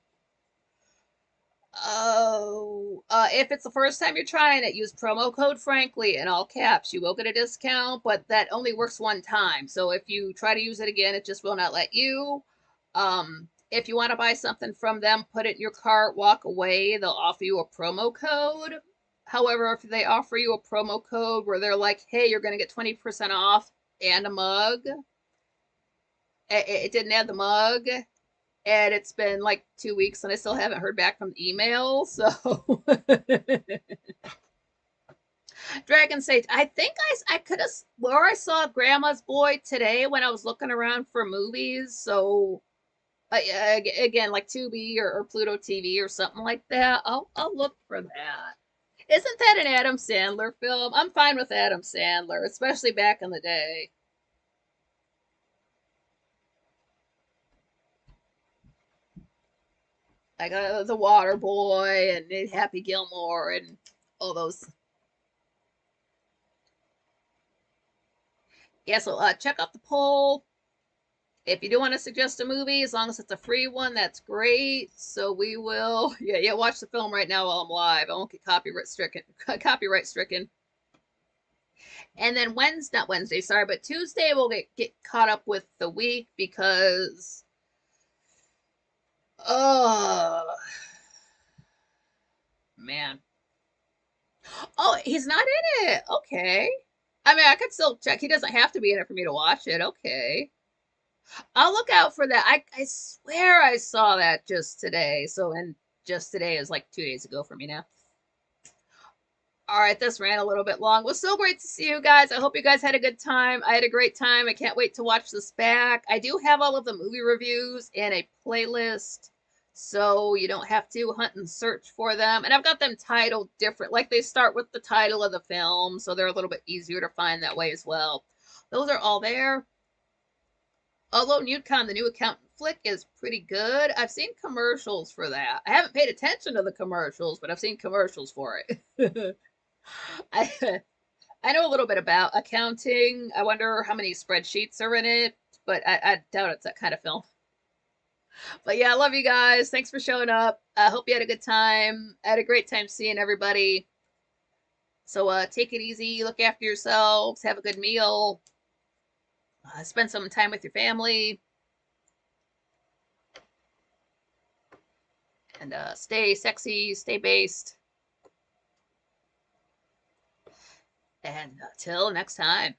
Oh, if it's the first time you're trying it, use promo code Frankly in all caps. You will get a discount, but that only works one time. So if you try to use it again, it just will not let you. If you want to buy something from them, put it in your cart, walk away. They'll offer you a promo code. However, if they offer you a promo code where they're like, hey, you're going to get 20% off and a mug, it didn't add the mug. And it's been like 2 weeks and I still haven't heard back from the email. So Dragon Sage, I think I could have where I saw Grandma's Boy today when I was looking around for movies. So again, like Tubi or Pluto TV or something like that. I'll look for that. Isn't that an Adam Sandler film? I'm fine with Adam Sandler, especially back in the day. like the Water Boy and Happy Gilmore and all those. Yeah, so check out the poll. If you do want to suggest a movie, as long as it's a free one, that's great. So we will, yeah, watch the film right now while I'm live. I won't get copyright stricken. Copyright stricken. And then Wednesday, not Wednesday, sorry, but Tuesday we'll get caught up with the week because, oh man, oh he's not in it. Okay, I mean I could still check. He doesn't have to be in it for me to watch it. Okay. I'll look out for that. I swear I saw that just today. So, and just today is like 2 days ago for me now. All right, this ran a little bit long. It was so great to see you guys. I hope you guys had a good time. I had a great time. I can't wait to watch this back. I do have all of the movie reviews in a playlist, so you don't have to hunt and search for them. And I've got them titled different. Like they start with the title of the film, so they're a little bit easier to find that way as well. Those are all there. Although Newcom, the new accountant flick, is pretty good. I've seen commercials for that. I haven't paid attention to the commercials, but I've seen commercials for it. I I know a little bit about accounting. I wonder how many spreadsheets are in it, but I doubt it's that kind of film. But yeah, I love you guys. Thanks for showing up. I hope you had a good time. I had a great time seeing everybody. So take it easy. Look after yourselves. Have a good meal. Spend some time with your family. And stay sexy, stay based. And until next time.